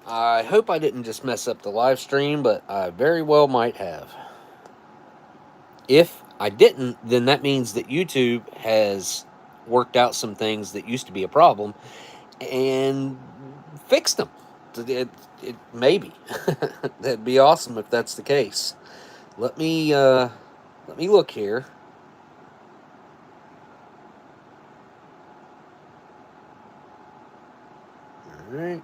I hope I didn't just mess up the live stream, but I very well might have. If I didn't, then that means that YouTube has worked out some things that used to be a problem and fixed them. Maybe that'd be awesome if that's the case. Let me look here. All right.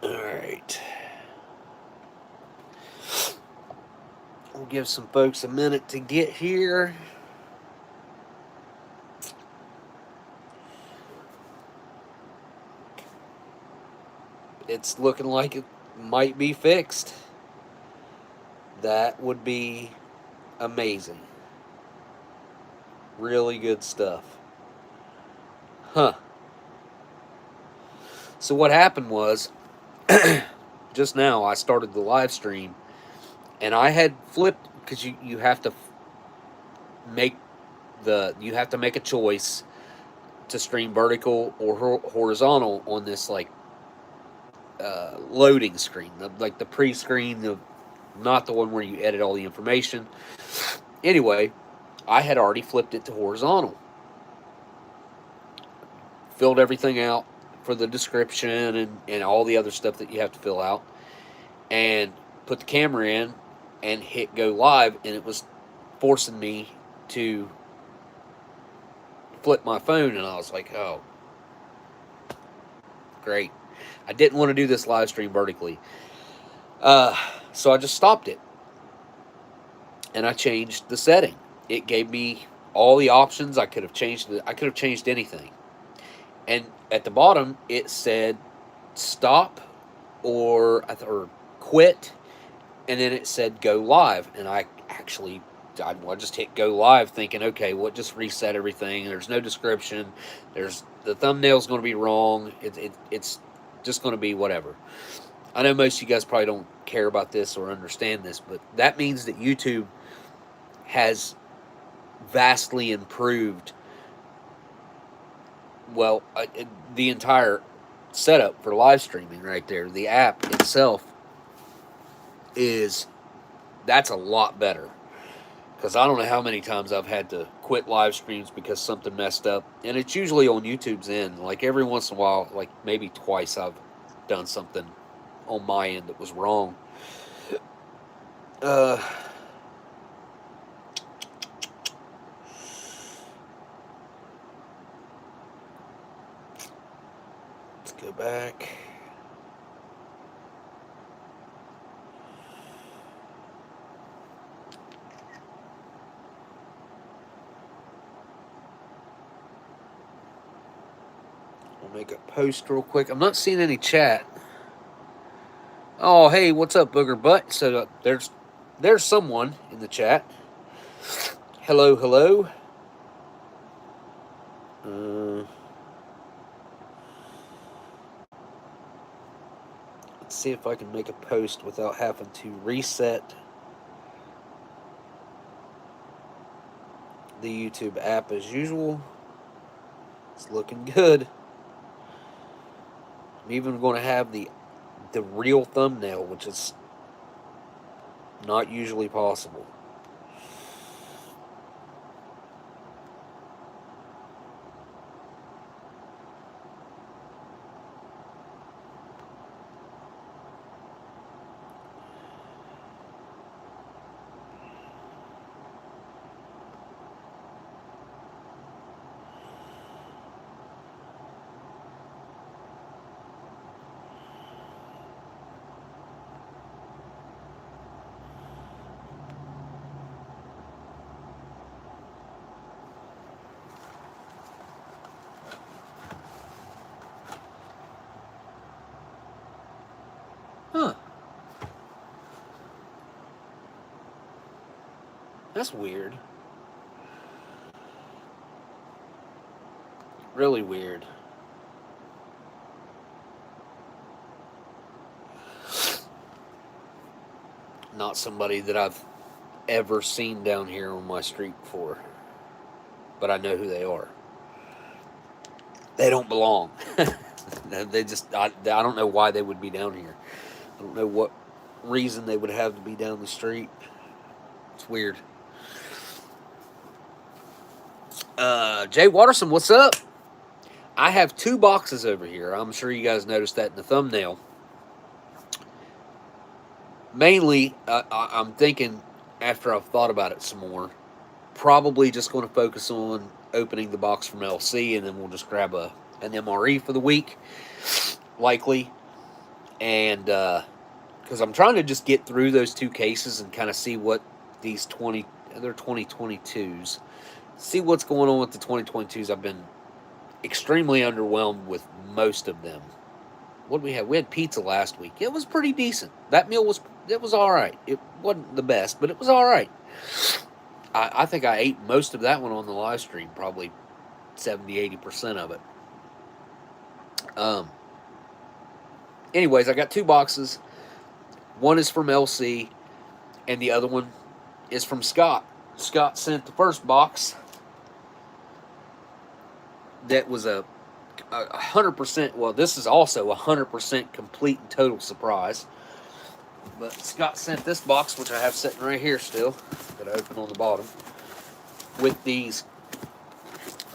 All right. We'll give some folks a minute to get here. It's looking like it might be fixed. That would be amazing. Really good stuff. Huh. So what happened was, just now I started the live stream, and I had flipped, because you have to make a choice to stream vertical or horizontal on this loading screen, like the pre-screen, not the one where you edit all the information. Anyway, I had already flipped it to horizontal, filled everything out for the description and all the other stuff that you have to fill out, and put the camera in and hit go live, and it was forcing me to flip my phone, and I was like, oh, great. I didn't want to do this live stream vertically. So I just stopped it, and I changed the setting. It gave me all the options. I could have changed anything. And at the bottom, it said stop or quit, and then it said go live. And I just hit go live, thinking, okay, just reset everything. There's no description. The thumbnail's going to be wrong. It's just going to be whatever. I know most of you guys probably don't care about this or understand this, but that means that YouTube has vastly improved, well, the entire setup for live streaming right there. The app itself that's a lot better, because I don't know how many times I've had to quit live streams because something messed up, and it's usually on YouTube's end. Like every once in a while, like maybe twice, I've done something on my end that was wrong. Let's go back. We'll make a post real quick. I'm not seeing any chat. Oh, hey, what's up, Booger Butt? So there's someone in the chat. Hello, hello. Let's see if I can make a post without having to reset the YouTube app as usual. It's looking good. I'm even going to have the real thumbnail, which is not usually possible. Huh. That's weird. Really weird. Not somebody that I've ever seen down here on my street before. but I know who they are. They don't belong. They just, I don't know why they would be down here. I don't know what reason they would have to be down the street. It's weird. Jay Watterson, what's up? I have 2 boxes over here. I'm sure you guys noticed that in the thumbnail. Mainly, I'm thinking, after I've thought about it some more, probably just going to focus on opening the box from LC, and then we'll just grab an MRE for the week, likely. And because I'm trying to just get through those 2 cases and kind of see what these they're 2022s, see what's going on with the 2022s. I've been extremely underwhelmed with most of them. What did we have? We had pizza last week. It was pretty decent. That meal was all right. It wasn't the best, but it was all right. I think I ate most of that one on the live stream, probably 70-80% of it. Anyways, I got 2 boxes. One is from LC, and the other one is from Scott. Scott sent the first box. That was a 100%, well, this is also a 100% complete and total surprise. But Scott sent this box, which I have sitting right here still, that I open on the bottom, with these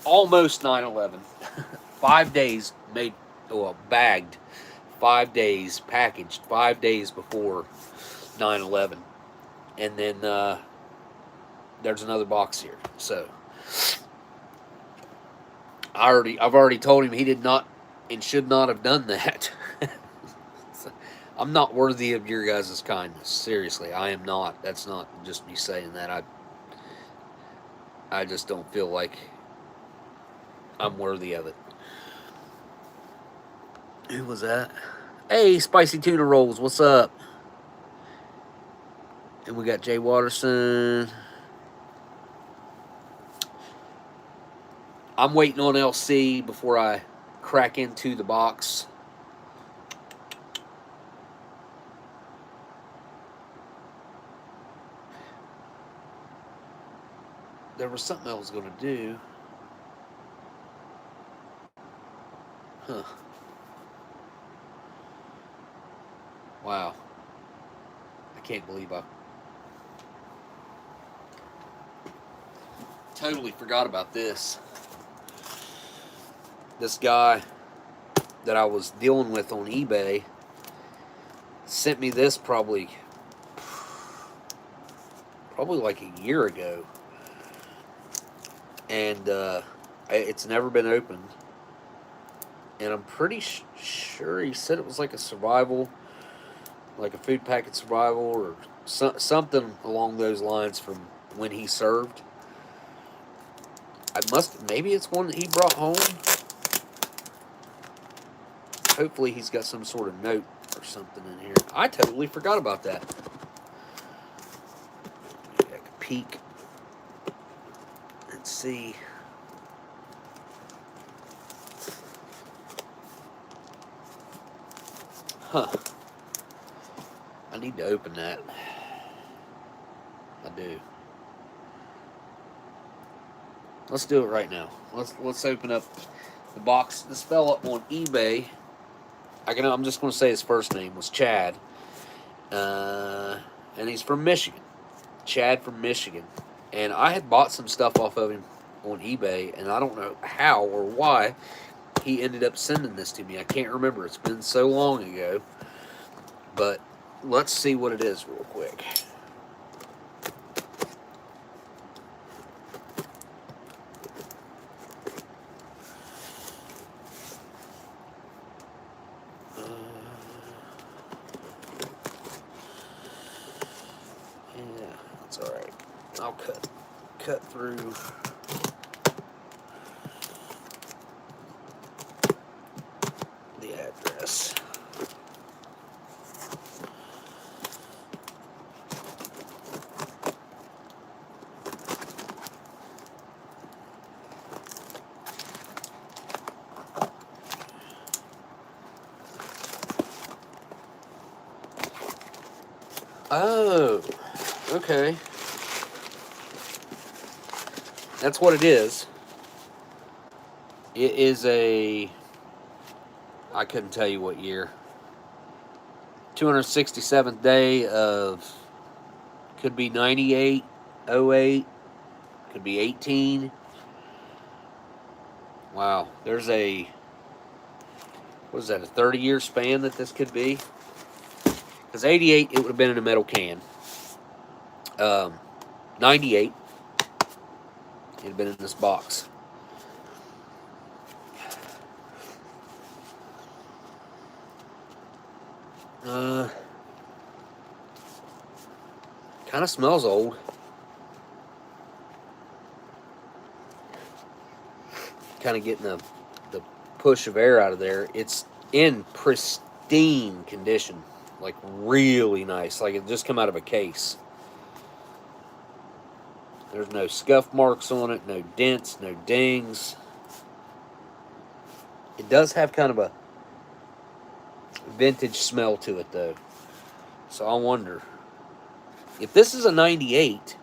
almost 9/11. 5 days made, well, bagged, 5 days, packaged, 5 days before 9/11. And then there's another box here. So I've already told him he did not and should not have done that. I'm not worthy of your guys' kindness. Seriously, I am not. That's not just me saying that. I just don't feel like I'm worthy of it. Who was that? Hey, Spicy Tuna Rolls, what's up? And we got Jay Watterson. I'm waiting on LC before I crack into the box. There was something I was going to do. Huh. Wow. I can't believe I totally forgot about this. This guy that I was dealing with on eBay sent me this probably like a year ago. And it's never been opened. And I'm pretty sure he said it was like a survival, like a food packet survival or something along those lines from when he served. Maybe it's one that he brought home. Hopefully he's got some sort of note or something in here. I totally forgot about that. I can peek and see. Huh. I need to open that. I do. Let's do it right now. Let's open up the box. This fella on eBay, I'm just going to say his first name was Chad, and he's from Michigan. Chad from Michigan, and I had bought some stuff off of him on eBay, and I don't know how or why he ended up sending this to me. I can't remember. It's been so long ago, but let's see what it is real quick. Cut through the address. Oh, okay. that's what it is. It is a, I couldn't tell you what year. 267th day of, could be 98, 08, could be 18. Wow, there's a, what is that, a 30-year span that this could be? Because 88, it would have been in a metal can. 98, it had been in this box. Kind of smells old. Kind of getting the push of air out of there. It's in pristine condition, like really nice, like it just come out of a case. There's no scuff marks on it, no dents, no dings. It does have kind of a vintage smell to it though. So I wonder if this is a 98,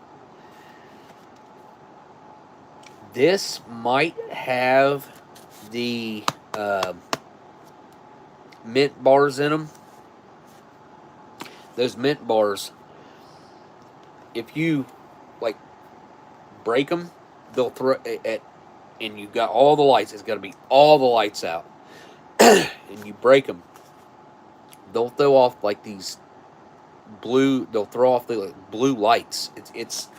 this might have the mint bars in them. Those mint bars, if you like break them, they'll throw it, and you've got all the lights. It's got to be all the lights out, and you break them. They'll throw off like these blue. They'll throw off the like, blue lights. It's.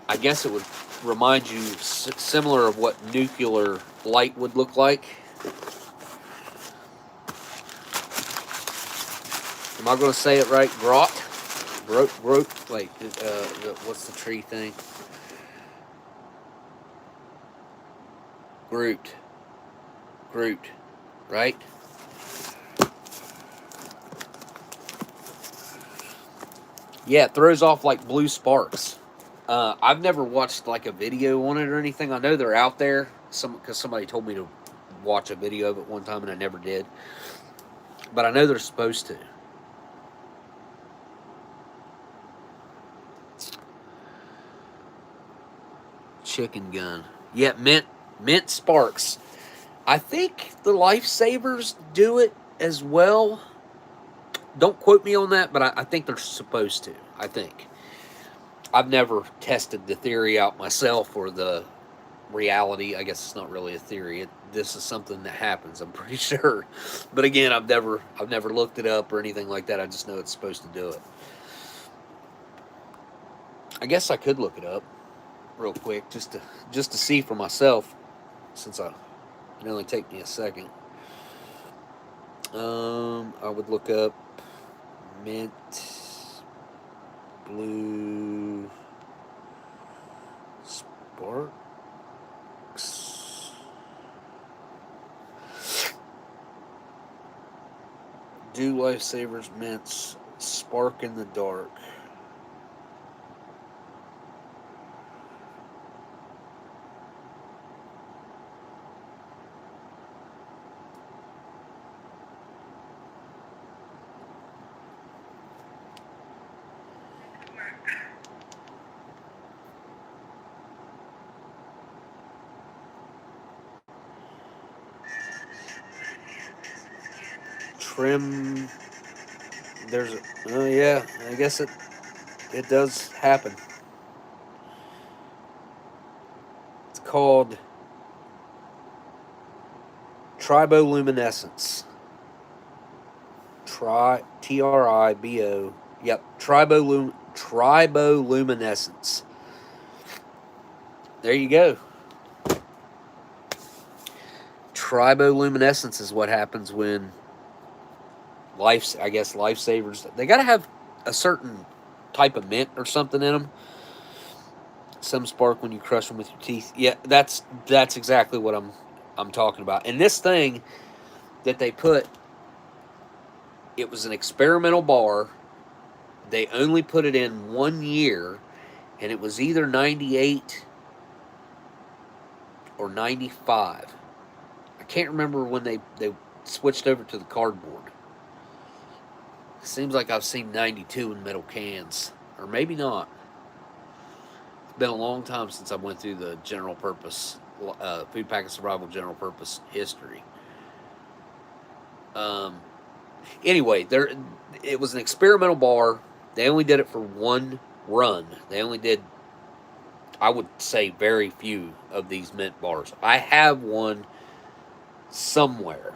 I guess it would remind you similar of what nuclear light would look like. Am I going to say it right? Grot? Like, what's the tree thing? Groot, right? Yeah, it throws off like blue sparks. I've never watched like a video on it or anything. I know they're out there, because somebody told me to watch a video of it one time and I never did. But I know they're supposed to. Chicken gun. Yeah, mint sparks. I think the lifesavers do it as well. Don't quote me on that, but I think they're supposed to. I think. I've never tested the theory out myself, or the reality. I guess it's not really a theory. This is something that happens, I'm pretty sure. But again, I've never looked it up or anything like that. I just know it's supposed to do it. I guess I could look it up real quick just to see for myself, since it only take me a second. I would look up mint blue sparks. Do lifesavers mints spark in the dark. Trim. There's yeah, I guess it does happen. It's called triboluminescence. Tribo. Yep, triboluminescence. There you go. Triboluminescence is what happens when lifesavers. They got to have a certain type of mint or something in them. Some spark when you crush them with your teeth. Yeah, that's exactly what I'm talking about. And this thing that they put, it was an experimental bar. They only put it in 1 year, and it was either 98 or 95. I can't remember when they switched over to the cardboard. Seems like I've seen 92 in metal cans, or maybe not. been a long time since I went through the general purpose food packet survival general purpose history. Um, anyway, it was an experimental bar. They only did it for one run. They only did, I would say, very few of these mint bars. I have one somewhere.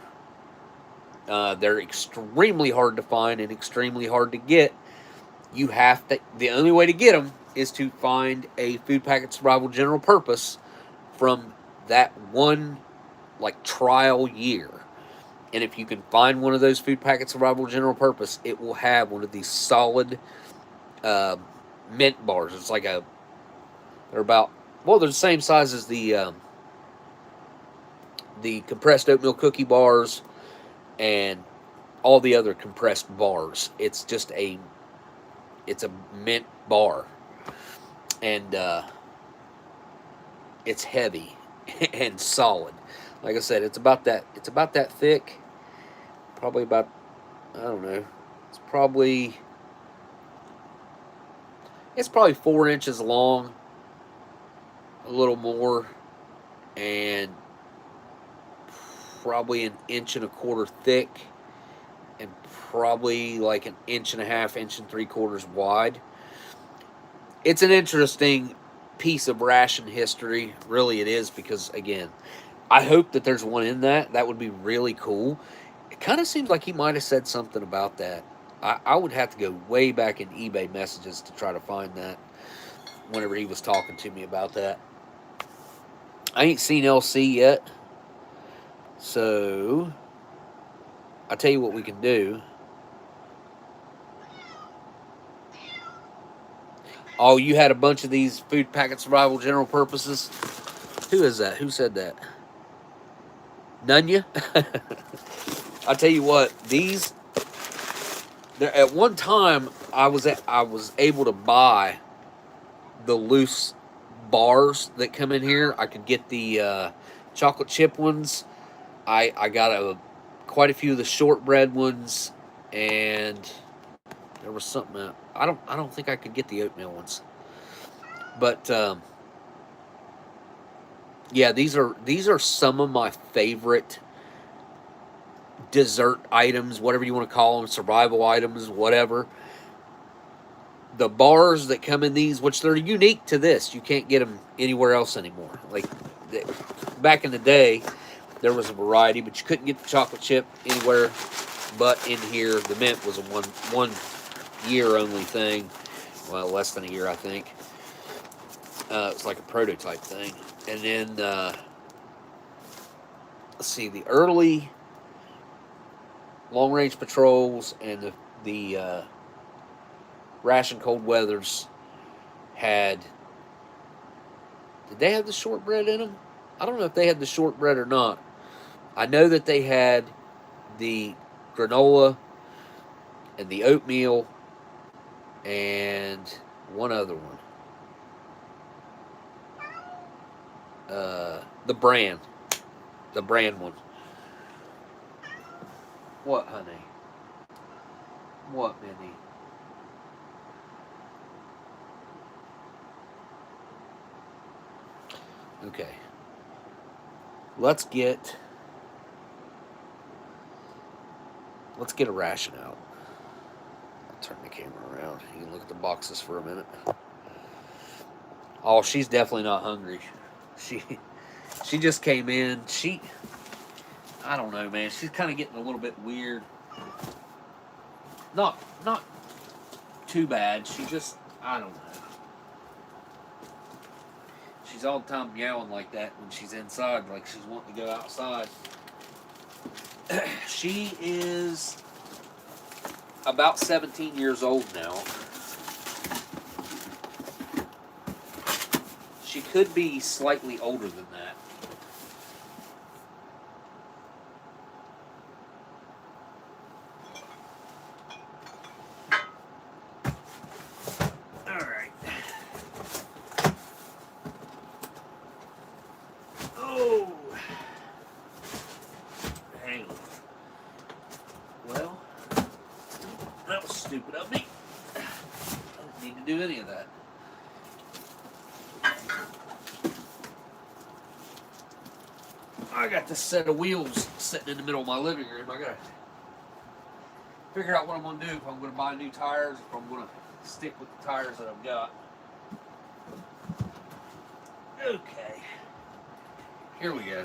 They're extremely hard to find and extremely hard to get. You have to. The only way to get them is to find a food packet survival general purpose from that one like trial year. And if you can find one of those food packet survival general purpose, it will have one of these solid mint bars. It's like they're about, well, they're the same size as the compressed oatmeal cookie bars and all the other compressed bars. It's a mint bar, and it's heavy and solid. Like I said, it's about that thick. Probably about, I don't know. It's probably 4 inches long, a little more, and probably an inch and a quarter thick, and probably like an inch and a half, inch and 3/4 wide. It's an interesting piece of ration history. Really, it is, because, again, I hope that there's one in that. That would be really cool. It kind of seems like he might have said something about that. I would have to go way back in eBay messages to try to find that whenever he was talking to me about that. I ain't seen LC yet. So, I'll tell you what we can do. Oh, you had a bunch of these food packet survival general purposes? Who is that? Who said that? Nunya? I'll tell you what, these, at one time I was able to buy the loose bars that come in here. I could get the chocolate chip ones. I got quite a few of the shortbread ones, and there was something else. I don't think I could get the oatmeal ones. But yeah, these are some of my favorite dessert items, whatever you want to call them, survival items, whatever. The bars that come in these, which they're unique to this, you can't get them anywhere else anymore. Like back in the day, there was a variety, but you couldn't get the chocolate chip anywhere but in here. The mint was a one year only thing. Well, less than a year, I think. It's like a prototype thing. And then let's see, the early long range patrols and the ration cold weathers had. Did they have the shortbread in them? I don't know if they had the shortbread or not. I know that they had the granola and the oatmeal and one other one. The brand one. What, honey? What, Minnie? Okay. Let's get a ration out. I'll turn the camera around. You can look at the boxes for a minute. Oh, she's definitely not hungry. She just came in. I don't know, man. She's kind of getting a little bit weird. Not too bad. She just, I don't know. She's all the time meowing like that when she's inside, like she's wanting to go outside. She is about 17 years old now. She could be slightly older than that. Stupid of me. I don't need to do any of that. I got this set of wheels sitting in the middle of my living room. I gotta figure out what I'm gonna do, if I'm gonna buy new tires, if I'm gonna stick with the tires that I've got. Okay, here we go.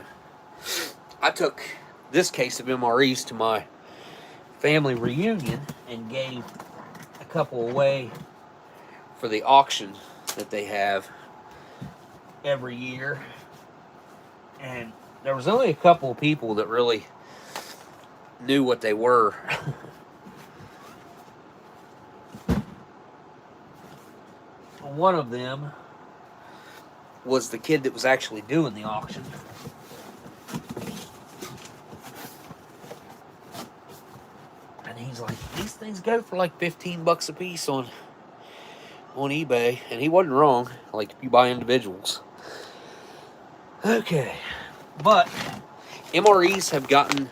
I took this case of MREs to my family reunion and gave a couple away for the auction that they have every year. And there was only a couple of people that really knew what they were. One of them was the kid that was actually doing the auction. And he's like, these things go for like 15 bucks a piece on eBay. And he wasn't wrong, like if you buy individuals. Okay, but MREs have gotten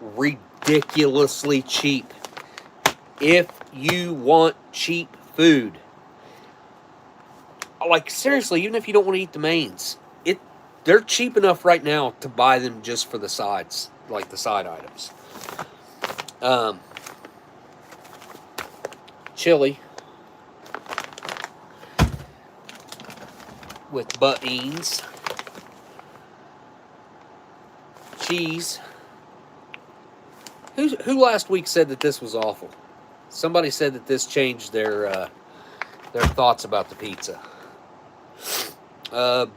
ridiculously cheap. If you want cheap food, like seriously, even if you don't want to eat the mains, they're cheap enough right now to buy them just for the sides, like the side items. Chili with buttons. Cheese. Who last week said that this was awful? Somebody said that this changed their thoughts about the pizza.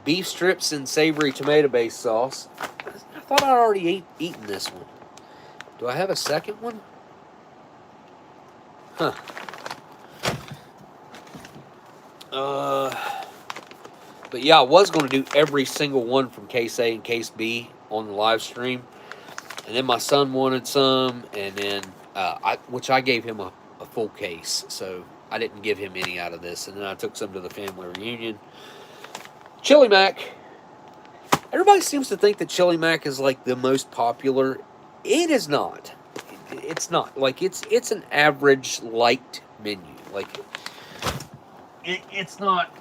Beef strips and savory tomato-based sauce. I thought I'd already eaten this one. Do I have a second one? Huh. But yeah, I was going to do every single one from case A and case B on the live stream, and then my son wanted some, and then which I gave him a full case, so I didn't give him any out of this, and then I took some to the family reunion. Chili Mac. Everybody seems to think that Chili Mac is like the most popular. It is not. It's not. Like it's an average liked menu. Like it's not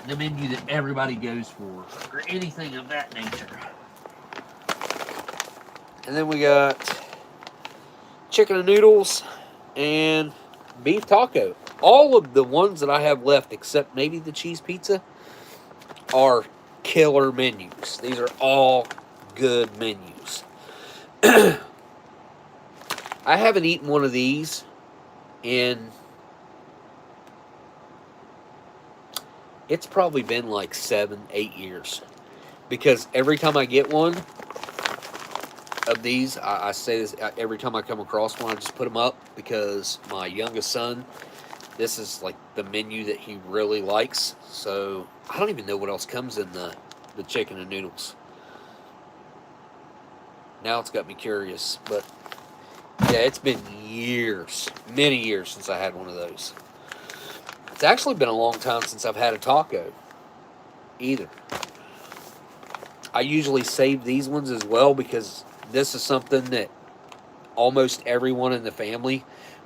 the menu that everybody goes for or anything of that nature. And then we got chicken and noodles and beef taco. All of the ones that I have left, except maybe the cheese pizza, are killer menus. These are all good menus. I haven't eaten one of these in, it's probably been like 7-8 years, because every time I get one of these, I say this every time I come across one, I just put them up, because my youngest son, this is like the menu that he really likes. So I don't even know what else comes in the chicken and noodles. Now it's got me curious, but yeah, it's been years, many years since I had one of those. It's actually been a long time since I've had a taco either. I usually save these ones as well, because this is something that almost everyone in the family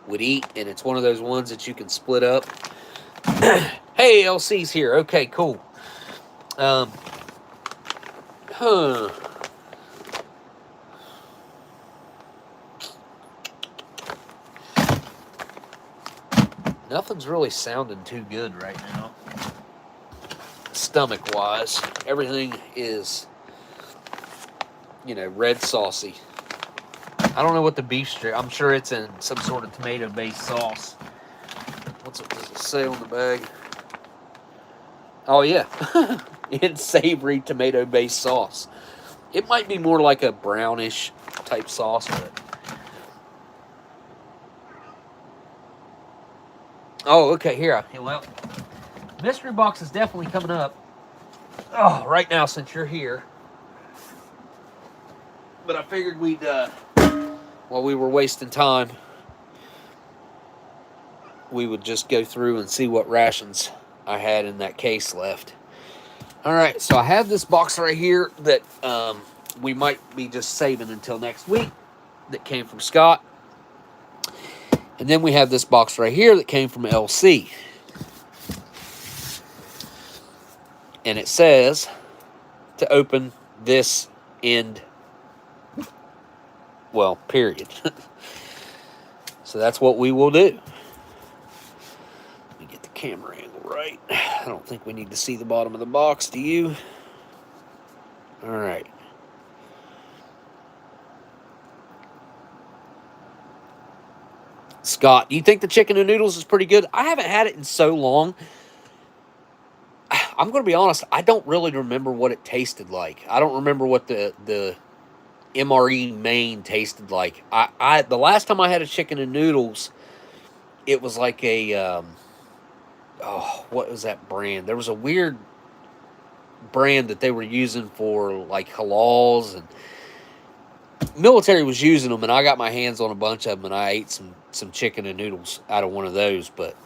would eat, and it's one of those ones that you can split up. Hey, LC's here. Okay, cool. Nothing's really sounding too good right now, stomach-wise. Everything is, red saucy. I don't know what the beef strip. I'm sure it's in some sort of tomato-based sauce. Does it say on the bag? Oh, yeah. It's savory tomato-based sauce. It might be more like a brownish type sauce, but... Oh, okay, here. Well, mystery box is definitely coming up. Oh, right now, since you're here. But I figured we'd, while we were wasting time, we would just go through and see what rations I had in that case left. All right, so I have this box right here that we might be just saving until next week that came from Scott. And then we have this box right here that came from LC. And it says to open this End. Well, period. So that's what we will do. Let me get the camera angle right. I don't think we need to see the bottom of the box, do you? All right. Scott, do you think the chicken and noodles is pretty good? I haven't had it in so long. I'm going to be honest, I don't really remember what it tasted like. I don't remember what the MRE main tasted like. The last time I had a chicken and noodles, it was like a what was that brand? There was a weird brand that they were using for like halals, and military was using them, and I got my hands on a bunch of them, and I ate some chicken and noodles out of one of those. But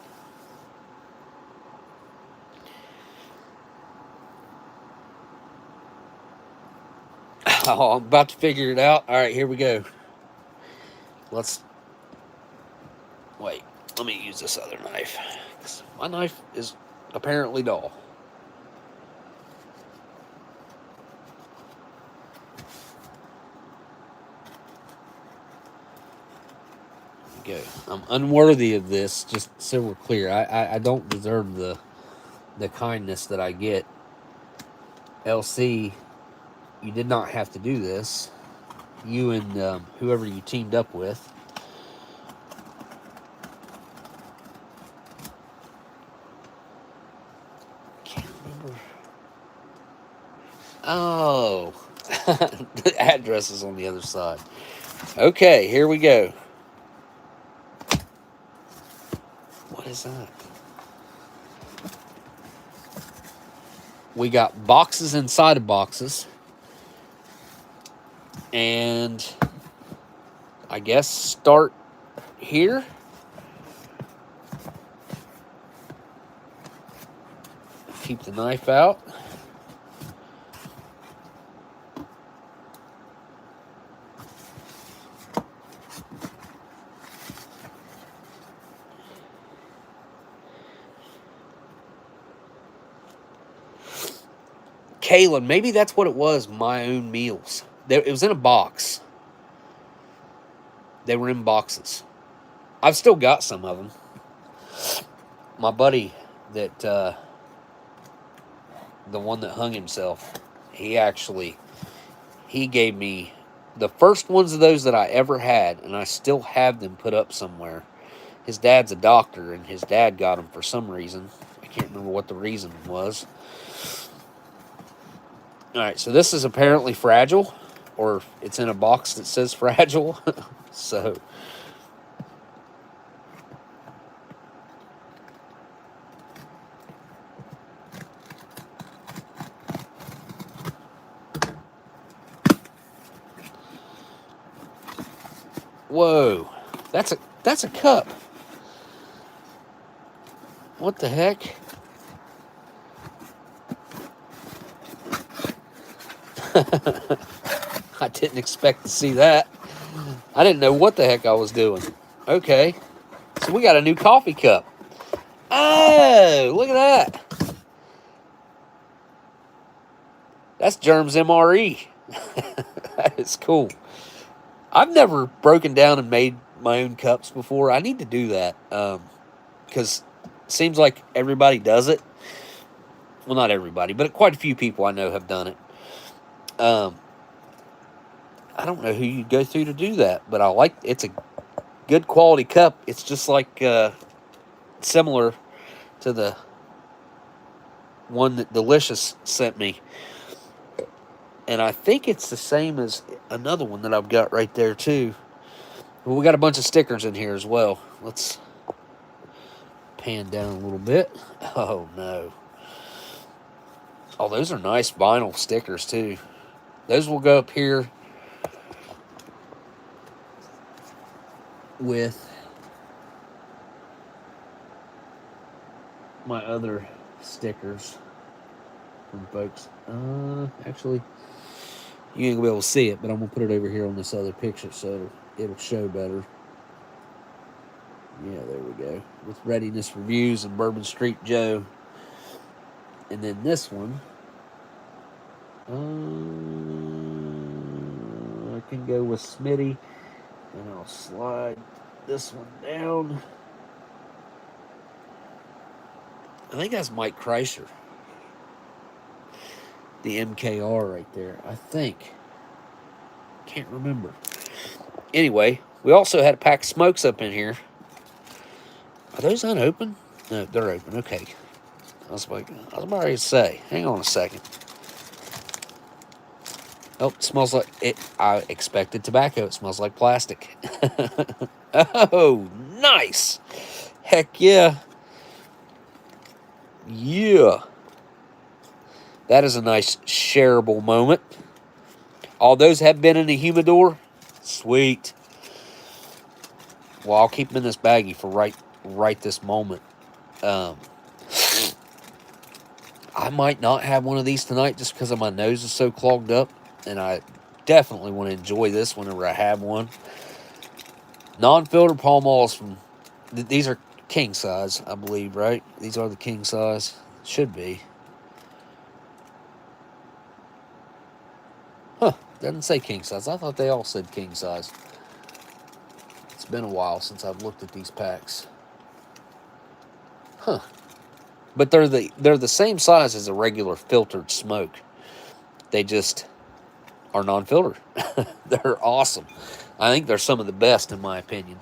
oh, I'm about to figure it out. All right, here we go. Let's wait. Let me use this other knife. My knife is apparently dull. Go. I'm unworthy of this, just so we're clear. I don't deserve the kindness that I get. LC, you did not have to do this. You and whoever you teamed up with. Can't remember. Oh, the address is on the other side. Okay, here we go. What is that? We got boxes inside of boxes. And I guess start here. Keep the knife out. Kalen, maybe that's what it was, My Own Meals. It was in a box. They were in boxes. I've still got some of them. My buddy that, the one that hung himself, he gave me the first ones of those that I ever had, and I still have them put up somewhere. His dad's a doctor, and his dad got them for some reason. I can't remember what the reason was. All right, so this is apparently fragile, or it's in a box that says fragile. So, whoa, that's a cup. What the heck? I didn't expect to see that. I didn't know what the heck I was doing. Okay. So we got a new coffee cup. Oh, look at that. That's Germs MRE. That is cool. I've never broken down and made my own cups before. I need to do that. Because it seems like everybody does it. Well, not everybody, but quite a few people I know have done it. I don't know who you go through to do that, but it's a good quality cup. It's just like similar to the one that Delicious sent me, and I think it's the same as another one that I've got right there too. Well, we got a bunch of stickers in here as well. Let's pan down a little bit. Oh no! Oh, those are nice vinyl stickers too. Those will go up here with my other stickers from folks. Actually, you ain't gonna be able to see it, but I'm gonna put it over here on this other picture so it'll show better. Yeah, there we go. With Readiness Reviews and Bourbon Street Joe. And then this one. can go with Smitty. And I'll slide this one down. I think that's Mike Kreischer. The MKR right there, I think. Can't remember. Anyway, we also had a pack of smokes up in here. Are those unopened? No, they're open. Okay. I was about ready to say. Hang on a second. Oh, it smells like it. I expected tobacco. It smells like plastic. Oh, nice. Heck yeah. Yeah. That is a nice shareable moment. All those have been in the humidor. Sweet. Well, I'll keep them in this baggie for right this moment. I might not have one of these tonight just because my nose is so clogged up. And I definitely want to enjoy this whenever I have one. Non-filtered Pall Malls from... These are king size, I believe, right? These are the king size. Should be. Huh. Doesn't say king size. I thought they all said king size. It's been a while since I've looked at these packs. Huh. But they're the same size as a regular filtered smoke. They just are non-filtered. They're awesome. I think they're some of the best in my opinion.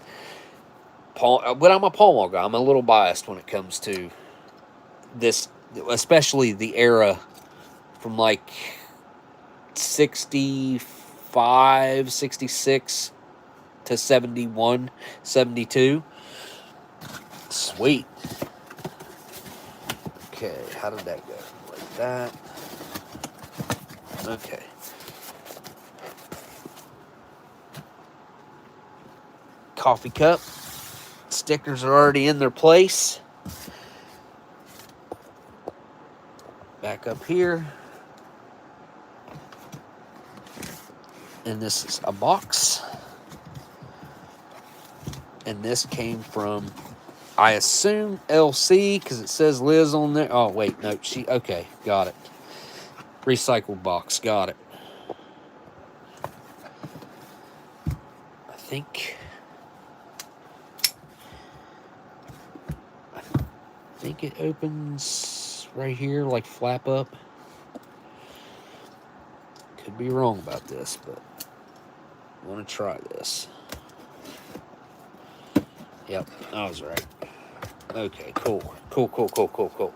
But I'm a Pall Mall guy. I'm a little biased when it comes to this, especially the era from like 65, 66 to 71, 72. Sweet. Okay, how did that go? Like that. Okay. Coffee cup. Stickers are already in their place. Back up here. And this is a box. And this came from, I assume, LC, because it says Liz on there. Oh, wait, no, okay, got it. Recycled box, got it. I think it opens right here, like flap up. Could be wrong about this, but I want to try this. Yep, I was right. Okay, cool. Cool.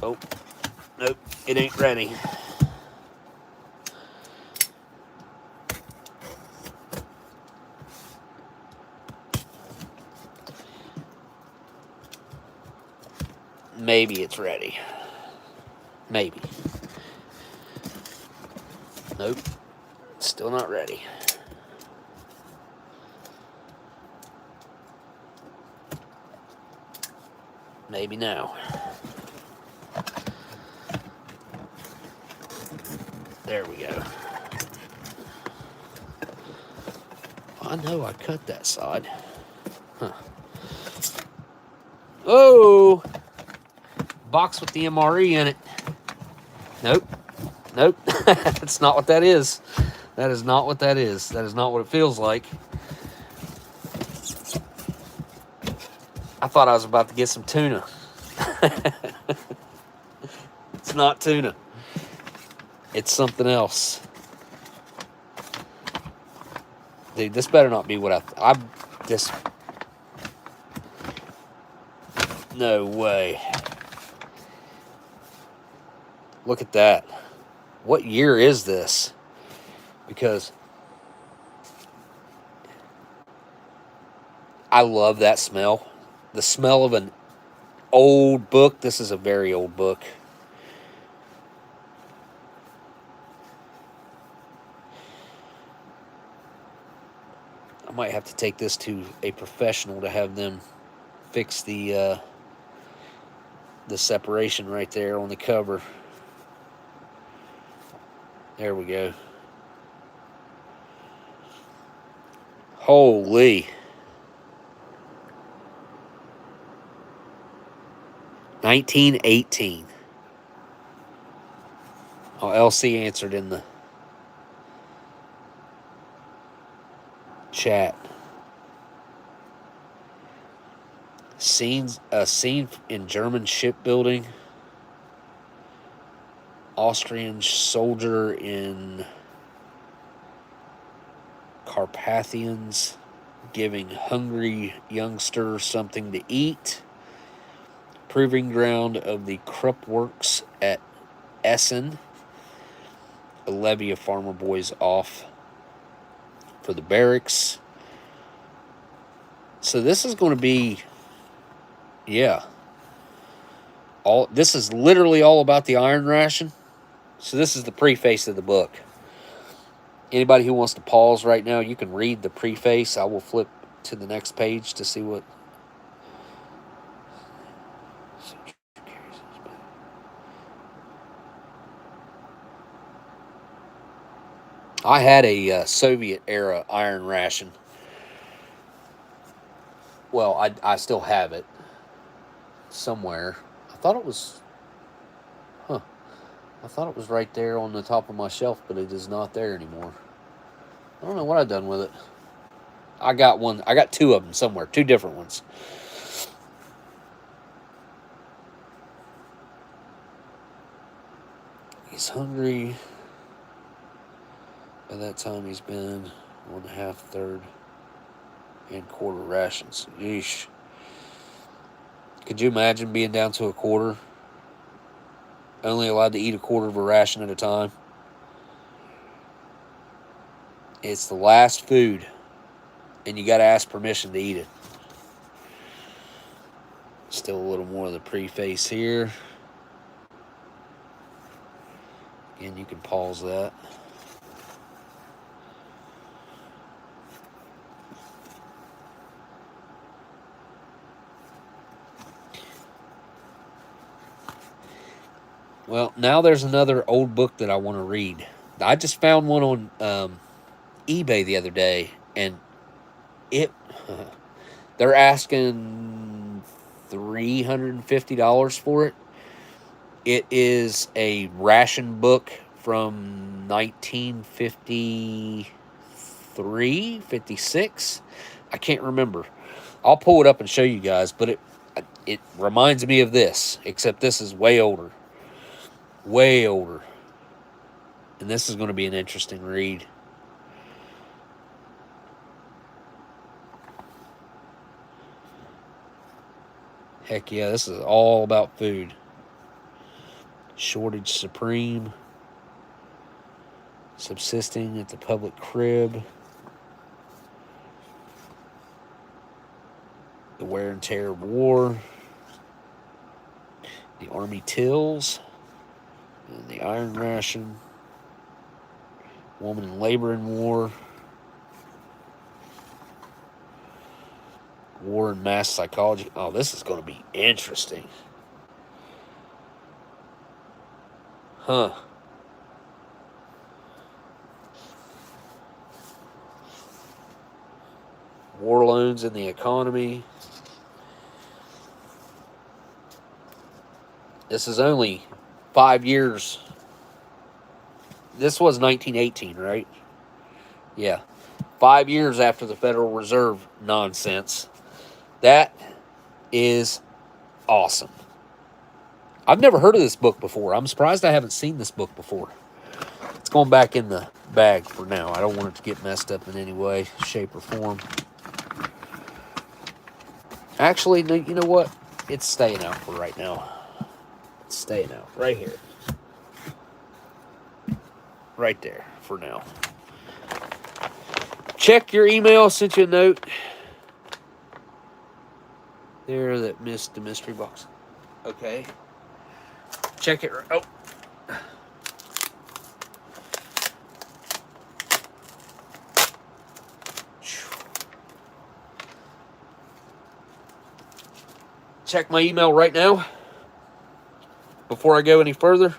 Oh, nope, it ain't ready. Maybe it's ready. Maybe. Nope. Still not ready. Maybe now. There we go. I know I cut that side. Huh. Oh! Box with the MRE in it. Nope. That's not what that is. That is not what that is. That is not what it feels like. I thought I was about to get some tuna. It's not tuna. It's something else. Dude, this better not be what this... No way. Look at that. What year is this? Because I love that smell. The smell of an old book. This is a very old book. I might have to take this to a professional to have them fix the separation right there on the cover. There we go. Holy. 1918. Oh, LC answered in the chat. A scene in German shipbuilding. Austrian soldier in Carpathians giving hungry youngster something to eat. Proving ground of the Krupp Works at Essen. A levy of farmer boys off for the barracks. So this is going to be, yeah. This is literally all about the iron ration. So this is the preface of the book. Anybody who wants to pause right now, you can read the preface. I will flip to the next page to see what. I had a Soviet era iron ration. Well, I still have it somewhere. I thought it was, I thought it was right there on the top of my shelf, but it is not there anymore. I don't know what I've done with it. I got one. I got two of them somewhere. Two different ones. He's hungry. By that time, he's been 1/2, third, and quarter rations. Yeesh. Could you imagine being down to a quarter? Only allowed to eat a quarter of a ration at a time. It's the last food, and you got to ask permission to eat it. Still a little more of the preface here. Again, you can pause that. Well, now there's another old book that I want to read. I just found one on eBay the other day, and they're asking $350 for it. It is a ration book from 1953, 56. I can't remember. I'll pull it up and show you guys, but it reminds me of this, except this is way older. Way older. And this is going to be an interesting read. Heck yeah, this is all about food. Shortage supreme. Subsisting at the public crib. The wear and tear of war. The army tills. And the iron ration. Woman in labor in war. War and mass psychology. Oh, this is going to be interesting. Huh. War loans in the economy. This is only 5 years. This was 1918, right? Yeah. 5 years after the Federal Reserve nonsense. That is awesome. I've never heard of this book before. I'm surprised I haven't seen this book before. It's going back in the bag for now. I don't want it to get messed up in any way, shape, or form. Actually, you know what? It's staying out for right now. It's staying out right here. Right there for now. Check your email. Sent you a note. There that missed the mystery box. Okay. Check it. Oh. Check my email right now before I go any further.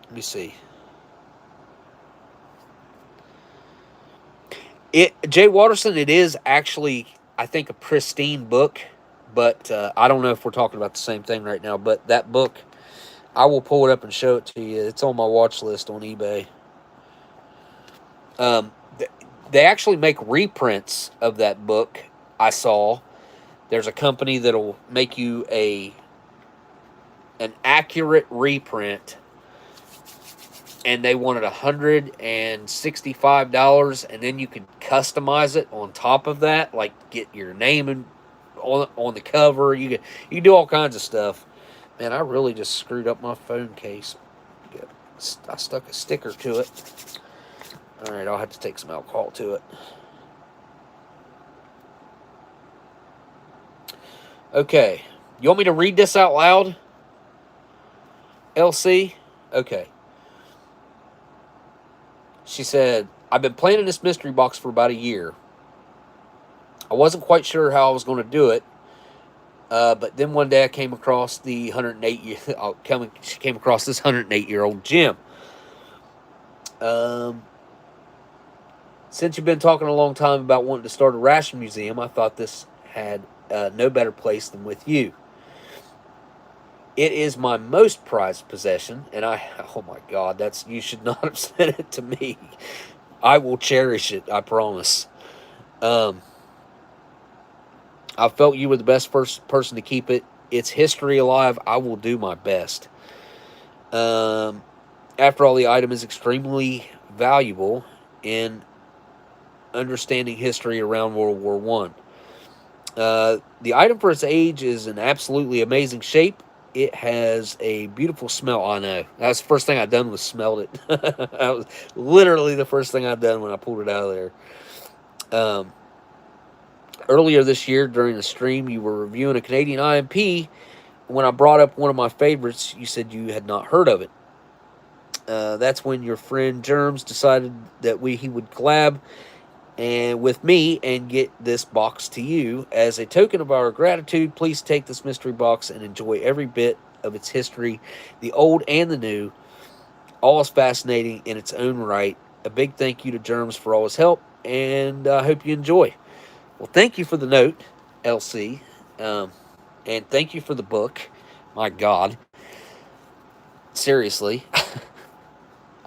Let me see. Jay Watterson, it is actually, I think, a pristine book, but I don't know if we're talking about the same thing right now. But that book, I will pull it up and show it to you. It's on my watch list on eBay. They actually make reprints of that book. I saw there's a company that'll make you an accurate reprint, and they wanted $165, and then you could customize it on top of that, like get your name on the cover. You can do all kinds of stuff. Man, I really just screwed up my phone case. I stuck a sticker to it. All right, I'll have to take some alcohol to it. Okay, you want me to read this out loud, LC? Okay. She said, I've been planning this mystery box for about a year. I wasn't quite sure how I was going to do it, but then one day I came across the 108-year-old gem. Since you've been talking a long time about wanting to start a Ration Museum, I thought this had no better place than with you. It is my most prized possession, and oh my God, you should not have sent it to me. I will cherish it, I promise. I felt you were the best person to keep its history alive. I will do my best. After all, the item is extremely valuable in understanding history around World War I. The item for its age is in absolutely amazing shape. It has a beautiful smell. I know. That's the first thing I done was smelled it. That was literally the first thing I done when I pulled it out of there. Earlier this year during the stream, you were reviewing a Canadian IMP. When I brought up one of my favorites, you said you had not heard of it. That's when your friend Germs decided that he would collab with me and get this box to you. As a token of our gratitude, please take this mystery box and enjoy every bit of its history, the old and the new. All is fascinating in its own right. A big thank you to Germs for all his help, and I hope you enjoy. Well, thank you for the note, LC, and thank you for the book. My God. Seriously.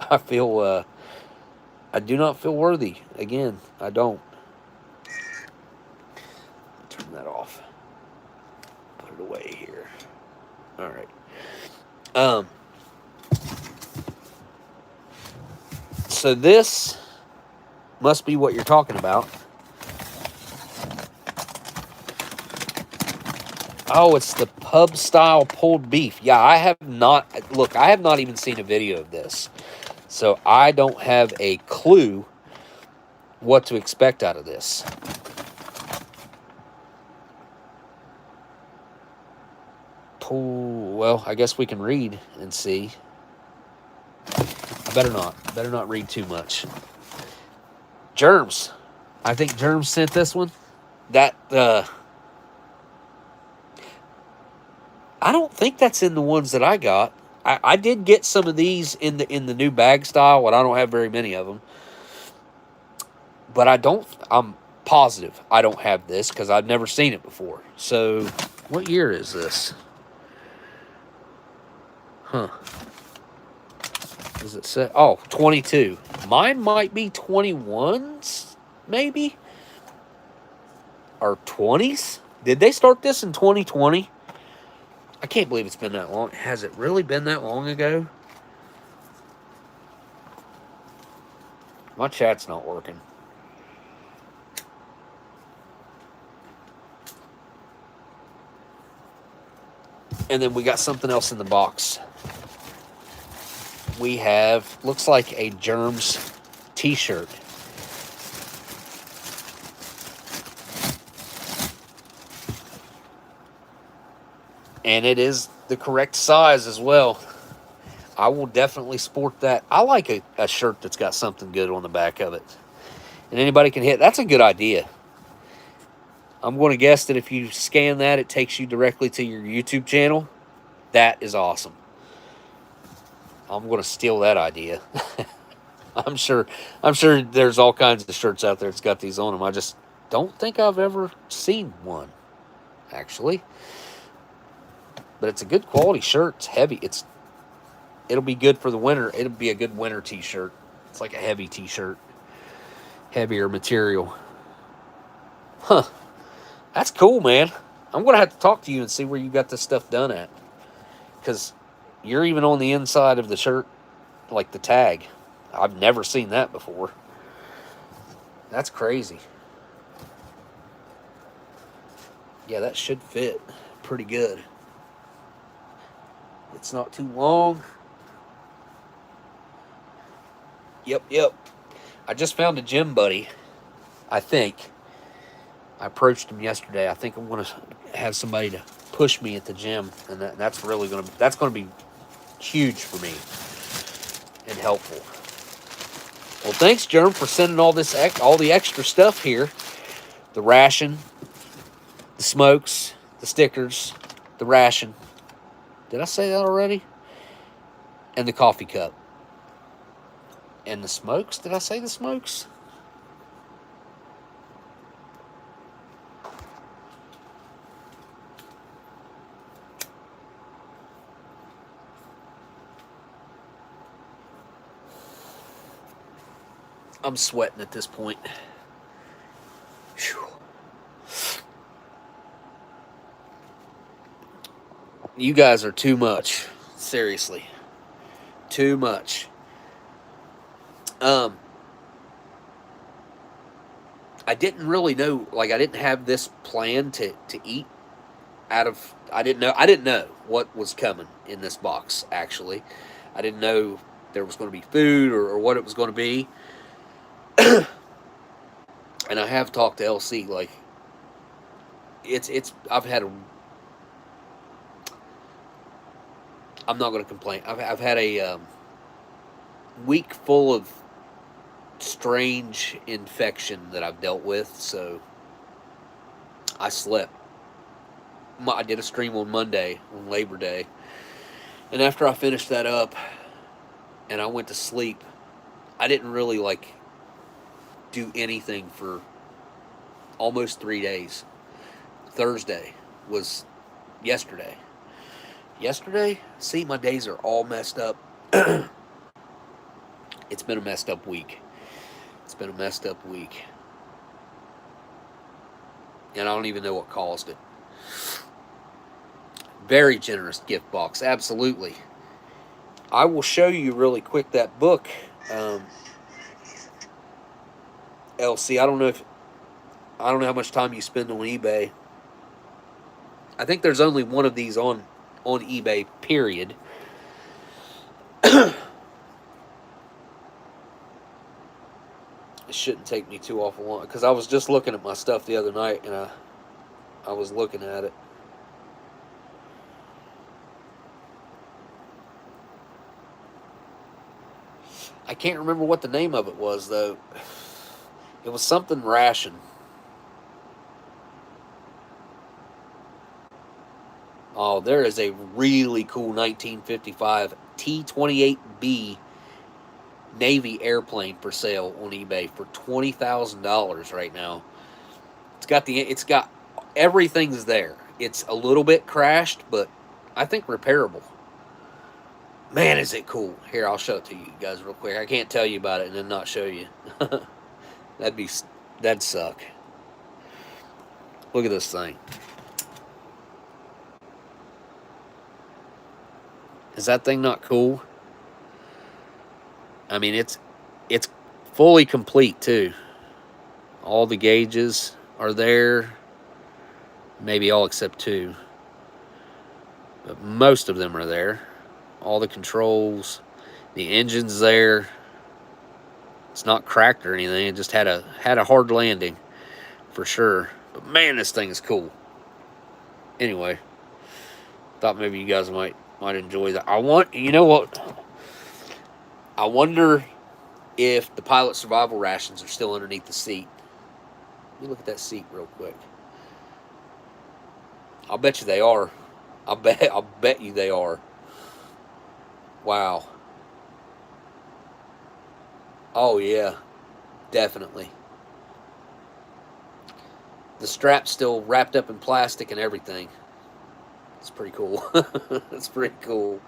I do not feel worthy. Again, I don't. Turn that off. Put it away here. All right. So this must be what you're talking about. Oh, it's the pub style pulled beef. Yeah, I have not even seen a video of this. So I don't have a clue what to expect out of this. Well, I guess we can read and see. I better not read too much. Germs. I think Germs sent this one. I don't think that's in the ones that I got. I did get some of these in the new bag style, but I don't have very many of them. But I'm positive I don't have this because I've never seen it before. So, what year is this? Huh. Does it say? Oh, 22. Mine might be 21s, maybe? Or 20s? Did they start this in 2020? I can't believe it's been that long. Has it really been that long ago? My chat's not working. And then we got something else in the box. We have, looks like a Germs t-shirt. And it is the correct size as well. I will definitely sport that. I like a shirt that's got something good on the back of it. And anybody can hit. That's a good idea. I'm going to guess that if you scan that, it takes you directly to your YouTube channel. That is awesome. I'm going to steal that idea. I'm sure there's all kinds of shirts out there that's got these on them. I just don't think I've ever seen one, actually. But it's a good quality shirt. It's heavy. It's it'll be good for the winter. It'll be a good winter t-shirt. It's like a heavy t-shirt. Heavier material. Huh. That's cool, man. I'm going to have to talk to you and see where you got this stuff done at. Because you're even on the inside of the shirt, like the tag. I've never seen that before. That's crazy. Yeah, that should fit pretty good. It's not too long. Yep. I just found a gym buddy, I think. I approached him yesterday. I think I'm going to have somebody to push me at the gym, and that's really going to be huge for me and helpful. Well, thanks, Germ, for sending all the extra stuff here. The ration, the smokes, the stickers, the ration. Did I say that already? And the coffee cup. And the smokes? Did I say the smokes? I'm sweating at this point. Whew. You guys are too much. Seriously. Too much. I didn't really know, like, I didn't have this plan to eat out of, I didn't know what was coming in this box, actually. I didn't know there was going to be food or what it was going to be. And I have talked to LC, like, I've had a, I'm not going to complain. I've had a week full of strange infection that I've dealt with, so I slept. I did a stream on Monday, on Labor Day, and after I finished that up and I went to sleep, I didn't really, like, do anything for almost 3 days. Thursday was yesterday. See, my days are all messed up. It's been a messed up week. And I don't even know what caused it. Very generous gift box, absolutely. I will show you really quick that book, LC. I don't know how much time you spend on eBay. I think there's only one of these on eBay, period. It shouldn't take me too awful long, because I was just looking at my stuff the other night, and I was looking at it. I can't remember what the name of it was, though. It was something Ration. Oh, there is a really cool 1955 T-28B Navy airplane for sale on eBay for $20,000 right now. It's got everything's there. It's a little bit crashed, but I think repairable. Man, is it cool. Here, I'll show it to you guys real quick. I can't tell you about it and then not show you. That'd suck. Look at this thing. Is that thing not cool? I mean, it's fully complete too. All the gauges are there. Maybe all except two. But most of them are there. All the controls. The engine's there. It's not cracked or anything. It just had a hard landing for sure. But man, this thing is cool. Anyway, thought maybe you guys might enjoy that. You know what? I wonder if the pilot survival rations are still underneath the seat. Let me look at that seat real quick. I'll bet you they are. I'll bet you they are. Wow. Oh yeah, definitely. The strap's still wrapped up in plastic and everything. It's pretty cool. It's pretty cool.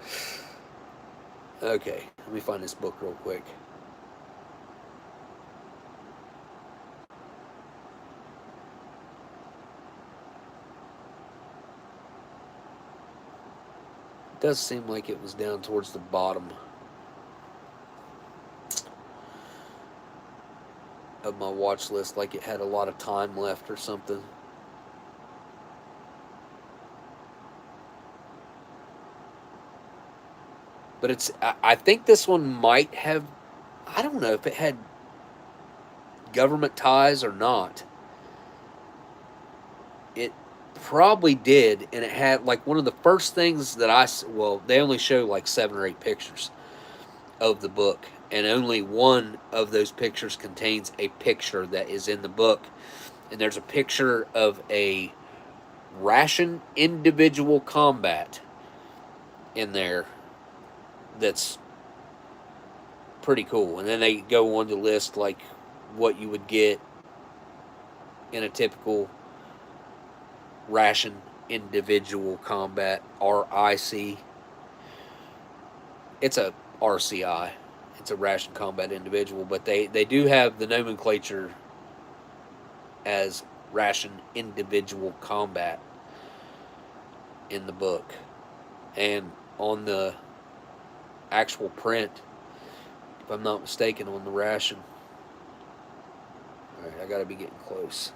Okay, let me find this book real quick. It does seem like it was down towards the bottom of my watch list, like it had a lot of time left or something. But it's, I think this one might have, I don't know if it had government ties or not. It probably did, and it had, like, one of the first things that well, they only show like 7 or 8 pictures of the book, and only one of those pictures contains a picture that is in the book. And there's a picture of a ration individual combat in there that's pretty cool. And then they go on to list like what you would get in a typical ration individual combat, RIC. It's a RCI. It's a ration combat individual, but they do have the nomenclature as ration individual combat in the book. And on the actual print, if I'm not mistaken, on the ration. Alright, I gotta be getting close.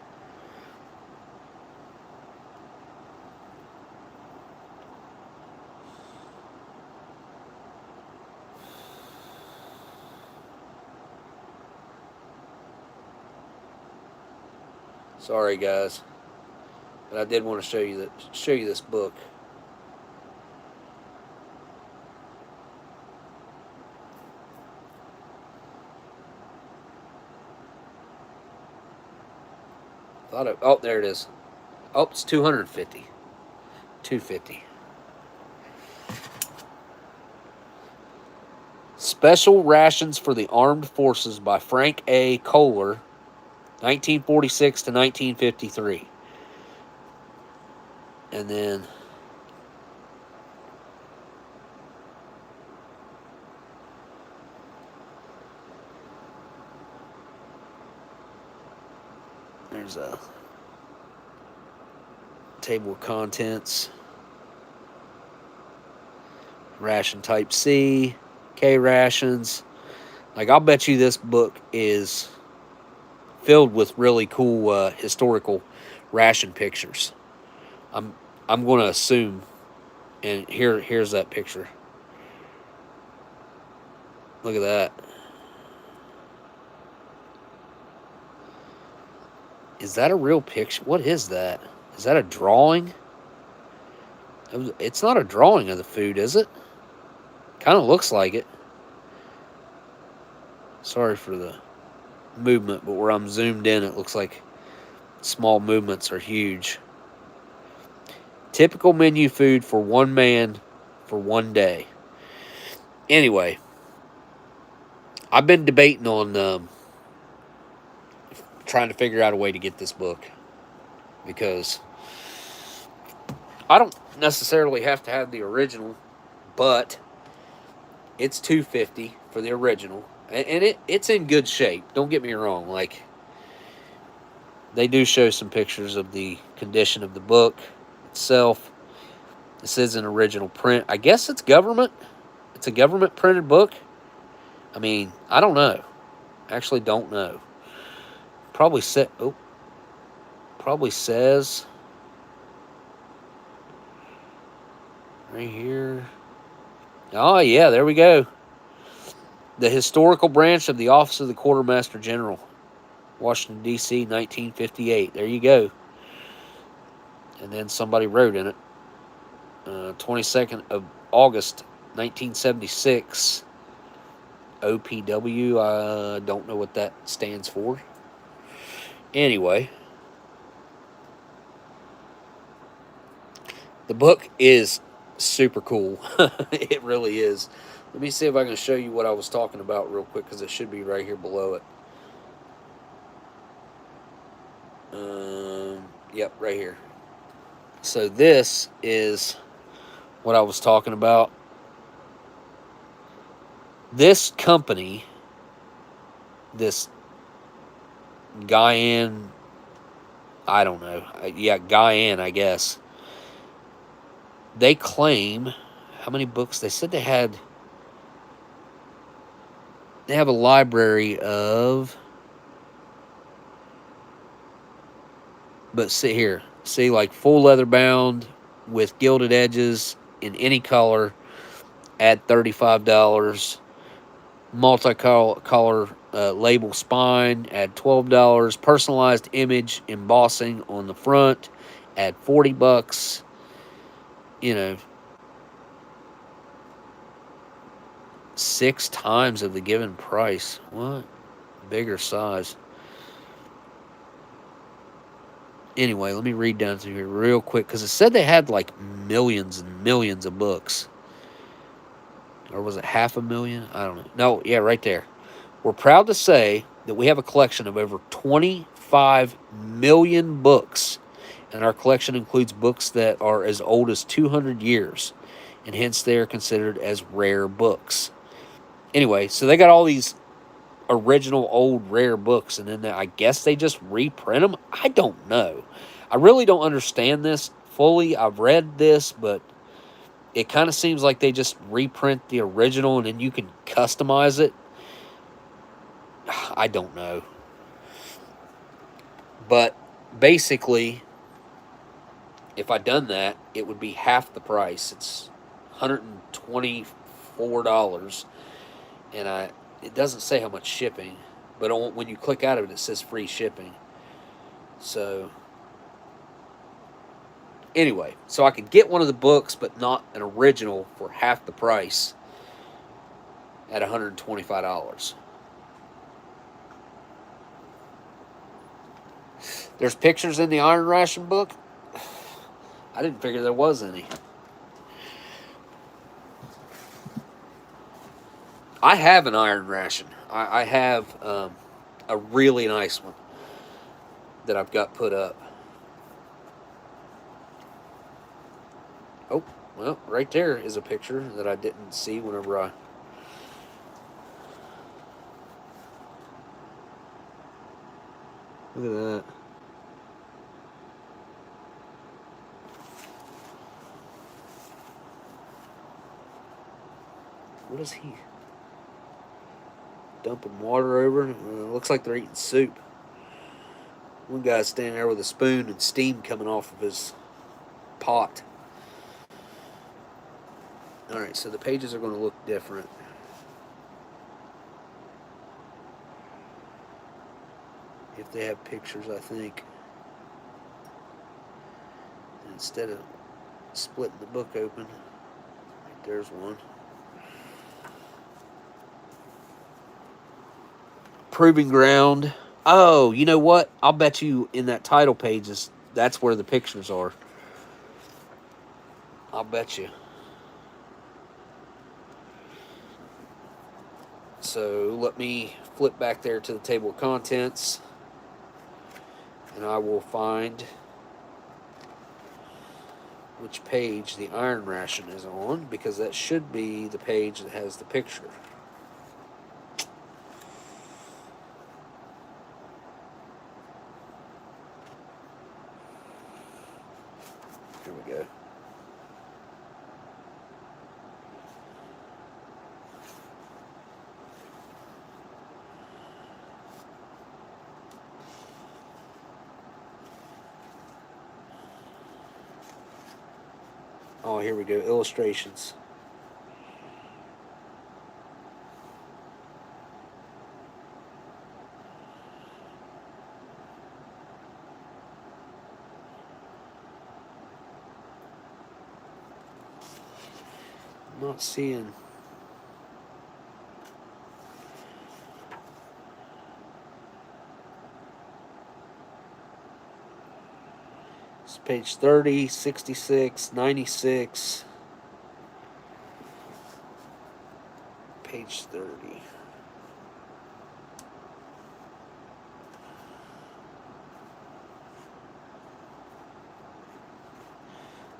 Sorry, guys, but I did want to show you this book. Oh, there it is. Oh, it's 250. 250. Special Rations for the Armed Forces by Frank A. Kohler, 1946 to 1953. And then there's a table of contents. Ration type C, K rations. Like, I'll bet you this book is filled with really cool historical ration pictures. I'm going to assume, and here's that picture. Look at that. Is that a real picture? What is that? Is that a drawing? It's not a drawing of the food, is it? Kind of looks like it. Sorry for the movement, but where I'm zoomed in, it looks like small movements are huge. Typical menu food for one man for one day. Anyway, I've been debating on trying to figure out a way to get this book, because I don't necessarily have to have the original, but it's $250 for the original, and it's in good shape. Don't get me wrong. Like, they do show some pictures of the condition of the book itself. This is an original print. I guess it's government. It's a government printed book. I mean, I don't know. Actually, don't know. Probably says right here. Oh, yeah, there we go. The historical branch of the Office of the Quartermaster General, Washington, D.C., 1958. There you go. And then somebody wrote in it, 22nd of August, 1976, OPW. I don't know what that stands for. Anyway, the book is super cool. It really is. Let me see if I can show you what I was talking about real quick, because it should be right here below it. Yep, right here. So this is what I was talking about. This company, this Guyane, I don't know. Yeah, Guyane, I guess. They claim how many books? They said they have a library of, but see here, see, like full leather bound with gilded edges in any color at $35. Multicolor label spine at $12. Personalized image embossing on the front at $40. You know, 6 times of the given price. What? Bigger size. Anyway, let me read down through here real quick because it said they had like millions and millions of books. Or was it 500,000? I don't know. No, yeah, right there. We're proud to say that we have a collection of over 25 million books, and our collection includes books that are as old as 200 years, and hence they are considered as rare books. Anyway, so they got all these original old rare books, and then I guess they just reprint them. I don't know. I really don't understand this fully. I've read this, but it kind of seems like they just reprint the original and then you can customize it. I don't know. But basically, if I done that, it would be half the price. It's $124, and it doesn't say how much shipping, but when you click out of it, it says free shipping. So anyway, so I could get one of the books, but not an original for half the price at $125. There's pictures in the Iron Ration book. I didn't figure there was any. I have an Iron Ration. I have a really nice one that I've got put up. Oh, well, right there is a picture that I didn't see whenever I... Look at that. What is he? Dumping water over? Looks like they're eating soup. One guy's standing there with a spoon and steam coming off of his pot. Alright, so the pages are going to look different. If they have pictures, I think. And instead of splitting the book open, there's one. Proving Ground. Oh, you know what? I'll bet you in that title page that's where the pictures are. I'll bet you. So let me flip back there to the table of contents, and I will find which page the Iron Ration is on, because that should be the page that has the picture. Here we go. Oh, here we go. Illustrations. I'm not seeing. It's page 30, 66, 96. Page 30.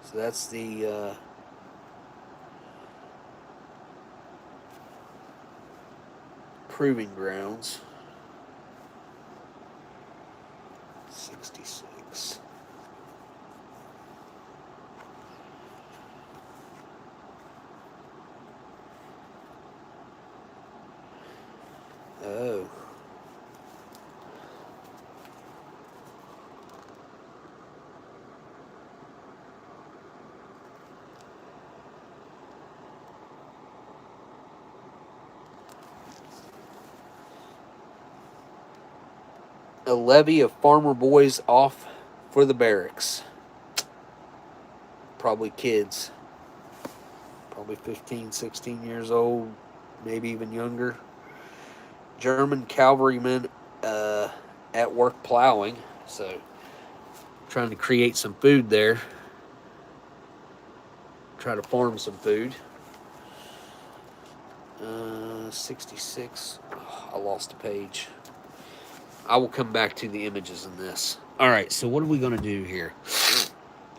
So that's the Proving Grounds. 66. Oh. A levy of farmer boys off for the barracks. Probably kids. Probably 15, 16 years old, maybe even younger. German cavalrymen at work plowing. So, trying to create some food there. Try to farm some food. 66. Oh, I lost a page. I will come back to the images in this. All right, so what are we going to do here?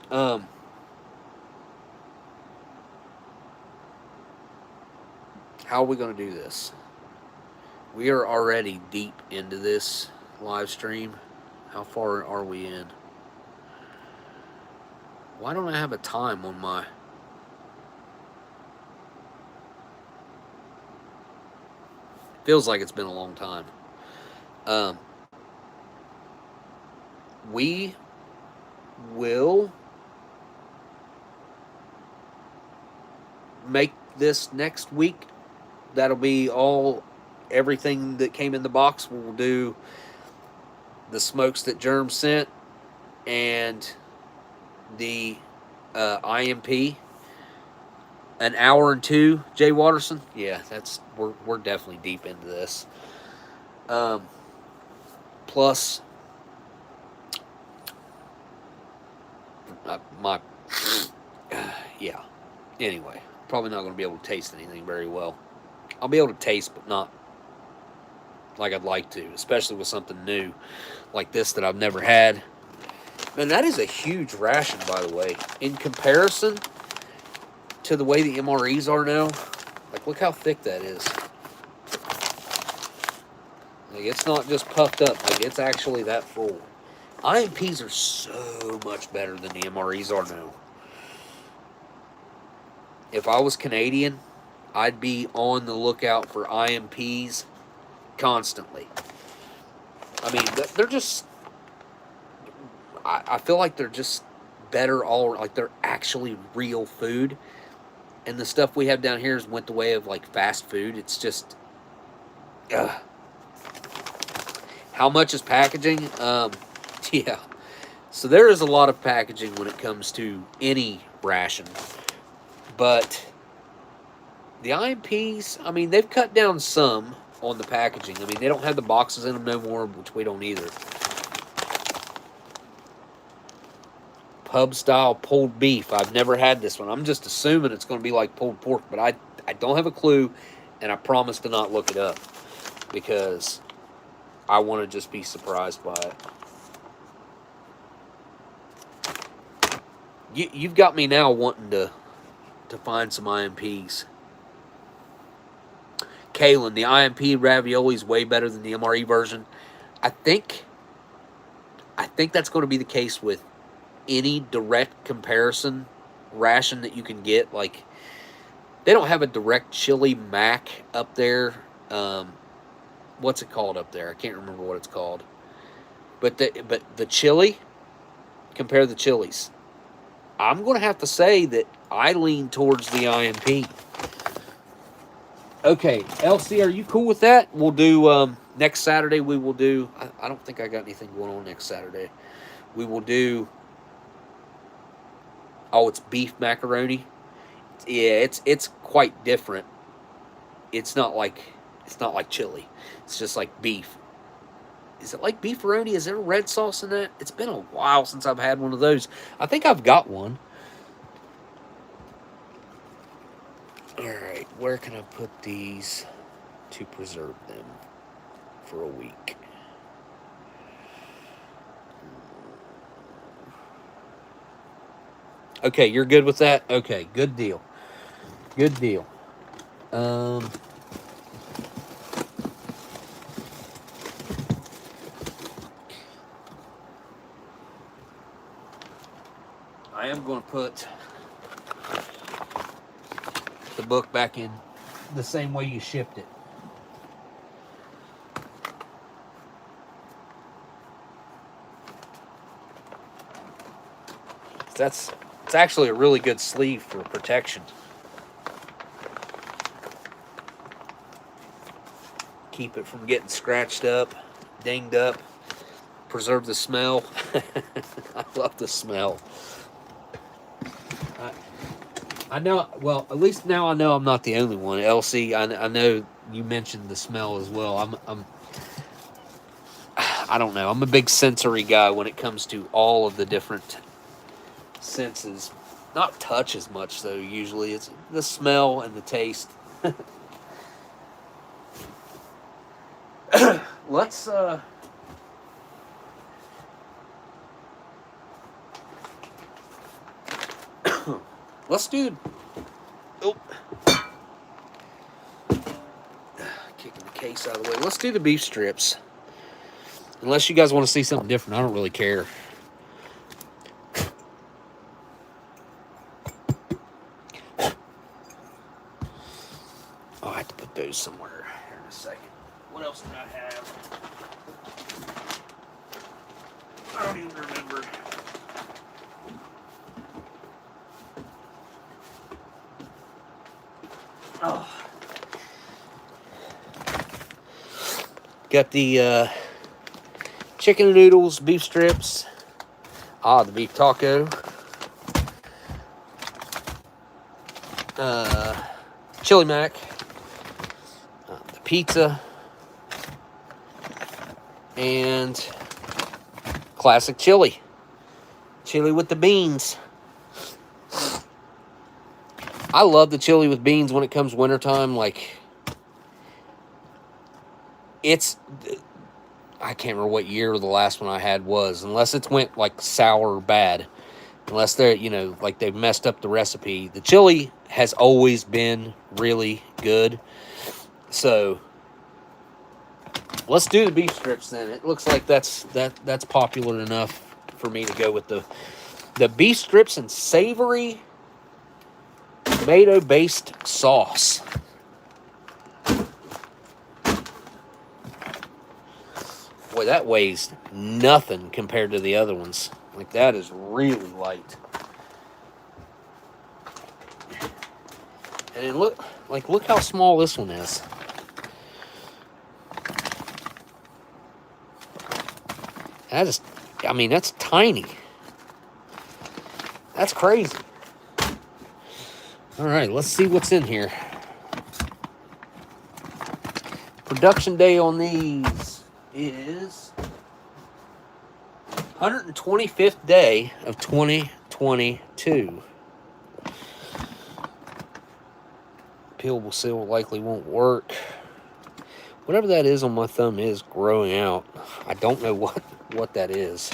How are we going to do this? We are already deep into this live stream. How far are we in? Why don't I have a time on my... Feels like it's been a long time. We will make this next week. That'll be everything that came in the box. We'll do the smokes that Germ sent and the IMP. An hour and two, Jay Watterson. Yeah, we're definitely deep into this. Plus, yeah. Anyway, probably not going to be able to taste anything very well. I'll be able to taste, but not like I'd like to, especially with something new like this that I've never had. Man, that is a huge ration, by the way. In comparison to the way the MREs are now, like, look how thick that is. Like, it's not just puffed up. Like, it's actually that full. IMPs are so much better than the MREs are now. If I was Canadian, I'd be on the lookout for IMPs constantly. I mean, they're just... I feel like they're just better all... Like, they're actually real food. And the stuff we have down here went the way of, like, fast food. It's just... How much is packaging? Yeah. So there is a lot of packaging when it comes to any ration. But the IMPs, I mean, they've cut down some on the packaging. I mean, they don't have the boxes in them no more, which we don't either. Pub-style pulled beef. I've never had this one. I'm just assuming it's going to be like pulled pork, but I don't have a clue, and I promise to not look it up because I want to just be surprised by it. You've got me now wanting to find some IMPs. Kalen, the IMP ravioli is way better than the MRE version. I think that's going to be the case with any direct comparison ration that you can get. Like, they don't have a direct chili mac up there. What's it called up there? I can't remember what it's called. But the chili, compare the chilies. I'm going to have to say that I lean towards the IMP. Okay, LC, are you cool with that? We'll do, next Saturday we will do, I don't think I got anything going on next Saturday. We will do, it's beef macaroni. Yeah, it's quite different. It's not like chili. It's just like beef. Is it like beefaroni? Is there red sauce in that? It's been a while since I've had one of those. I think I've got one. Alright, where can I put these to preserve them for a week? Okay, you're good with that? Okay, good deal. Good deal. I am going to put the book back in the same way you shipped it. It's actually a really good sleeve for protection. Keep it from getting scratched up, dinged up, preserve the smell. I love the smell. I know, well, at least now I know I'm not the only one. Elsie, I know you mentioned the smell as well. I don't know. I'm a big sensory guy when it comes to all of the different senses. Not touch as much, though, usually. It's the smell and the taste. Let's, let's do... Oh. Kicking the case out of the way. Let's do the beef strips. Unless you guys want to see something different, I don't really care. I'll have to put those somewhere here in a second. What else did I have? I don't even remember. Oh. Got the chicken noodles, beef strips. The beef taco. Chili mac. The pizza. And classic chili. Chili with the beans. I love the chili with beans when it comes wintertime. Like, it's... I can't remember what year the last one I had was. Unless it's went, like, sour or bad. Unless they're, you know, like they've messed up the recipe. The chili has always been really good. So, let's do the beef strips then. It looks like that's popular enough for me to go with the beef strips and savory tomato-based sauce. Boy, that weighs nothing compared to the other ones. Like, that is really light. And then look how small this one is. I mean, that's tiny. That's crazy. All right, let's see what's in here. Production day on these is 125th day of 2022. Peelable seal likely won't work. Whatever that is on my thumb is growing out. I don't know what that is.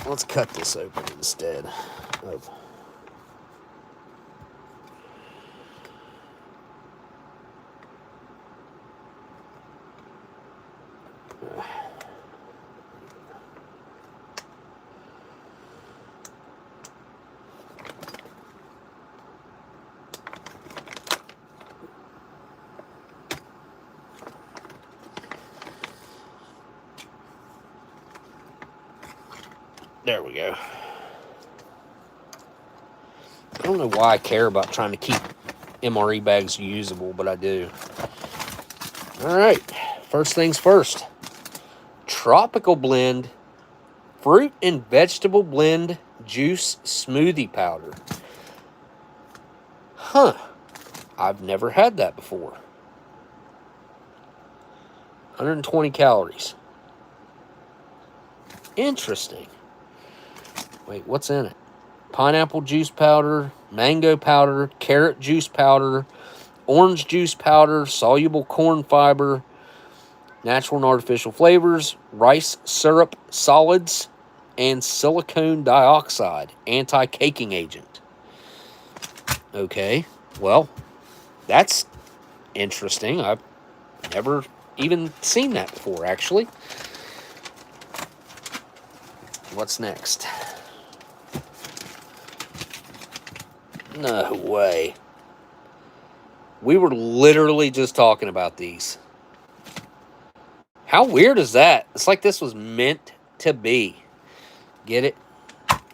Let's cut this open instead of... There we go. I don't know why I care about trying to keep MRE bags usable, but I do. All right, first things first. Tropical Blend Fruit and Vegetable Blend Juice Smoothie Powder. Huh. I've never had that before. 120 calories. Interesting. Wait, what's in it? Pineapple juice powder, mango powder, carrot juice powder, orange juice powder, soluble corn fiber, natural and artificial flavors, rice syrup solids, and silicone dioxide, anti-caking agent. Okay, well, that's interesting. I've never even seen that before, actually. What's next? No way. We were literally just talking about these. How weird is that? It's like this was meant to be. Get it?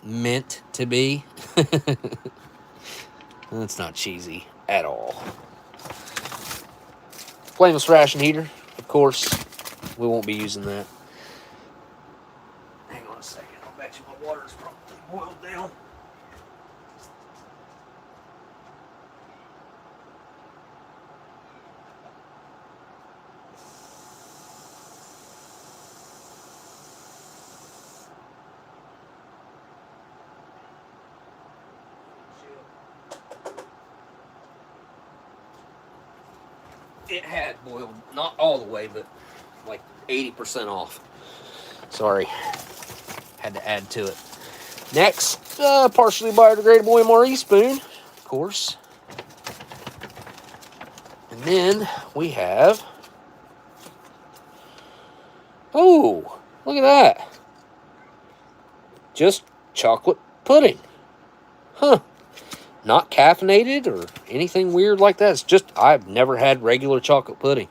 Meant to be. That's not cheesy at all. Flameless ration heater, of course. We won't be using that. Hang on a second. I'll bet you my water's probably boiled down. It had boiled, not all the way, but like 80% off. Sorry, had to add to it. Next, partially biodegradable MRE spoon, of course. And then we have, oh, look at that. Just chocolate pudding. Huh. Not caffeinated or anything weird like that. It's just, I've never had regular chocolate pudding.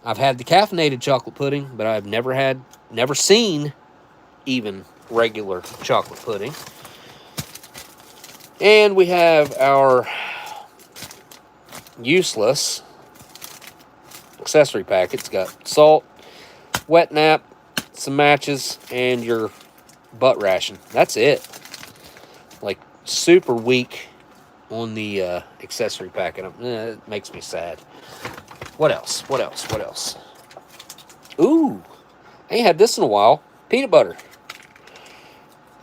I've had the caffeinated chocolate pudding, but I've never seen even regular chocolate pudding. And we have our useless accessory packet. It's got salt, wet nap, some matches, and your butt ration. That's it. Like, super weak on the accessory packet. It makes me sad. What else? What else? What else? Ooh, I ain't had this in a while. Peanut butter.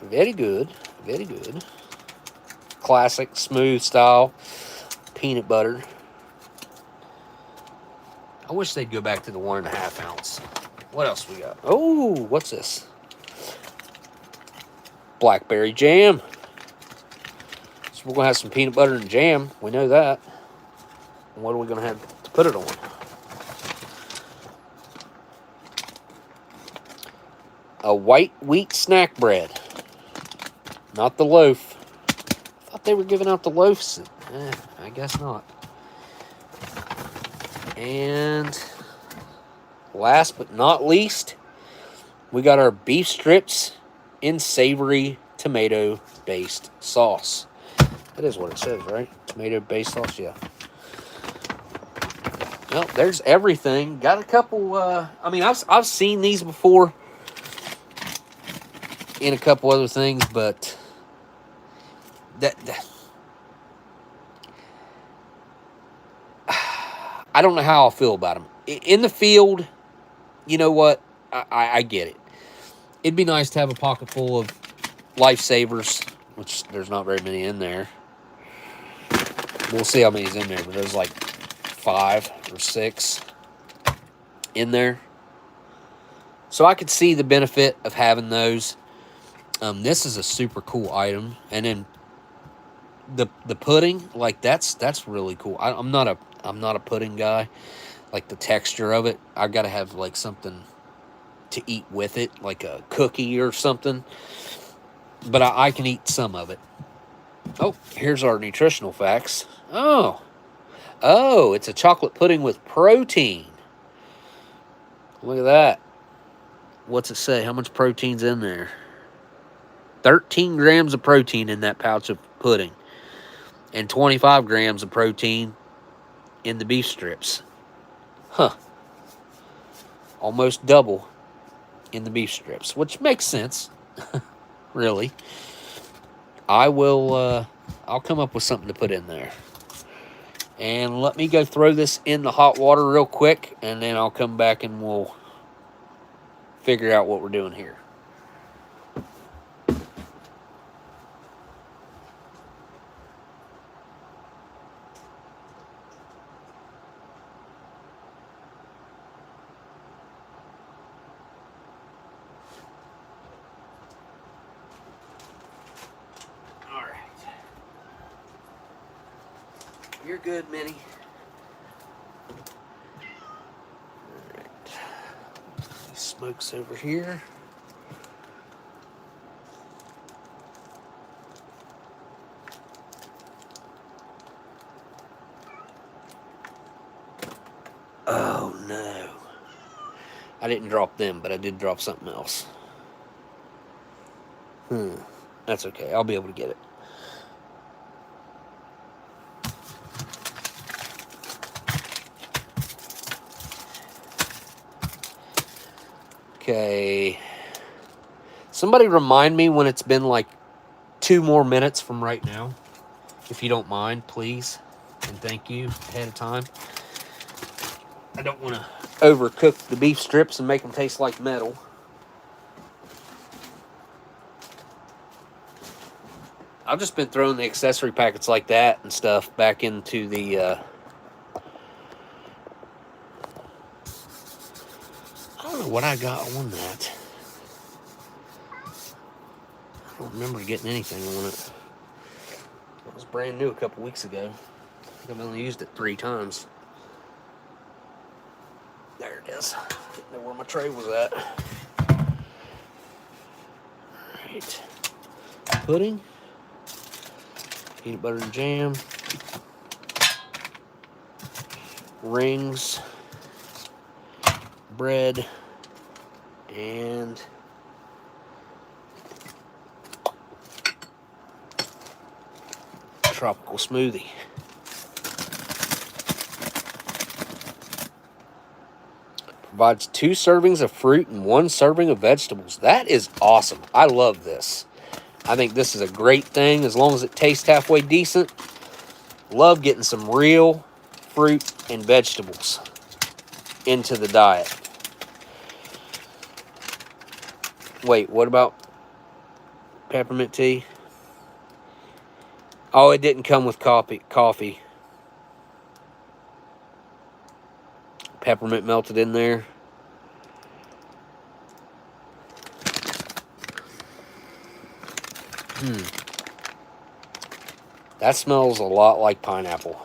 Very good. Very good. Classic, smooth style peanut butter. I wish they'd go back to the 1.5 ounce. What else we got? Oh, what's this? Blackberry jam. So we're going to have some peanut butter and jam. We know that. And what are we going to have to put it on? A white wheat snack bread. Not the loaf. I thought they were giving out the loaves. I guess not. And last but not least, we got our beef strips in savory tomato-based sauce. That is what it says, right? Tomato-based sauce, yeah. Well, there's everything. Got a couple, I mean, I've seen these before in a couple other things, but that I don't know how I'll feel about them. In the field, you know what? I get it. It'd be nice to have a pocket full of lifesavers, which there's not very many in there. We'll see how many's in there, but there's like 5 or 6 in there. So I could see the benefit of having those. This is a super cool item, and then the pudding, like that's really cool. I'm not a pudding guy. Like the texture of it, I've got to have like something to eat with it, like a cookie or something. But I can eat some of it. Oh, here's our nutritional facts. Oh, it's a chocolate pudding with protein. Look at that. What's it say? How much protein's in there? 13 grams of protein in that pouch of pudding. And 25 grams of protein in the beef strips. Huh. Almost double in the beef strips, which makes sense. Really. I'll come up with something to put in there. And let me go throw this in the hot water real quick, and then I'll come back and we'll figure out what we're doing here. All right. You're good, Minnie. All right. Smokes over here. didn't drop them, but I did drop something else. That's okay. I'll be able to get it. Okay. Somebody remind me when it's been like 2 more minutes from right now. If you don't mind, please. And thank you ahead of time. I don't want to overcook the beef strips and make them taste like metal. I've just been throwing the accessory packets like that and stuff back into the... I don't know what I got on that. I don't remember getting anything on it. It was brand new a couple weeks ago. I think I've only used it 3 times. There it is. Didn't know where my tray was at. Alright. Pudding. Peanut butter and jam. Rings. Bread. And tropical smoothie. Provides 2 servings of fruit and 1 serving of vegetables. That is awesome. I love this. I think this is a great thing as long as it tastes halfway decent. Love getting some real fruit and vegetables into the diet. Wait, what about peppermint tea? Oh, it didn't come with coffee. Peppermint melted in there. That smells a lot like pineapple.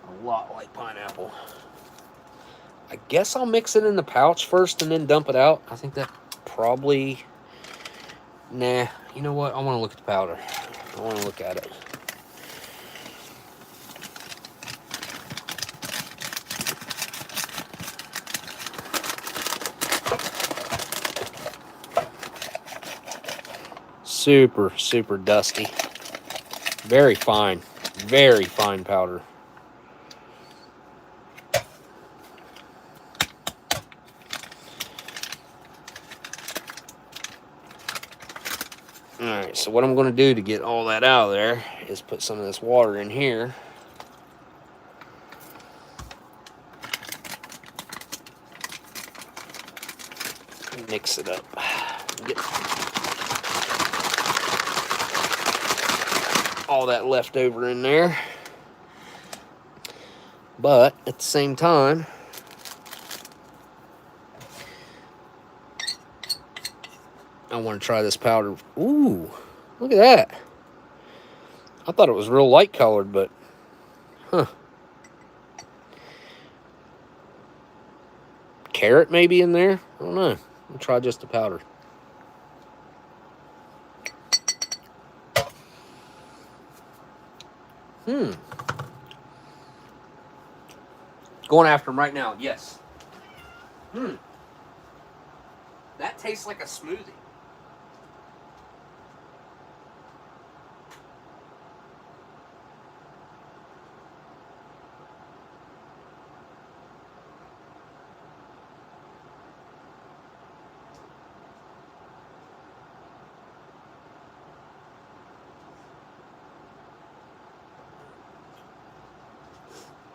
A lot like pineapple. I guess I'll mix it in the pouch first and then dump it out. I think that probably... Nah, you know what? I want to look at the powder. I want to look at it. Super, super dusty. Very fine powder. Alright, so what I'm going to do to get all that out of there is put some of this water in here. Mix it up. Get all that left over in there. But at the same time, I want to try this powder. Ooh, look at that. I thought it was real light colored, but carrot maybe in there? I don't know. I'll try just the powder. Going after them right now, yes. That tastes like a smoothie.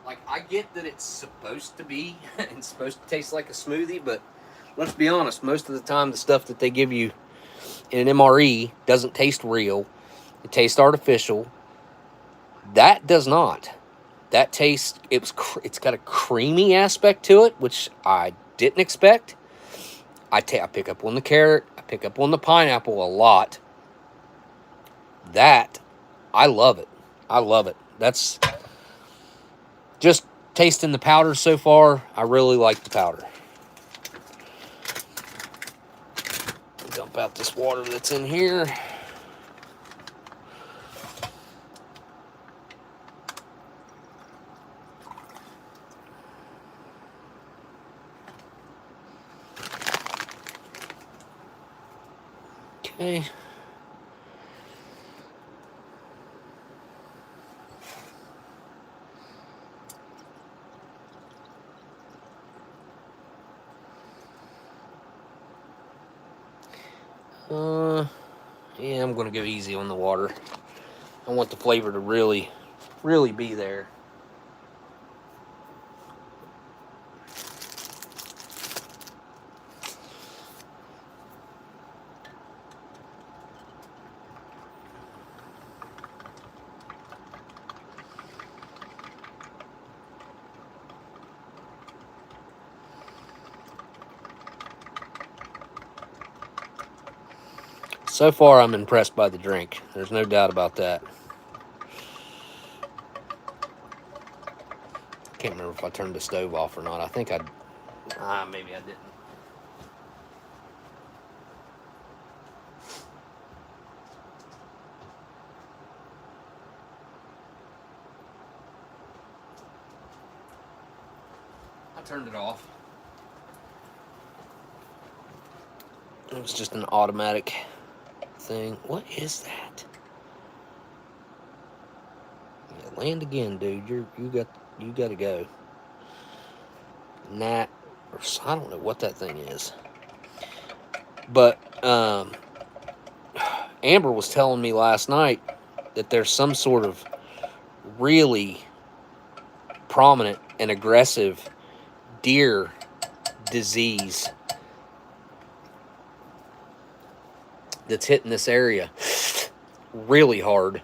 Like, I get that it's supposed to be and supposed to taste like a smoothie, but let's be honest, most of the time the stuff that they give you in an MRE doesn't taste real. It tastes artificial. That does not. That tastes, it's got a creamy aspect to it, which I didn't expect. I pick up on the carrot. I pick up on the pineapple a lot. That, I love it. I love it. That's... Just tasting the powder so far, I really like the powder. Dump out this water that's in here. Okay. Yeah, I'm gonna go easy on the water. I want the flavor to really be there. So far, I'm impressed by the drink. There's no doubt about that. Can't remember if I turned the stove off or not. I think maybe I didn't. I turned it off. It was just an automatic thing. What is that? Yeah, land again, dude. You got to go. Gnat, or I don't know what that thing is. But Amber was telling me last night that there's some sort of really prominent and aggressive deer disease that's hitting this area really hard.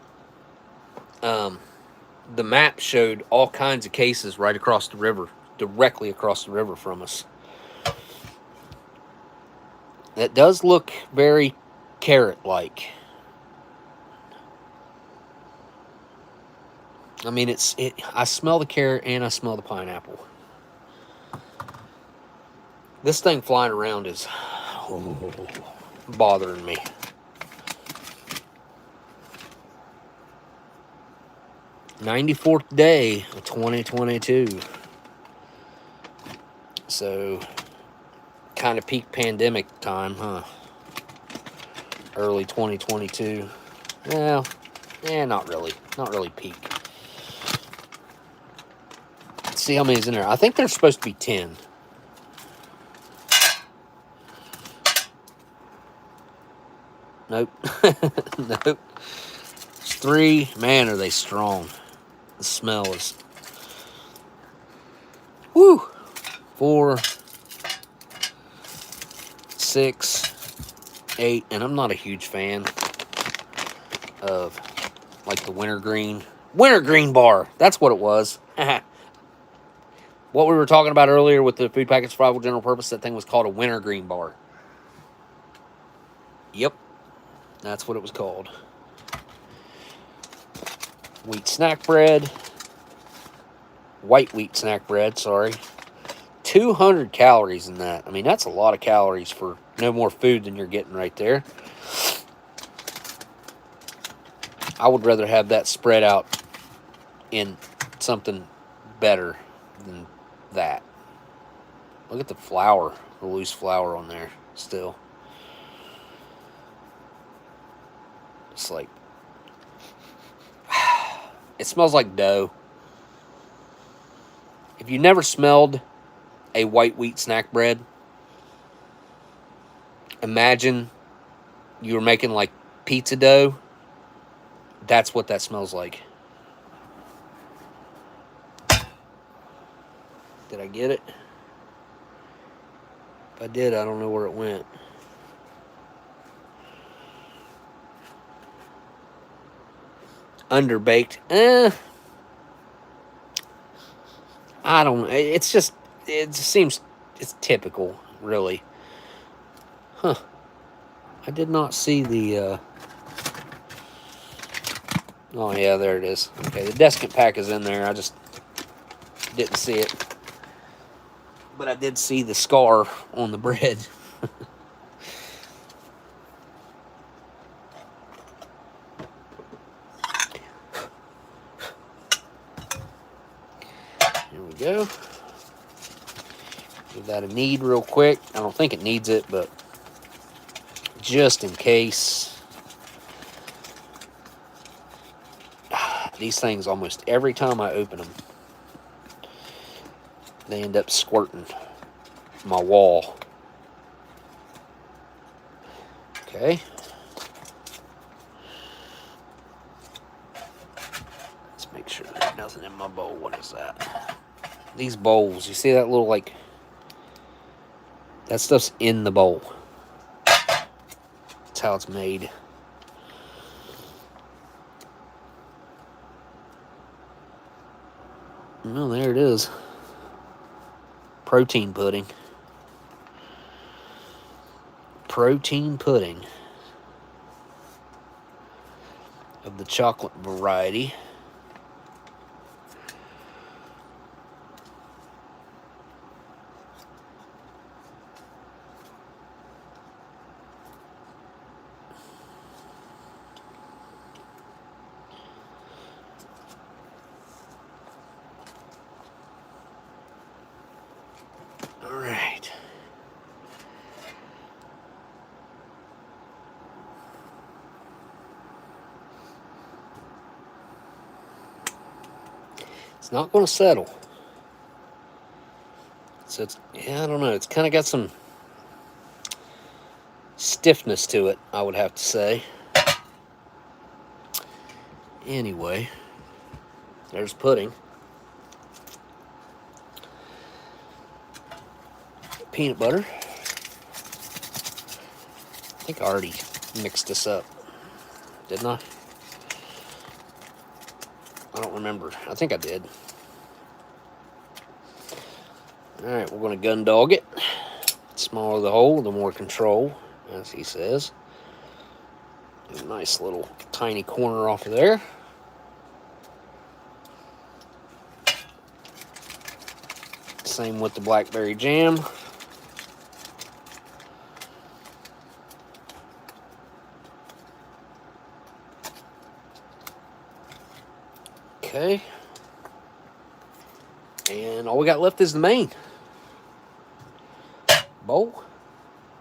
The map showed all kinds of cases right across the river, directly across the river from us. That does look very carrot-like. I mean, I smell the carrot and I smell the pineapple. This thing flying around is bothering me. '94th day of 2022. So, kind of peak pandemic time, huh? Early 2022. Well, not really. Not really peak. Let's see how many's in there. I think there's supposed to be 10. Nope. Nope. There's 3. Man, are they strong. The smell is... Woo! 4, 6, 8, and I'm not a huge fan of, like, the wintergreen bar. That's what it was. What we were talking about earlier with the food package survival general purpose, that thing was called a wintergreen bar. Yep, that's what it was called. Wheat snack bread. White wheat snack bread, sorry. 200 calories in that. I mean, that's a lot of calories for no more food than you're getting right there. I would rather have that spread out in something better than that. Look at the flour, the loose flour on there still. It's like, it smells like dough. If you never smelled a white wheat snack bread, imagine you were making like pizza dough. That's what that smells like. Did I get it? If I did, I don't know where it went. Underbaked. I don't know. It just seems, it's typical, really. Huh. I did not see the, oh yeah, there it is. Okay, the desiccant pack is in there. I just didn't see it. But I did see the scar on the bread. Here we go. Give that a knead real quick. I don't think it needs it, but just in case. These things, almost every time I open them, they end up squirting my wall. Okay. Let's make sure there's nothing in my bowl. What is that? These bowls, you see that little, like, that stuff's in the bowl. That's how it's made. Well, there it is. Protein pudding. Protein pudding of the chocolate variety. All right. It's not going to settle. So it's, yeah, I don't know. It's kind of got some stiffness to it, I would have to say. Anyway, there's pudding. Peanut butter. I think I already mixed this up, didn't I? I don't remember. I think I did. Alright, we're going to gun dog it. The smaller the hole, the more control, as he says. A nice little tiny corner off of there. Same with the blackberry jam. Okay. And all we got left is the main bowl.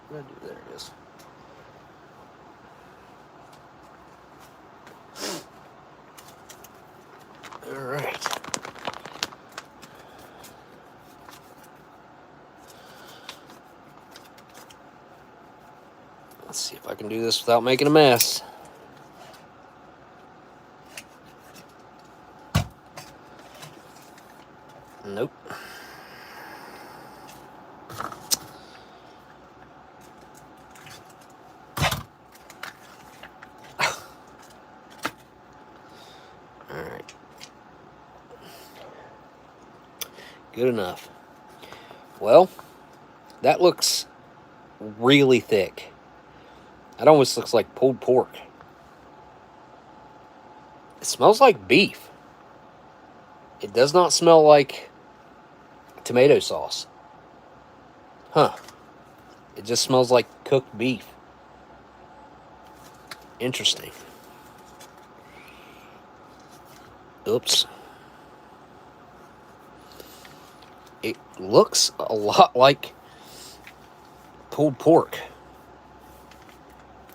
What did I do? There it is. All right. Let's see if I can do this without making a mess. Nope. All right. Good enough. Well, that looks really thick. That almost looks like pulled pork. It smells like beef. It does not smell like tomato sauce. Huh. It just smells like cooked beef. Interesting. Oops. It looks a lot like pulled pork.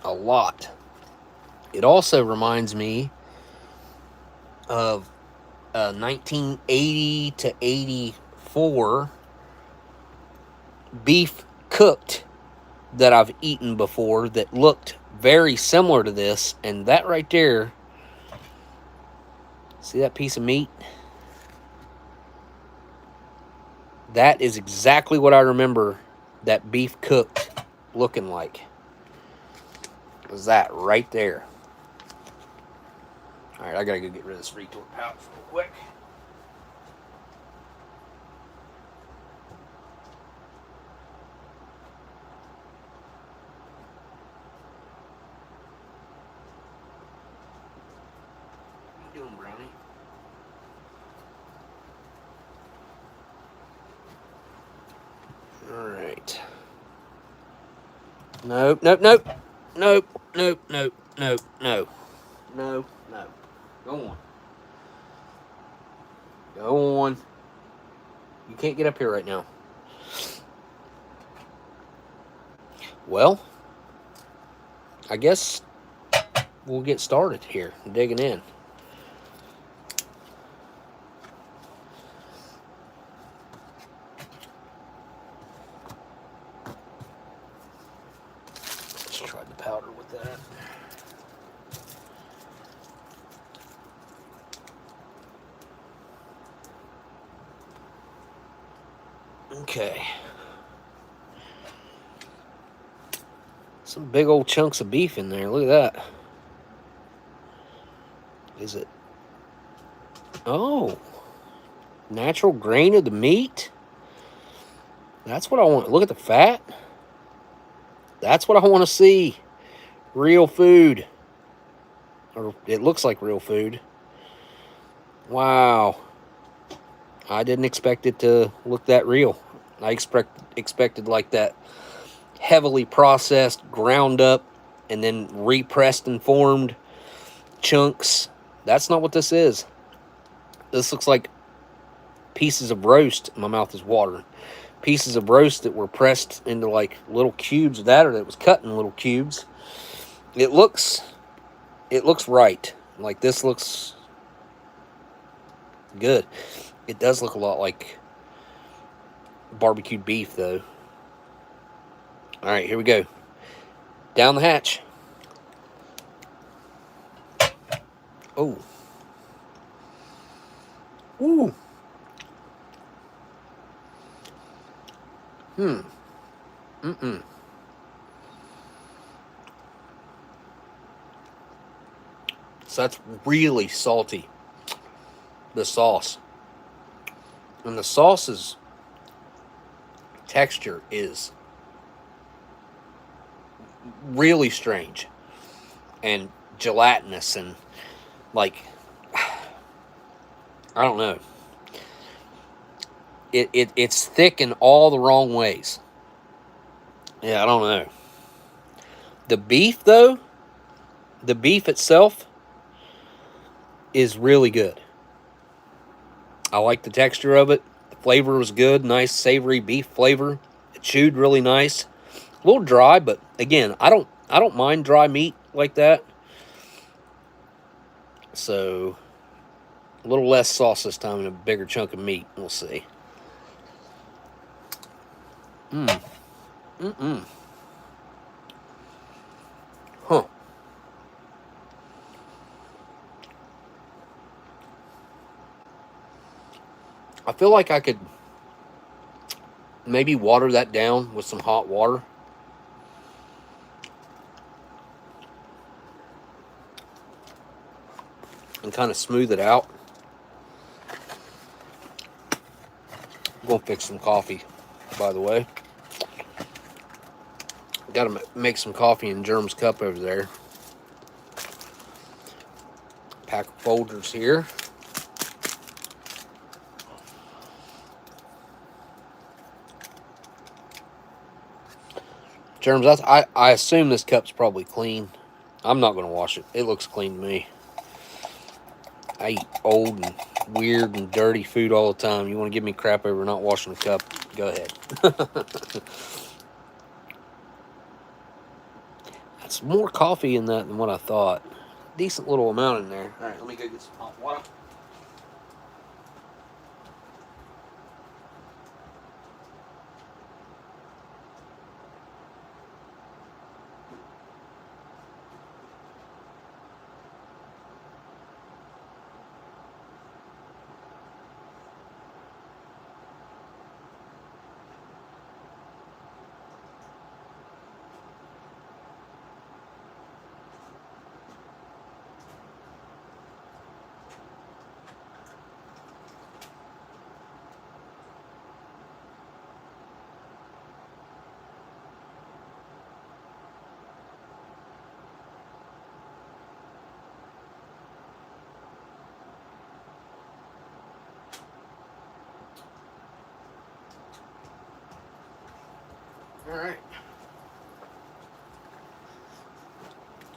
A lot. It also reminds me of 1980 to 84 beef cooked that I've eaten before that looked very similar to this, and that right there, see that piece of meat? That is exactly what I remember that beef cooked looking like. It was that right there. Alright, I gotta go get rid of this retort pouch real quick. What you doing, Brownie? Alright. Nope, nope, nope. Nope, nope, nope, nope, no. No, no. Go on. Go on. You can't get up here right now. Well, I guess we'll get started here, digging in. Let's try the powder with that. Okay. Some big old chunks of beef in there. Look at that. Is it? Oh. Natural grain of the meat? That's what I want. Look at the fat. That's what I want to see. Real food. Or it looks like real food. Wow. I didn't expect it to look that real. I expected like that heavily processed, ground up, and then repressed and formed chunks. That's not what this is. This looks like pieces of roast. My mouth is watering. Pieces of roast that were pressed into like little cubes of that, or that was cut in little cubes. It looks right. Like this looks good. It does look a lot like barbecued beef, though. All right, here we go. Down the hatch. Oh. Ooh. Mm-mm. So that's really salty. The sauce. And the sauce's texture is really strange and gelatinous and like, I don't know. It's thick in all the wrong ways. Yeah, I don't know. The beef, though, the beef itself is really good. I like the texture of it. The flavor was good. Nice savory beef flavor. It chewed really nice. A little dry, but again, I don't mind dry meat like that. So a little less sauce this time and a bigger chunk of meat. We'll see. Huh. I feel like I could maybe water that down with some hot water. And kind of smooth it out. I'm going to fix some coffee, by the way. Got to make some coffee in Germ's cup over there. Pack of Folgers here. Germs, I assume this cup's probably clean. I'm not going to wash it. It looks clean to me. I eat old and weird and dirty food all the time. You want to give me crap over not washing the cup? Go ahead. That's more coffee in that than what I thought. Decent little amount in there. All right, let me go get some hot water. All right.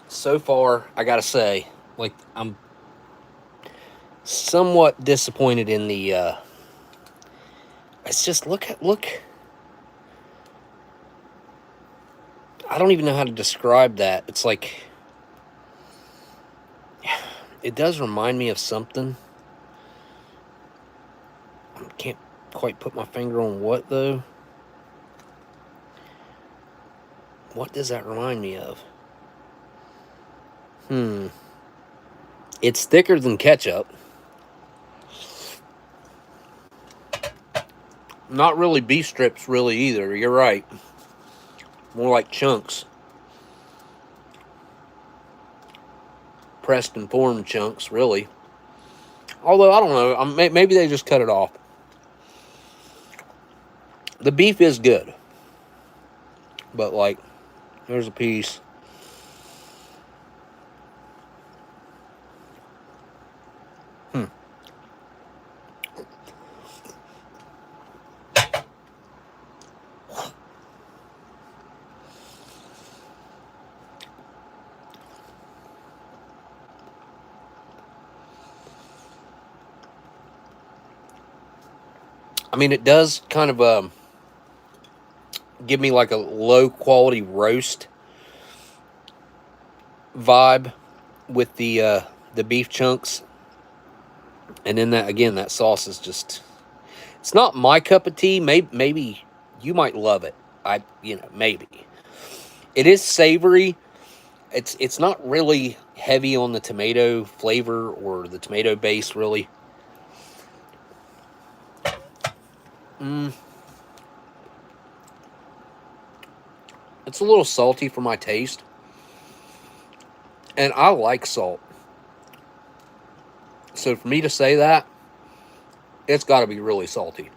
So far, I gotta say, like, I'm somewhat disappointed in the, it's just, look, I don't even know how to describe that. It's like, it does remind me of something. I can't quite put my finger on what, though. What does that remind me of? It's thicker than ketchup. Not really beef strips, really, either. You're right. More like chunks. Pressed and formed chunks, really. Although, I don't know. Maybe they just cut it off. The beef is good. But, like, there's a piece. I mean, it does kind of give me like a low quality roast vibe with the beef chunks, and then that sauce is just, it's not my cup of tea. Maybe you might love it. Maybe it is savory. It's not really heavy on the tomato flavor or the tomato base, really. It's a little salty for my taste. And I like salt. So for me to say that, it's got to be really salty.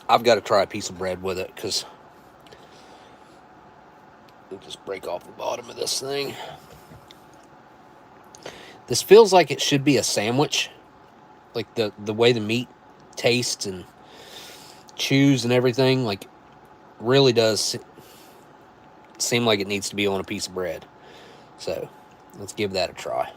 I've got to try a piece of bread with it, because it'll just break off the bottom of this thing. This feels like it should be a sandwich. Like the way the meat tastes and chews and everything, like, really does seem like it needs to be on a piece of bread. So let's give that a try.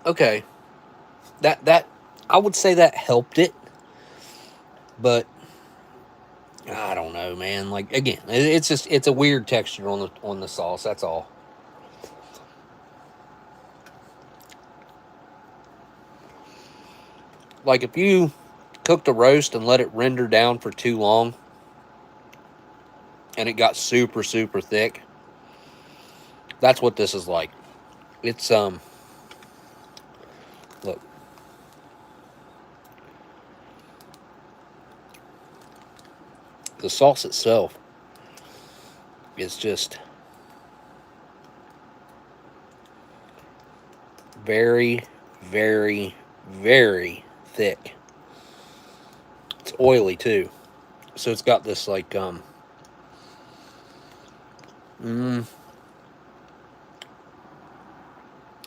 Okay, that I would say that helped it, but I don't know, man. Like, again, it's a weird texture on the sauce. That's all. Like, if you cooked a roast and let it render down for too long, and it got super, super thick, that's what this is like. It's look. The sauce itself is just very, very, very thick. It's oily too. So it's got this like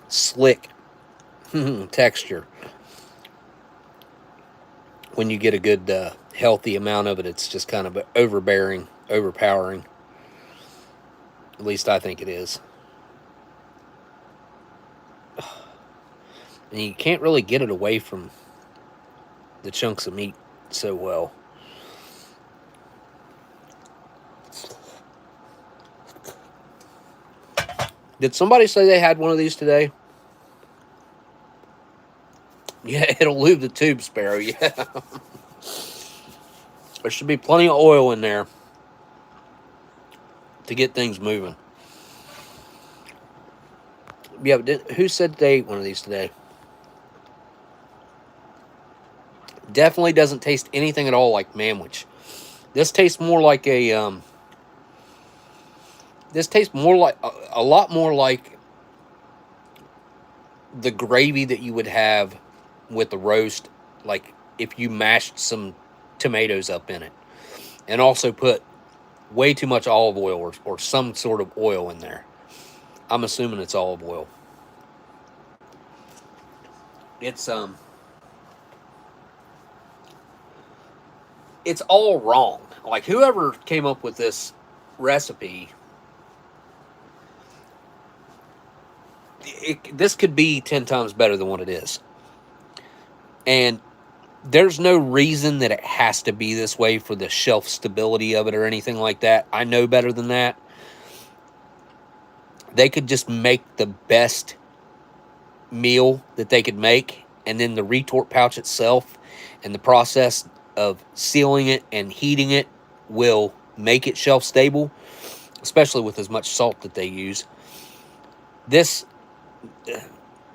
slick texture. When you get a good healthy amount of it, it's just kind of overpowering. At least I think it is. And you can't really get it away from the chunks of meat so well. Did somebody say they had one of these today? Yeah, it'll lube the tube, Sparrow. Yeah. There should be plenty of oil in there to get things moving. Yeah, but who said they ate one of these today? Definitely doesn't taste anything at all like manwich. This tastes more like a this tastes more like a lot more like the gravy that you would have with the roast, like if you mashed some tomatoes up in it and also put way too much olive oil or some sort of oil in there. I'm assuming it's olive oil. It's all wrong. Like, whoever came up with this recipe, this could be 10 times better than what it is. And there's no reason that it has to be this way for the shelf stability of it or anything like that. I know better than that. They could just make the best meal that they could make, and then the retort pouch itself and the process of sealing it and heating it will make it shelf stable, especially with as much salt that they use. This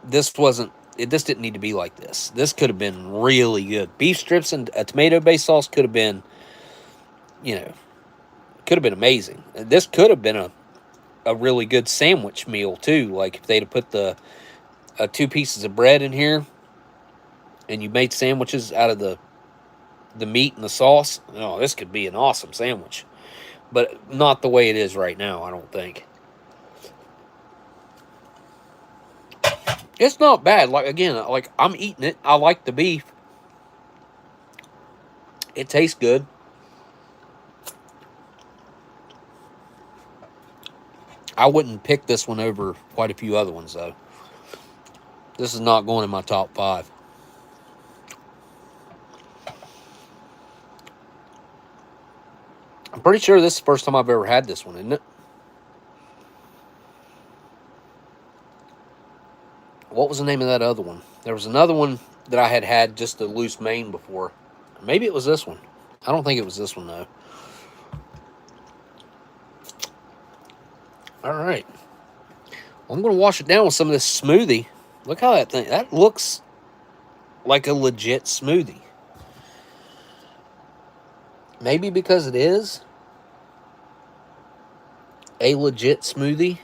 didn't need to be like this. This could have been really good. Beef strips and a tomato-based sauce could have been, could have been amazing. This could have been a really good sandwich meal too. Like, if they'd have put the 2 pieces of bread in here and you made sandwiches out of the meat and the sauce, this could be an awesome sandwich. But not the way it is right now, I don't think. It's not bad. Like, again, like, I'm eating it. I like the beef. It tastes good. I wouldn't pick this one over quite a few other ones, though. This is not going in my top 5. I'm pretty sure this is the first time I've ever had this one, isn't it? What was the name of that other one? There was another one that I had just a loose mane before. Maybe it was this one. I don't think it was this one, though. All right. Well, I'm going to wash it down with some of this smoothie. Look how that looks like a legit smoothie. Maybe because it is a legit smoothie.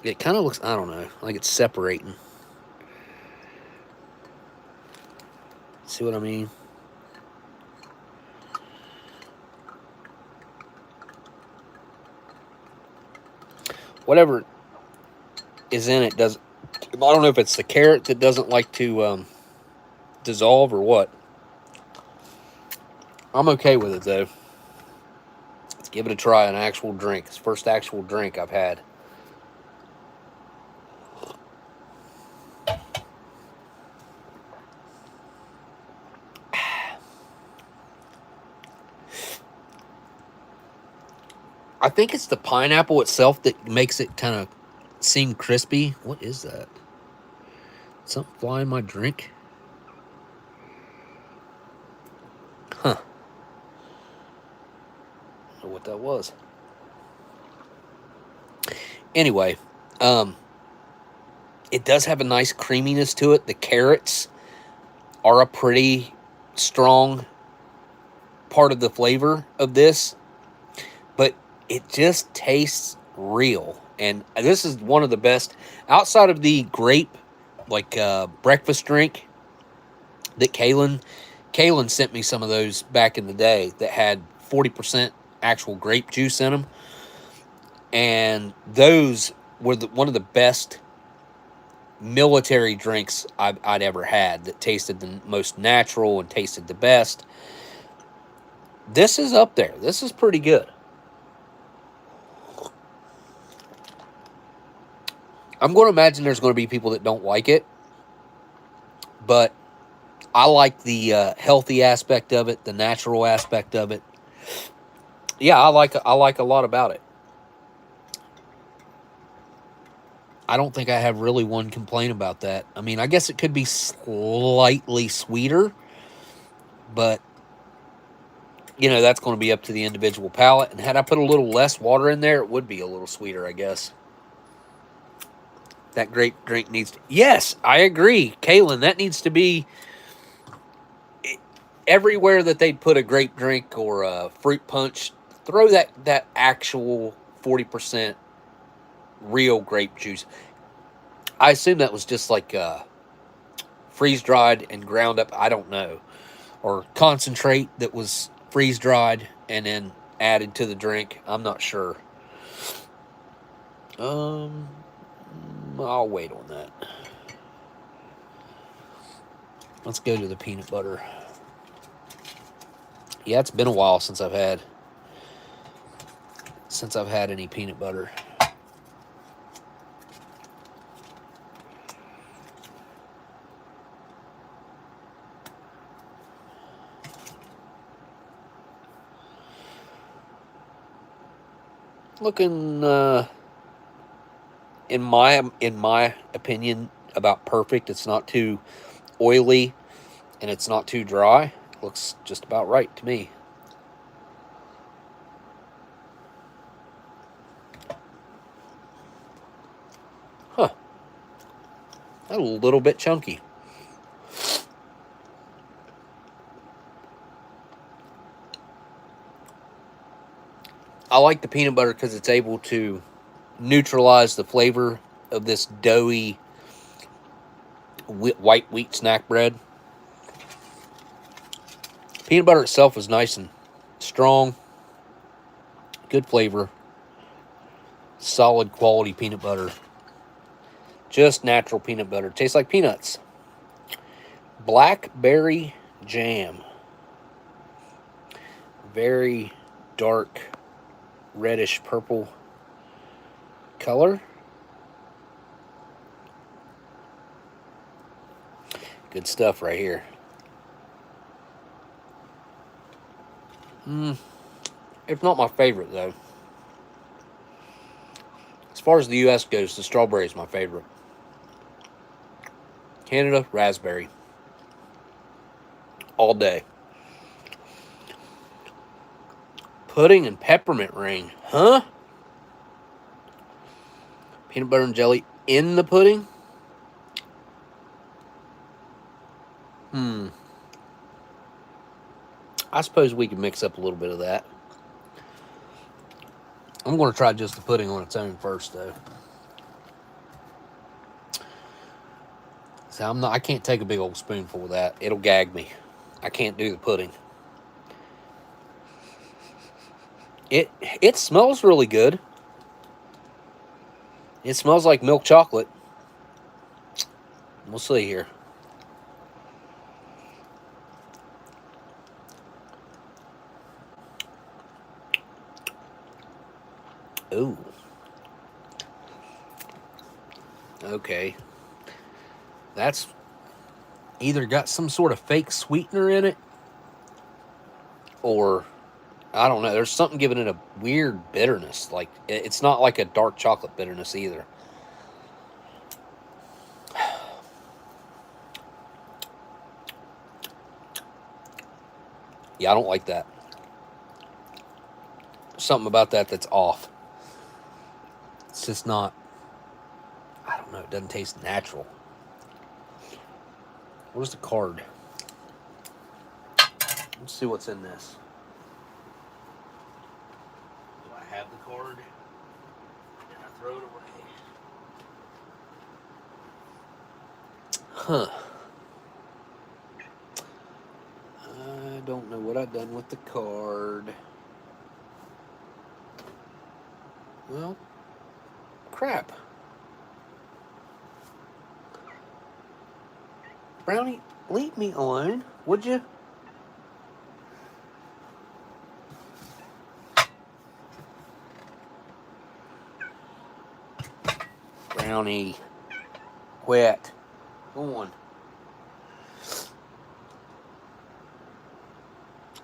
It kind of looks, I don't know, like it's separating. See what I mean? Whatever is in it doesn't, I don't know if it's the carrot that doesn't like to dissolve or what. I'm okay with it, though. Let's give it a try, an actual drink. It's the first actual drink I've had. I think it's the pineapple itself that makes it kind of seem crispy. What is that? Something fly in my drink? Huh. I don't know what that was. Anyway, it does have a nice creaminess to it. The carrots are a pretty strong part of the flavor of this, but it just tastes real. And this is one of the best, outside of the grape, like breakfast drink that Kaylin sent me some of those back in the day that had 40% actual grape juice in them. And those were one of the best military drinks I'd ever had that tasted the most natural and tasted the best. This is up there. This is pretty good. I'm going to imagine there's going to be people that don't like it, but I like the healthy aspect of it, the natural aspect of it. Yeah, I like a lot about it. I don't think I have really one complaint about that. I mean, I guess it could be slightly sweeter, but that's going to be up to the individual palate. And had I put a little less water in there, it would be a little sweeter, I guess. That grape drink needs to... Yes, I agree, Kaylin. That needs to be everywhere that they'd put a grape drink or a fruit punch. Throw that actual 40% real grape juice. I assume that was just like freeze-dried and ground up. I don't know. Or concentrate that was freeze-dried and then added to the drink. I'm not sure. I'll wait on that. Let's go to the peanut butter. Yeah, it's been a while since I've had any peanut butter. Looking in my opinion about perfect. It's not too oily and it's not too dry. Looks just about right to me. Huh. A little bit chunky. I like the peanut butter because it's able to neutralize the flavor of this doughy white wheat snack bread. Peanut butter itself is nice and strong. Good flavor. Solid quality peanut butter. Just natural peanut butter. Tastes like peanuts. Blackberry jam. Very dark reddish purple color. Good stuff right here. It's not my favorite though. As far as the US goes, the strawberry is my favorite. Canada, raspberry. All day. Pudding and peppermint ring. Huh? Peanut butter and jelly in the pudding? I suppose we could mix up a little bit of that. I'm going to try just the pudding on its own first, though. So I can't take a big old spoonful of that. It'll gag me. I can't do the pudding. It smells really good. It smells like milk chocolate. We'll see here. Ooh. Okay. That's either got some sort of fake sweetener in it, or I don't know. There's something giving it a weird bitterness. Like, it's not like a dark chocolate bitterness either. Yeah, I don't like that. Something about that that's off. It's just not, I don't know, it doesn't taste natural. Where's the card? Let's see what's in this. Do I have the card? Did I throw it away? Huh. I don't know what I've done with the card. Well, crap. Brownie, leave me alone, would you? Brownie, quit. Go on.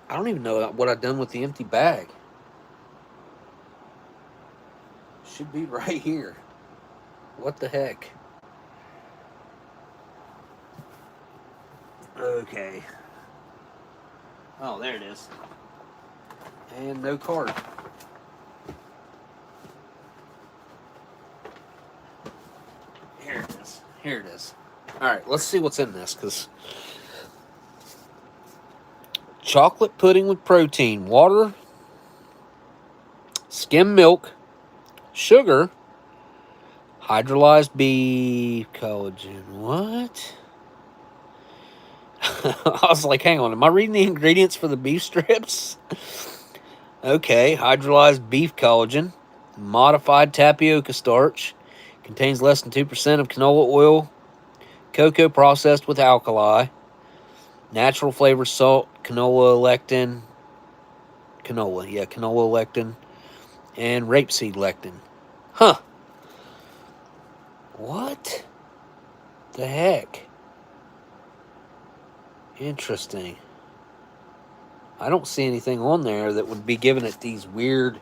I don't even know what I've done with the empty bag. Should be right here. What the heck? Okay. Oh, there it is. And no card. Here it is. Here it is. Alright, let's see what's in this, because chocolate pudding with protein, water, skim milk, sugar, hydrolyzed beef, collagen. What? I was like, hang on, am I reading the ingredients for the beef strips? Okay, hydrolyzed beef collagen, modified tapioca starch, contains less than 2% of canola oil, cocoa processed with alkali, natural flavor salt, canola lectin, and rapeseed lectin. Huh. What the heck? Interesting. I don't see anything on there that would be giving it these weird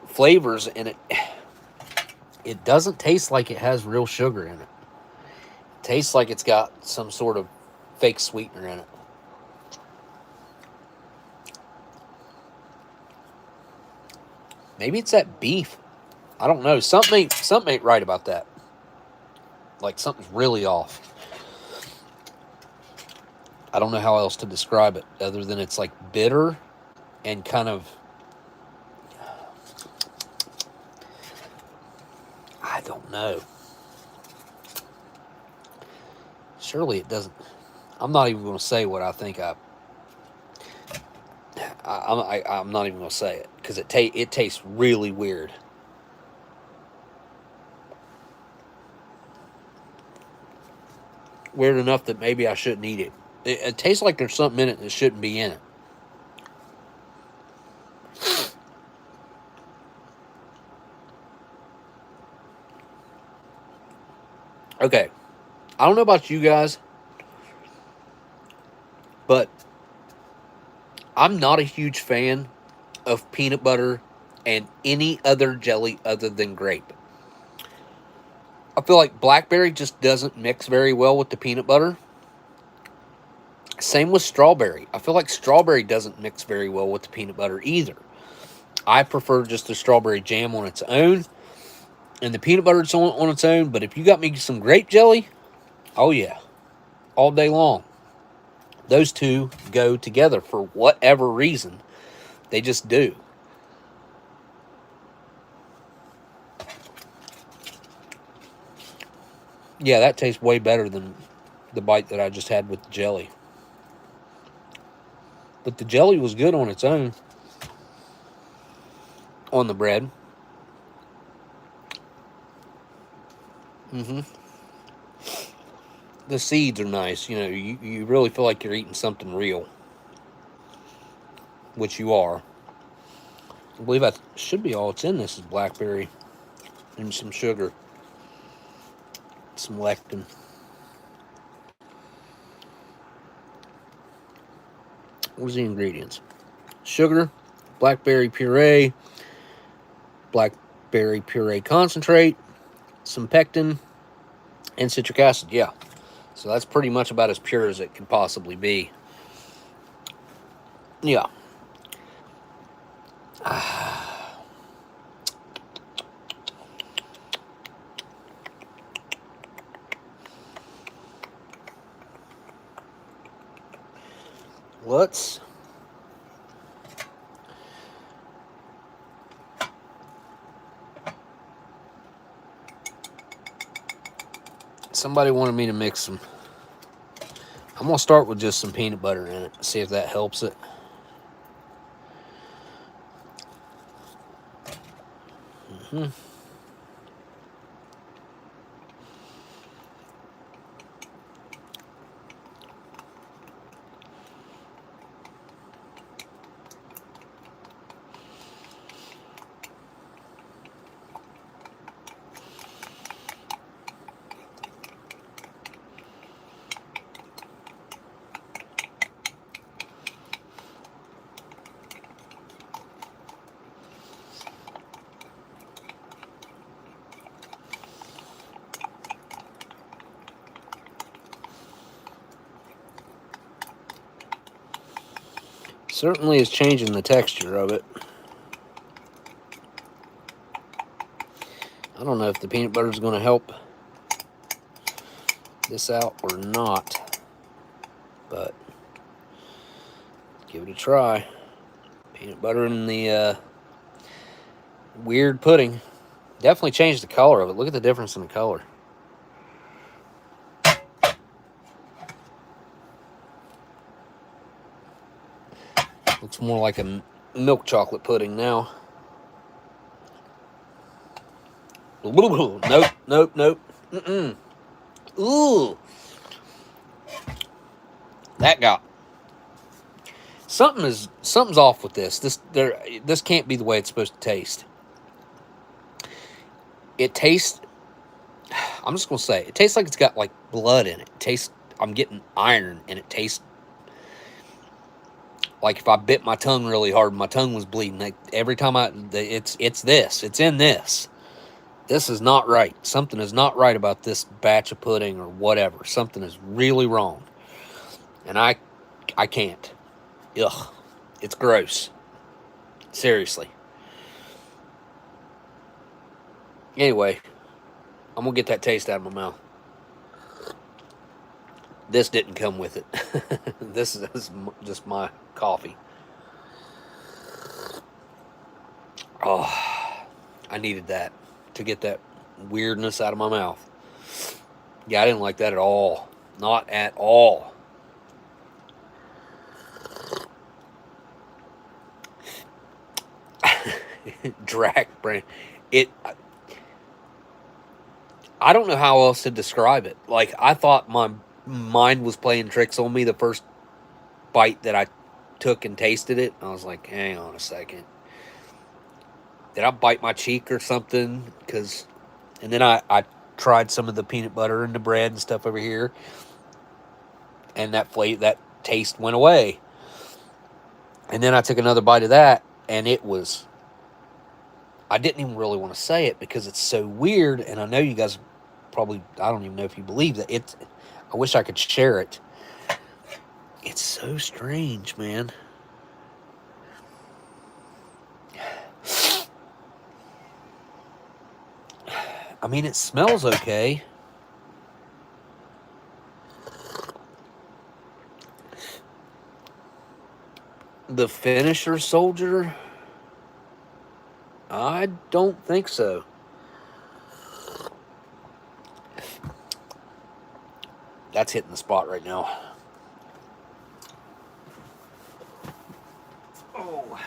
flavors, and it doesn't taste like it has real sugar in it. It tastes like it's got some sort of fake sweetener in it. Maybe it's that beef. I don't know. Something ain't right about that. Like something's really off. I don't know how else to describe it other than it's like bitter and kind of, I don't know. Surely it doesn't. I'm not even going to say what I think I'm not even going to say it because it tastes really weird. Weird enough that maybe I shouldn't eat it. It tastes like there's something in it that shouldn't be in it. Okay. I don't know about you guys, but I'm not a huge fan of peanut butter and any other jelly other than grape. I feel like blackberry just doesn't mix very well with the peanut butter. Same with strawberry. I feel like strawberry doesn't mix very well with the peanut butter either. I prefer just the strawberry jam on its own and the peanut butter on its own. But if you got me some grape jelly, oh yeah, all day long. Those two go together for whatever reason. They just do. Yeah, that tastes way better than the bite that I just had with the jelly. But the jelly was good on its own on the bread. The seeds are nice. You know, you really feel like you're eating something real, which you are. I believe that should be all it's in. This is blackberry and some sugar, some lectin. What's the ingredients? Sugar, blackberry puree, blackberry puree concentrate, some pectin, and citric acid. Yeah. So that's pretty much about as pure as it could possibly be. Yeah. Let's somebody wanted me to mix some. I'm going to start with just some peanut butter in it, see if that helps it. Certainly is changing the texture of it. I don't know if the peanut butter is going to help this out or not, but give it a try. Peanut butter in the weird pudding definitely changed the color of it. Look at the difference in the color. Looks more like a milk chocolate pudding now. Nope, nope, nope. Mm-mm. Ooh. That got... Something's off with this. This can't be the way it's supposed to taste. It tastes... I'm just going to say, it tastes like it's got, like, blood in it. I'm getting iron, and it tastes like if I bit my tongue really hard, my tongue was bleeding. Like, every time it's in this. This is not right. Something is not right about this batch of pudding or whatever. Something is really wrong. And I can't. Ugh. It's gross. Seriously. Anyway, I'm going to get that taste out of my mouth. This didn't come with it. This is just my coffee. Oh, I needed that to get that weirdness out of my mouth. Yeah, I didn't like that at all. Not at all. Drac brand. I don't know how else to describe it. Like, I thought my mind was playing tricks on me the first bite that I took and tasted it. I was like, hang on a second. Did I bite my cheek or something? And then I tried some of the peanut butter and the bread and stuff over here. And that taste went away. And then I took another bite of that, and it was... I didn't even really want to say it because it's so weird, and I know you guys probably... I don't even know if you believe that. I wish I could share it. It's so strange, man. I mean, it smells okay. The finisher soldier? I don't think so. That's hitting the spot right now. Oh,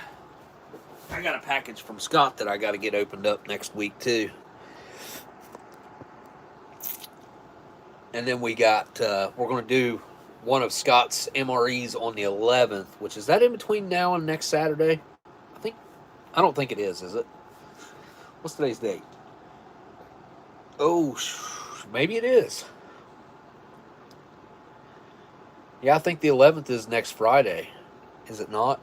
I got a package from Scott that I got to get opened up next week too. And then we got, we're going to do one of Scott's MREs on the 11th, which is that in between now and next Saturday? I don't think it is it? What's today's date? Oh, maybe it is. Yeah, I think the 11th is next Friday. Is it not?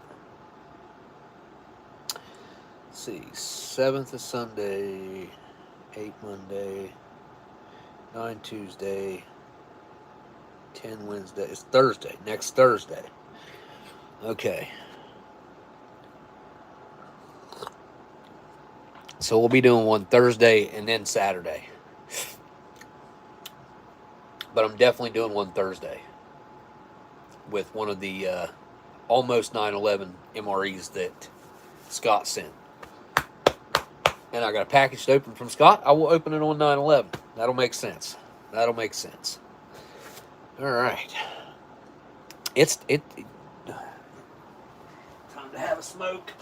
Let's see. 7th is Sunday. 8 Monday. 9 Tuesday. 10 Wednesday. It's Thursday. Next Thursday. Okay. So we'll be doing one Thursday and then Saturday. But I'm definitely doing one Thursday with one of the almost 9/11 MREs that Scott sent. And I got a package to open from Scott. I will open it on 9/11. That'll make sense. All right. It's time to have a smoke.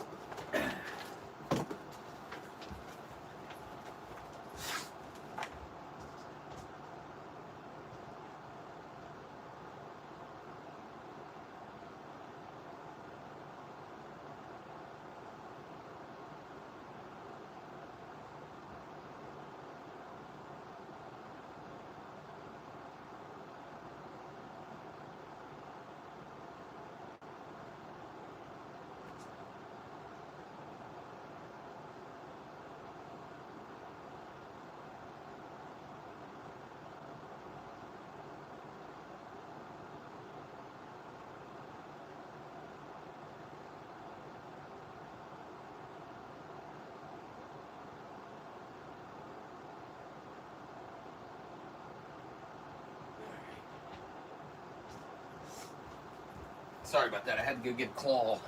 Sorry about that. I had to go get a claw.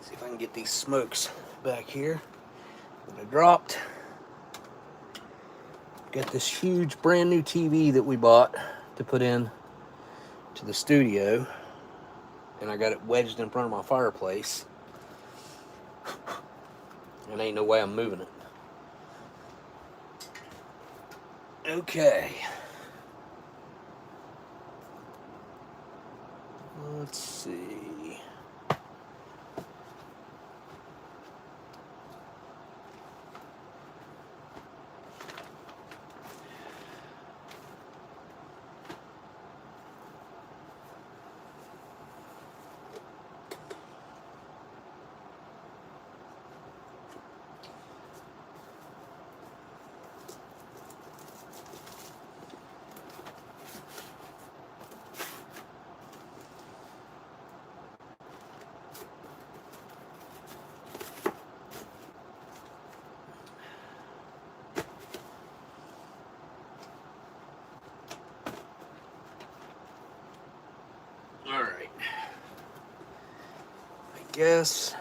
See if I can get these smokes back here that I dropped. Got this huge brand new TV that we bought to put in to the studio. And I got it wedged in front of my fireplace. And ain't no way I'm moving it. Okay. Let's see. All right. I guess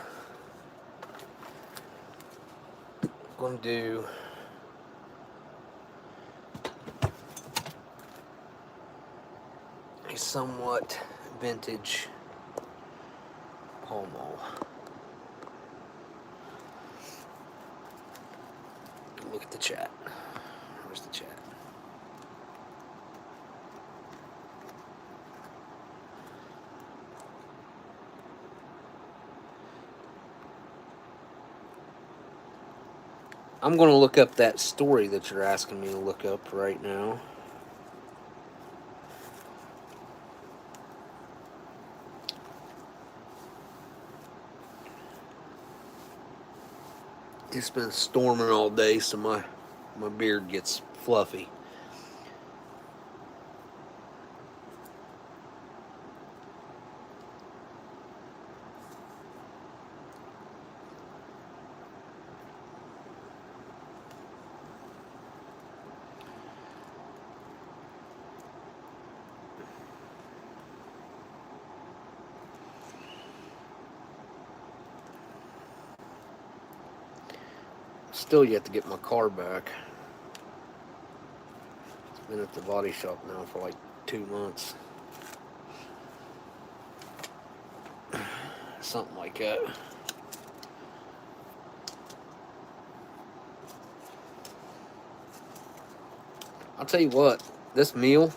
I'm going to do a somewhat vintage pommel. Look at the chat. Where's the chat? I'm going to look up that story that you're asking me to look up right now. It's been storming all day, so my beard gets fluffy. Still yet to get my car back. It's been at the body shop now for like 2 months. Something like that. I'll tell you what, this meal,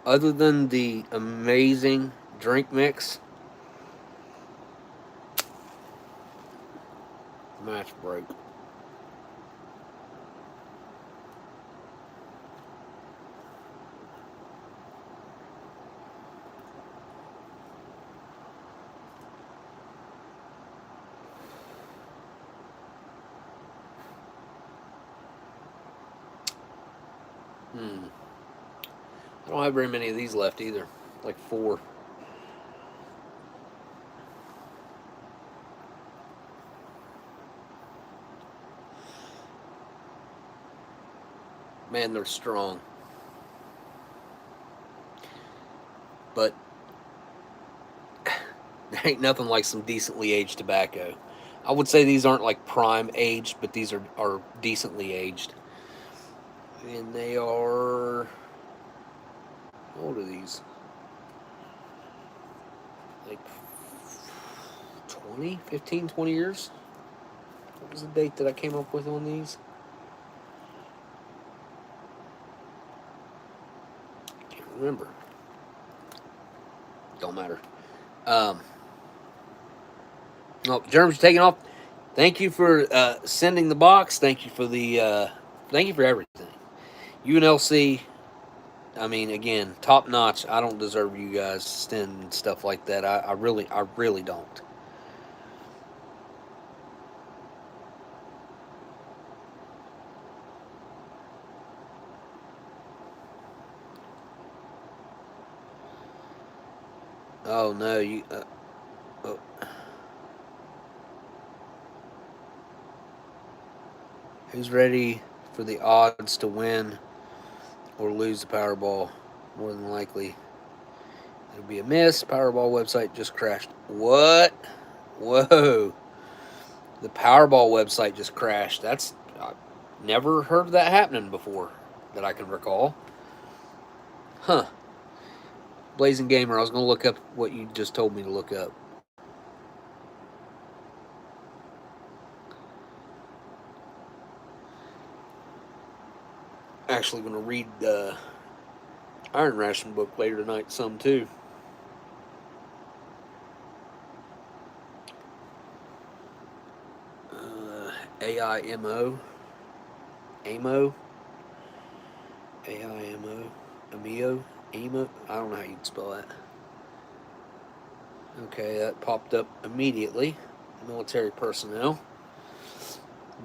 other than the amazing drink mix, match broke. I don't have very many of these left either. Like 4. Man, they're strong. But there ain't nothing like some decently aged tobacco. I would say these aren't like prime aged, but these are decently aged. And they are... How old are these? Like 15, 20 years? What was the date that I came up with on these? Can't remember. Don't matter. Oh, germs are taking off. Thank you for sending the box. Thank you for the thank you for everything. UNLC, I mean, again, top notch. I don't deserve you guys sending stuff like that. I really don't. Oh no, you. Oh. Who's ready for the odds to win or lose the Powerball? More than likely, it'll be a miss. Powerball website just crashed. What? Whoa! The Powerball website just crashed. I've never heard of that happening before that I can recall. Huh. Blazing Gamer, I was going to look up what you just told me to look up. Actually going to read the Iron Ration book later tonight some too. AIMO. AMO. AIMO. AMIO. EMO. I don't know how you can spell that. Okay, that popped up immediately. Military personnel.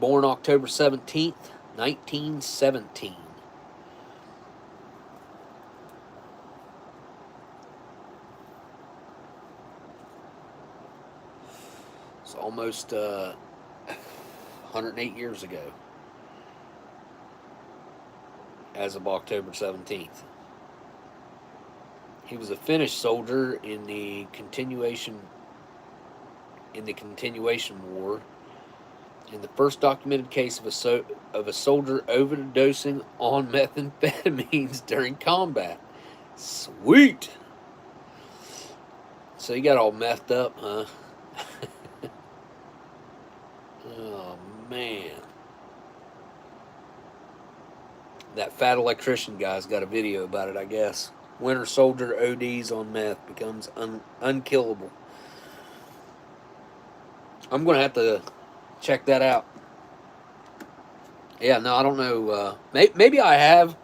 Born October 17th, 1917. It's almost 108 years ago, as of October 17th. He was a Finnish soldier in the continuation war. In the first documented case of a soldier overdosing on methamphetamines during combat. Sweet. So you got all methed up, huh? Oh man. That fat electrician guy's got a video about it, I guess. Winter soldier ODs on meth, becomes unkillable. I'm going to have to check that out. Yeah, no, I don't know. Maybe I have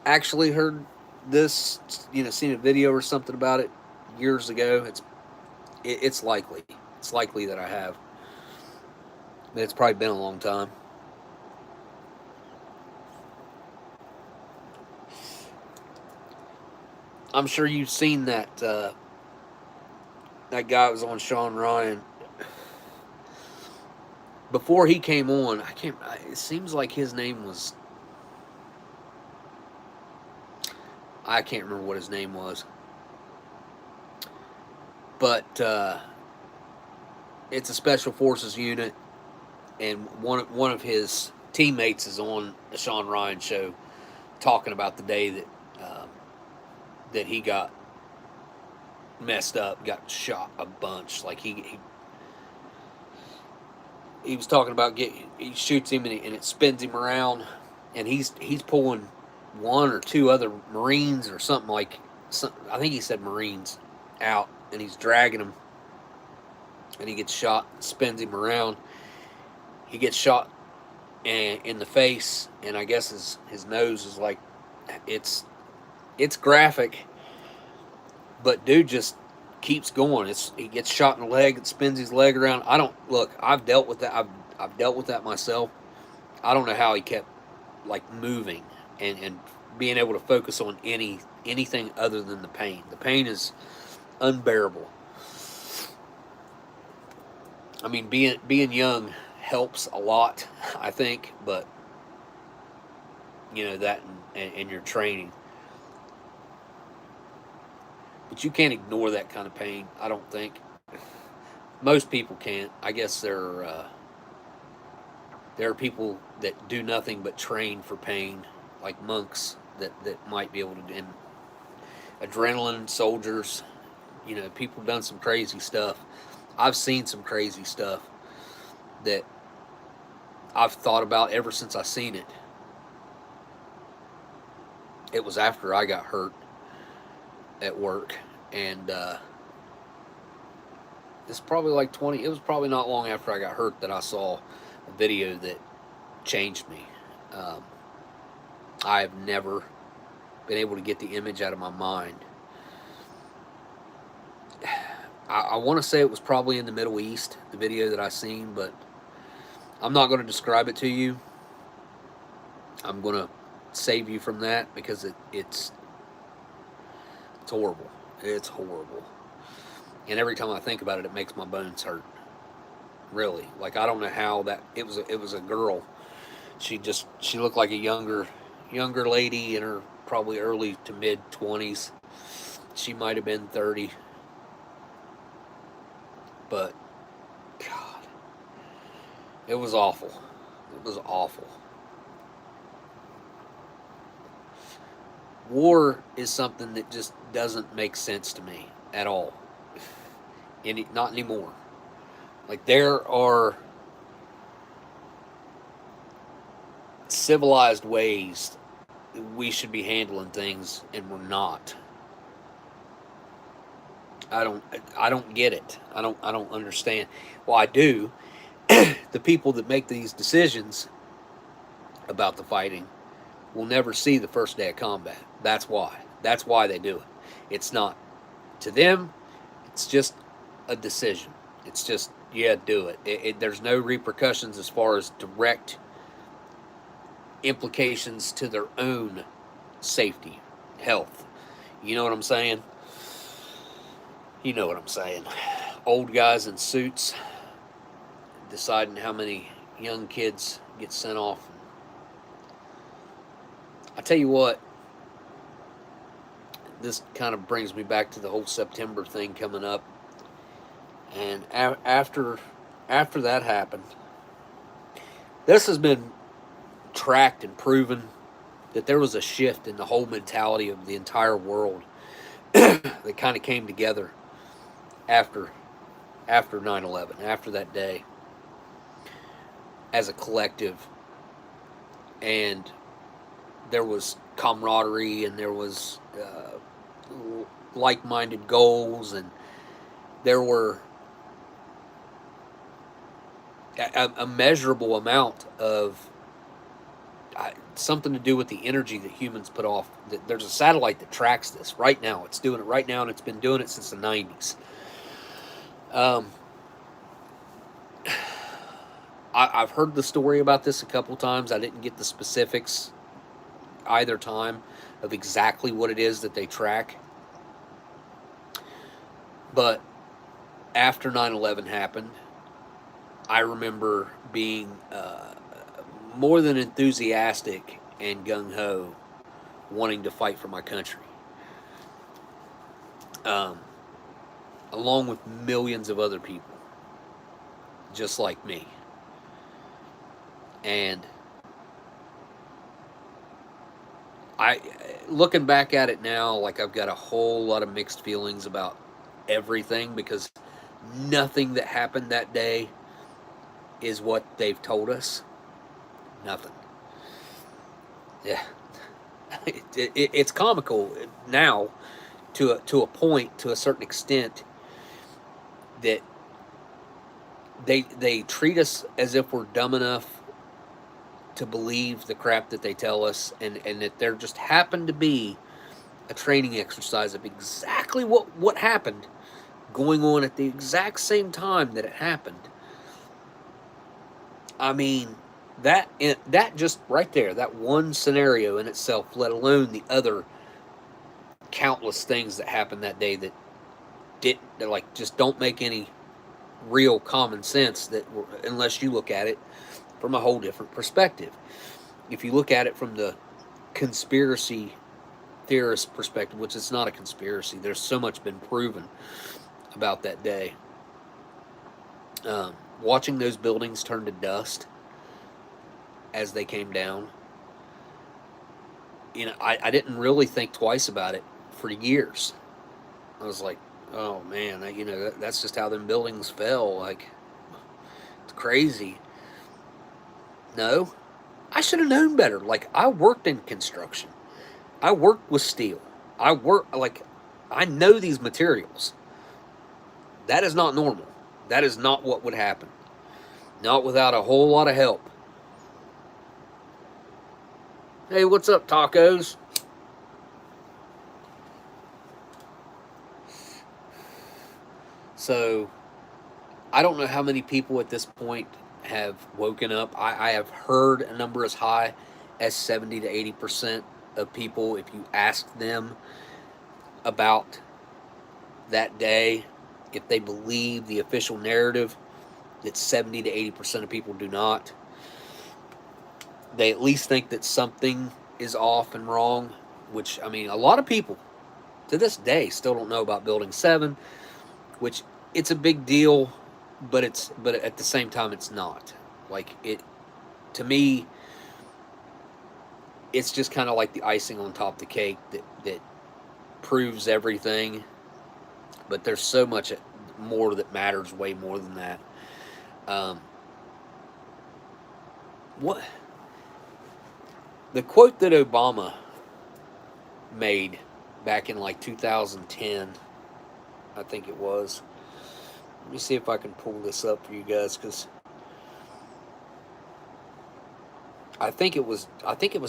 actually heard this, seen a video or something about it years ago. It's likely. It's likely that I have. But it's probably been a long time. I'm sure you've seen that that guy was on Sean Ryan. Before he came on, it seems like his name was, I can't remember what his name was. But it's a special forces unit, and one of his teammates is on the Sean Ryan show talking about the day that that he got messed up, got shot a bunch. Like he was talking about he shoots him and it spins him around, and he's pulling one or two other Marines or something like. I think he said Marines out, and he's dragging him, and he gets shot, spins him around. He gets shot in the face, and I guess his nose is like, it's graphic, but dude just keeps going. He gets shot in the leg, it spins his leg around. I've dealt with that. I've dealt with that myself. I don't know how he kept like moving and being able to focus on anything other than the pain. The pain is unbearable. I mean, being young helps a lot, I think, but that and your training. But you can't ignore that kind of pain, I don't think. Most people can't. I guess there are people that do nothing but train for pain, like monks that might be able to, and adrenaline soldiers. People done some crazy stuff. I've seen some crazy stuff that I've thought about ever since I seen it. It was after I got hurt at work, and it's probably like it was probably not long after I got hurt that I saw a video that changed me. I've never been able to get the image out of my mind. I want to say it was probably in the Middle East, the video that I seen, but I'm not going to describe it to you. I'm going to save you from that because it's horrible. It's horrible. And every time I think about it, it makes my bones hurt. Really. Like, I don't know how that... It was a girl. She looked like a younger lady in her probably early to mid-20s. She might have been 30. But, God, it was awful. It was awful. War is something that just doesn't make sense to me at all. Not anymore. Like, there are civilized ways we should be handling things and we're not. I don't get it. I don't understand. Well, I do. The people that make these decisions about the fighting will never see the first day of combat. That's why. That's why they do it. It's not to them. It's just a decision. It's just, yeah, do it. There's no repercussions as far as direct implications to their own safety, health. You know what I'm saying? You know what I'm saying. Old guys in suits deciding how many young kids get sent off. I tell you what, this kind of brings me back to the whole September thing coming up. And after that happened, this has been tracked and proven that there was a shift in the whole mentality of the entire world that kind of came together after 9/11, after that day, as a collective. And there was camaraderie, and there was like-minded goals, and there were a measurable amount of something to do with the energy that humans put off. There's a satellite that tracks this right now. It's doing it right now, and it's been doing it since the 90s. I've heard the story about this a couple times. I didn't get the specifics either time of exactly what it is that they track. But after 9/11 happened, I remember being more than enthusiastic and gung-ho, wanting to fight for my country. Along with millions of other people, just like me. And looking back at it now, like, I've got a whole lot of mixed feelings about everything, because nothing that happened that day is what they've told us. Nothing. Yeah. It's comical now to a point, to a certain extent, that they treat us as if we're dumb enough to believe the crap that they tell us, and that there just happened to be a training exercise of exactly what happened going on at the exact same time that it happened. I mean, that just right there, that one scenario in itself, let alone the other countless things that happened that day that like, just don't make any real common sense, unless you look at it from a whole different perspective. If you look at it from the conspiracy theorist perspective, which is not a conspiracy, there's so much been proven about that day. Watching those buildings turn to dust as they came down, I didn't really think twice about it for years. I was like, oh man, that's just how them buildings fell. Like, it's crazy. No, I should have known better. Like, I worked in construction. I worked with steel. I know these materials. That is not normal. That is not what would happen. Not without a whole lot of help. Hey, what's up, tacos? So, I don't know how many people at this point have woken up. I have heard a number as high as 70 to 80% of people, if you ask them about that day, if they believe the official narrative, that 70 to 80% of people do not. They at least think that something is off and wrong, which, I mean, a lot of people to this day still don't know about Building 7, which, it's a big deal, but at the same time, it's not. Like, to me, it's just kind of like the icing on top of the cake that proves everything. But there's so much more that matters, way more than that. What the quote that Obama made back in like 2010, I think it was. Let me see if I can pull this up for you guys, because I think it was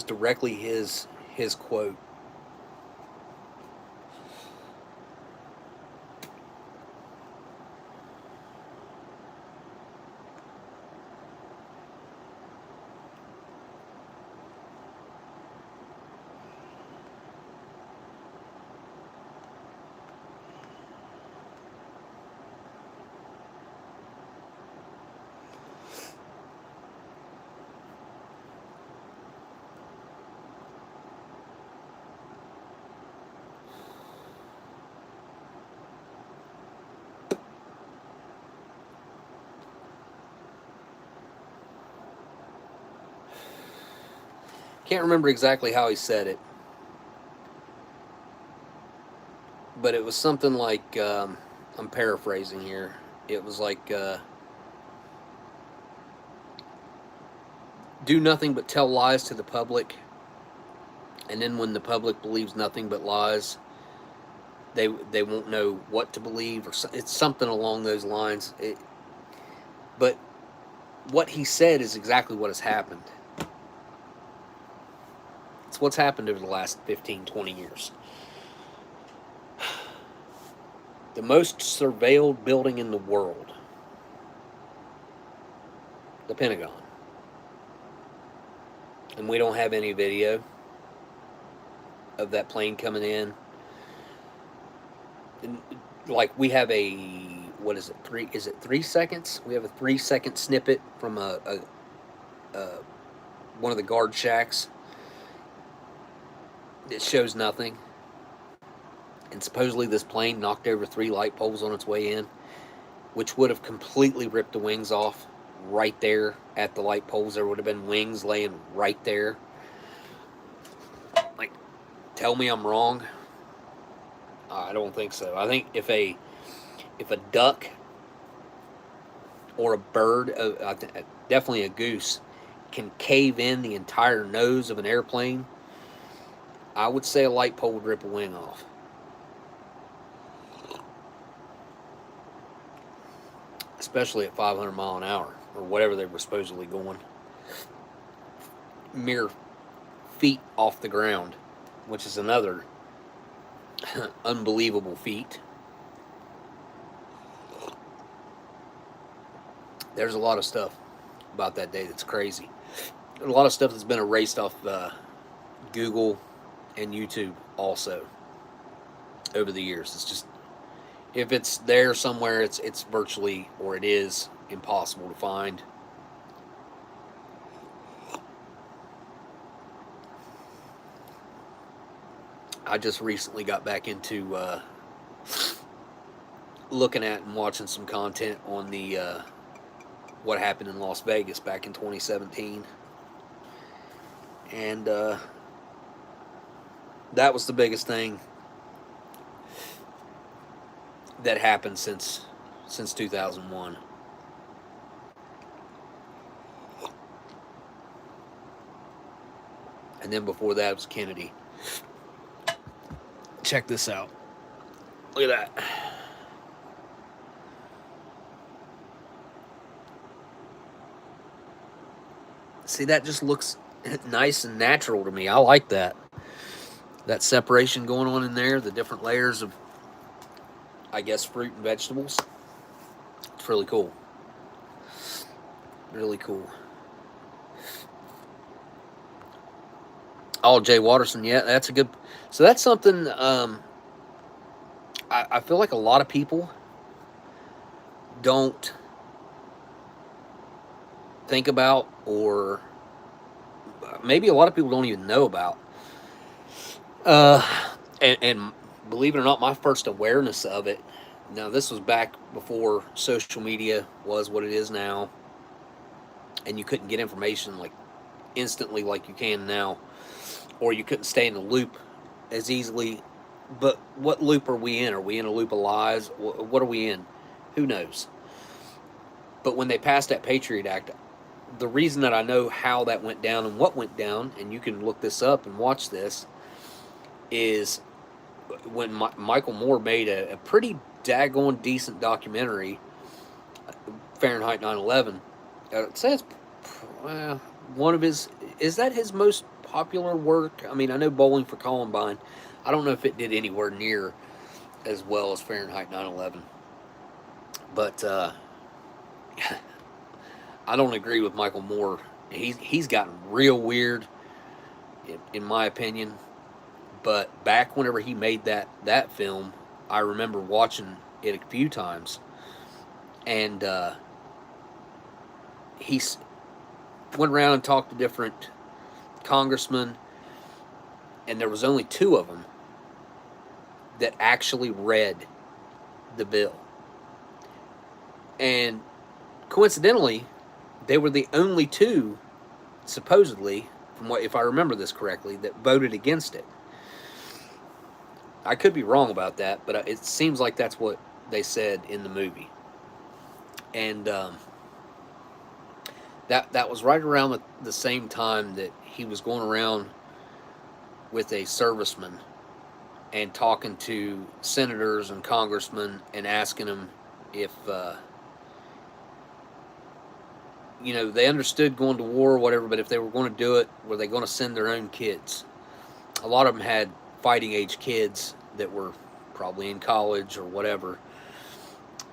directly his quote. Can't remember exactly how he said it, but it was something like, I'm paraphrasing here. It was like, do nothing but tell lies to the public, and then when the public believes nothing but lies, they won't know what to believe, or it's something along those lines. But what he said is exactly what has happened. It's what's happened over the last 15, 20 years. The most surveilled building in the world, the Pentagon. And we don't have any video of that plane coming in. And, like, we have a, what is it, 3 seconds? We have a 3-second snippet from one of the guard shacks. It shows nothing. And supposedly this plane knocked over 3 light poles on its way in, which would have completely ripped the wings off right there at the light poles. There would have been wings laying right there. Like, tell me I'm wrong. I don't think so. I think if a duck or a bird, definitely a goose, can cave in the entire nose of an airplane, I would say a light pole would rip a wing off. Especially at 500 mile an hour, or whatever they were supposedly going. Mere feet off the ground, which is another unbelievable feat. There's a lot of stuff about that day that's crazy. There's a lot of stuff that's been erased off Google and YouTube also over the years. It's just, if it's there somewhere, it's virtually, or it is, impossible to find. I just recently got back into looking at and watching some content on the what happened in Las Vegas back in 2017, and that was the biggest thing that happened since 2001. And then before that was Kennedy. Check this out. Look at that. See, that just looks nice and natural to me. I like that. That separation going on in there, the different layers of, I guess, fruit and vegetables. It's really cool. Really cool. Oh, Jay Watterson, yeah, that's a good. So that's something I feel like a lot of people don't think about, or maybe a lot of people don't even know about. And believe it or not, my first awareness of it, now this was back before social media was what it is now, and you couldn't get information like instantly like you can now, or you couldn't stay in the loop as easily. But what loop are we in? Are we in a loop of lies? What are we in? Who knows? But when they passed that Patriot Act, the reason that I know how that went down and what went down, and you can look this up and watch this, is when Michael Moore made a pretty daggone decent documentary, Fahrenheit 9/11. It says one of his, is that his most popular work? I mean, I know Bowling for Columbine. I don't know if it did anywhere near as well as Fahrenheit 9/11. But I don't agree with Michael Moore. He's gotten real weird, in my opinion. But back whenever he made that film, I remember watching it a few times, and he went around and talked to different congressmen, and there was only 2 of them that actually read the bill. And coincidentally, they were the only 2, supposedly, from what, if I remember this correctly, that voted against it. I could be wrong about that, but it seems like that's what they said in the movie. And that was right around the same time that he was going around with a serviceman and talking to senators and congressmen and asking them if they understood going to war or whatever, but if they were going to do it, were they going to send their own kids? A lot of them had fighting age kids that were probably in college or whatever,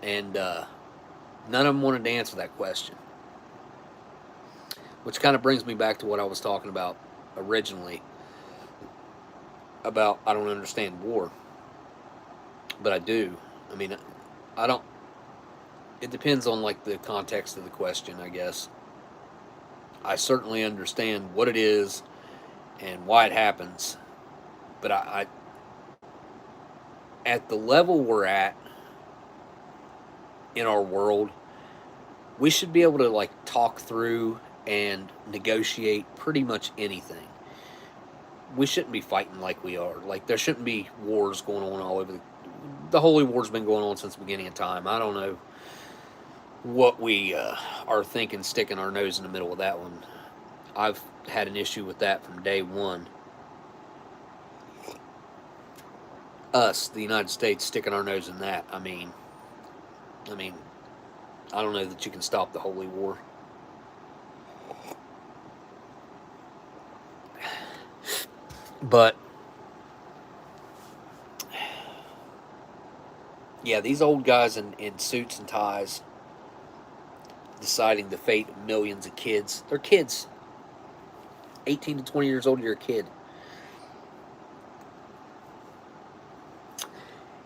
and none of them wanted to answer that question. Which kind of brings me back to what I was talking about originally, about I don't understand war. But I do. I mean, I don't. It depends on like the context of the question, I guess. I certainly understand what it is and why it happens, but I at the level we're at in our world, we should be able to like talk through and negotiate pretty much anything. We shouldn't be fighting like we are. Like, there shouldn't be wars going on all over. The Holy War's been going on since the beginning of time. I don't know what we are thinking, sticking our nose in the middle of that one. I've had an issue with that from day one. Us, the United States, sticking our nose in that. I mean, I don't know that you can stop the Holy War. But yeah, these old guys in suits and ties deciding the fate of millions of kids. They're kids. 18 to 20 years old, you're a kid.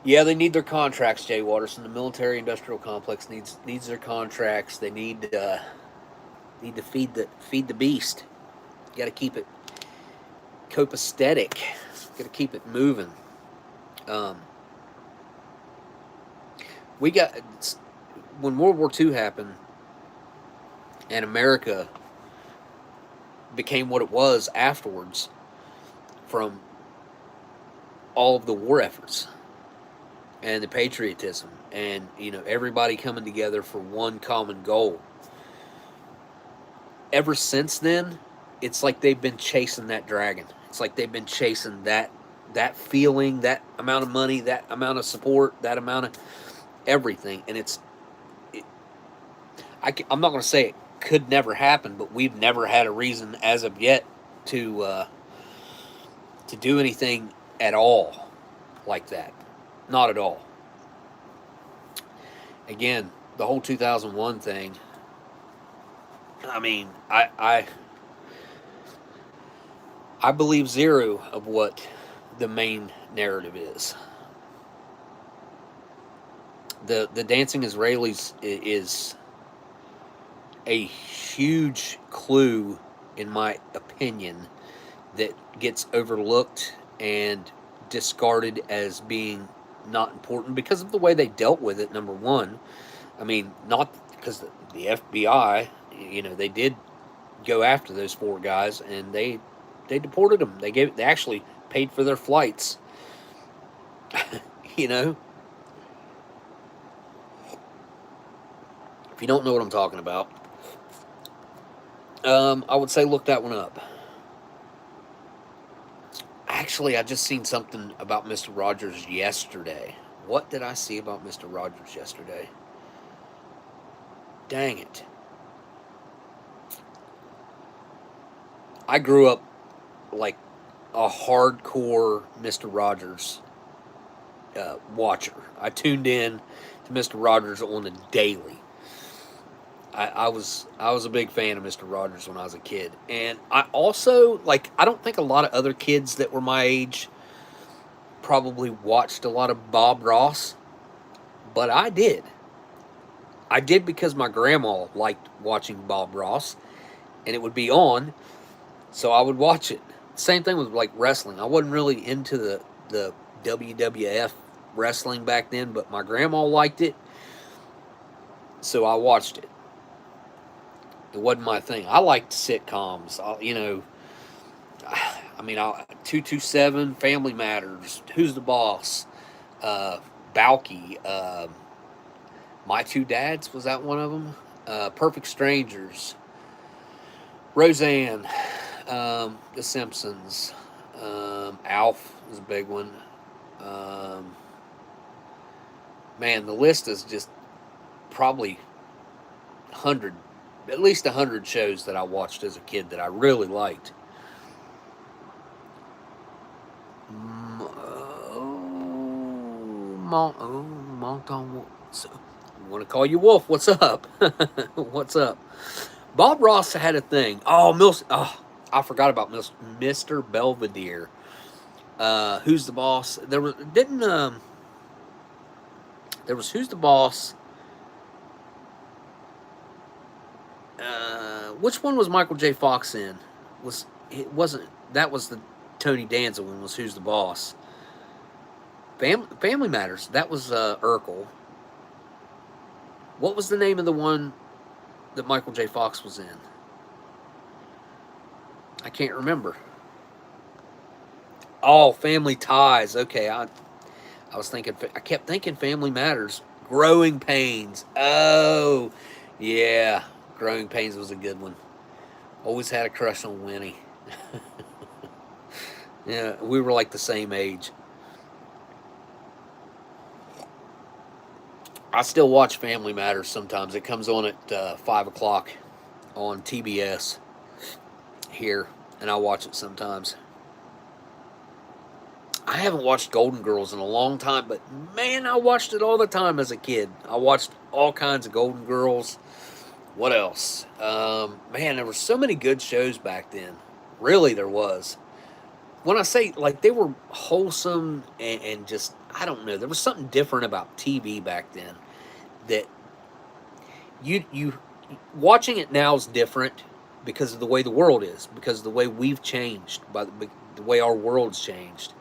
Yeah, they need their contracts, Jay Watterson. The military-industrial complex needs their contracts. They need to feed the beast. You got to keep it copacetic. Got to keep it moving. We got, when World War II happened and America became what it was afterwards from all of the war efforts and the patriotism and everybody coming together for one common goal. Ever since then, it's like they've been chasing that dragon. It's like they've been chasing that feeling, that amount of money, that amount of support, that amount of everything. And I'm not going to say it could never happen, but we've never had a reason as of yet to do anything at all like that. Not at all. Again, the whole 2001 thing, I mean, I believe zero of what the main narrative is. The dancing Israelis is a huge clue, in my opinion, that gets overlooked and discarded as being not important because of the way they dealt with it, number one. I mean, not because the FBI, they did go after those 4 guys and they deported them. They actually paid for their flights. If you don't know what I'm talking about, I would say look that one up. Actually, I just seen something about Mr. Rogers yesterday. What did I see about Mr. Rogers yesterday? Dang it. I grew up like a hardcore Mr. Rogers watcher. I tuned in to Mr. Rogers on a daily. I was a big fan of Mr. Rogers when I was a kid, and I also I don't think a lot of other kids that were my age probably watched a lot of Bob Ross, but I did. I did because my grandma liked watching Bob Ross, and it would be on, so I would watch it. Same thing with like wrestling. I wasn't really into the WWF wrestling back then, but my grandma liked it, so I watched it. It wasn't my thing. I liked sitcoms. I mean, 227, Family Matters, Who's the Boss, Balky, My Two Dads, was that one of them? Perfect Strangers, Roseanne, The Simpsons, Alf was a big one. Man, the list is just probably 100, at least 100 shows that I watched as a kid that I really liked. Monton, I want to call you Wolf. What's up? What's up? Bob Ross had a thing. I forgot about Mr. Belvedere. Who's the Boss? There was Who's the Boss. Which one was Michael J. Fox in? It wasn't that was the Tony Danza one? Was Who's the Boss? Family Matters. That was Urkel. What was the name of the one that Michael J. Fox was in? I can't remember. Oh, Family Ties. Okay, I was thinking. I kept thinking Family Matters. Growing Pains. Oh, yeah. Growing Pains was a good one. Always had a crush on Winnie. Yeah, we were like the same age. I still watch Family Matters sometimes. It comes on at 5 o'clock on TBS here, and I watch it sometimes. I haven't watched Golden Girls in a long time, but man, I watched it all the time as a kid. I watched all kinds of Golden Girls. What else? Man, there were so many good shows back then. Really, there was. When I say, they were wholesome and just, I don't know, there was something different about TV back then that you watching it now is different because of the way the world is, because of the way we've changed, by the way our world's changed,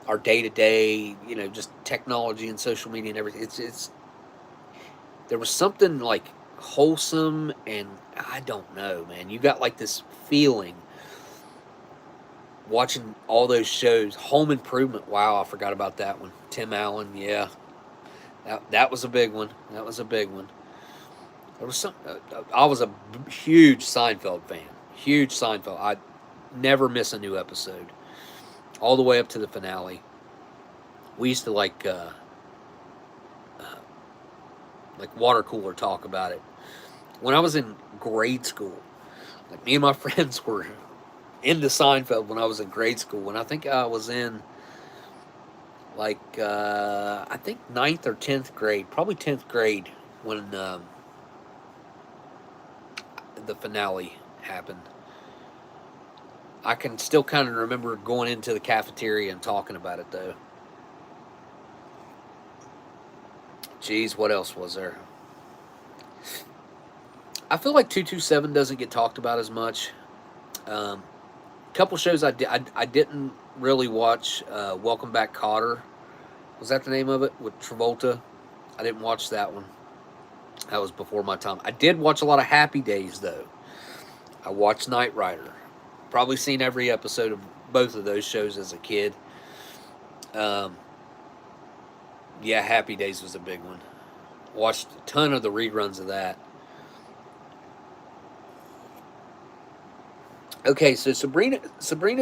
our day-to-day, just technology and social media and everything. It's there was something wholesome, and I don't know, man. You got this feeling watching all those shows. Home Improvement, wow, I forgot about that one. Tim Allen, yeah, that was a big one. That was a big one. There was some. I was a huge Seinfeld fan. Huge Seinfeld. I never miss a new episode, all the way up to the finale. We used to like water cooler talk about it. When I was in grade school, me and my friends were into Seinfeld when I was in grade school. And I think I was in I think 9th or 10th grade, probably 10th grade when the finale happened. I can still kind of remember going into the cafeteria and talking about it, though. Jeez, what else was there? I feel like 227 doesn't get talked about as much. Couple shows I didn't really watch. Welcome Back, Kotter. Was that the name of it? With Travolta? I didn't watch that one. That was before my time. I did watch a lot of Happy Days, though. I watched Knight Rider. Probably seen every episode of both of those shows as a kid. Yeah, Happy Days was a big one. Watched a ton of the reruns of that. Okay, so Sabrina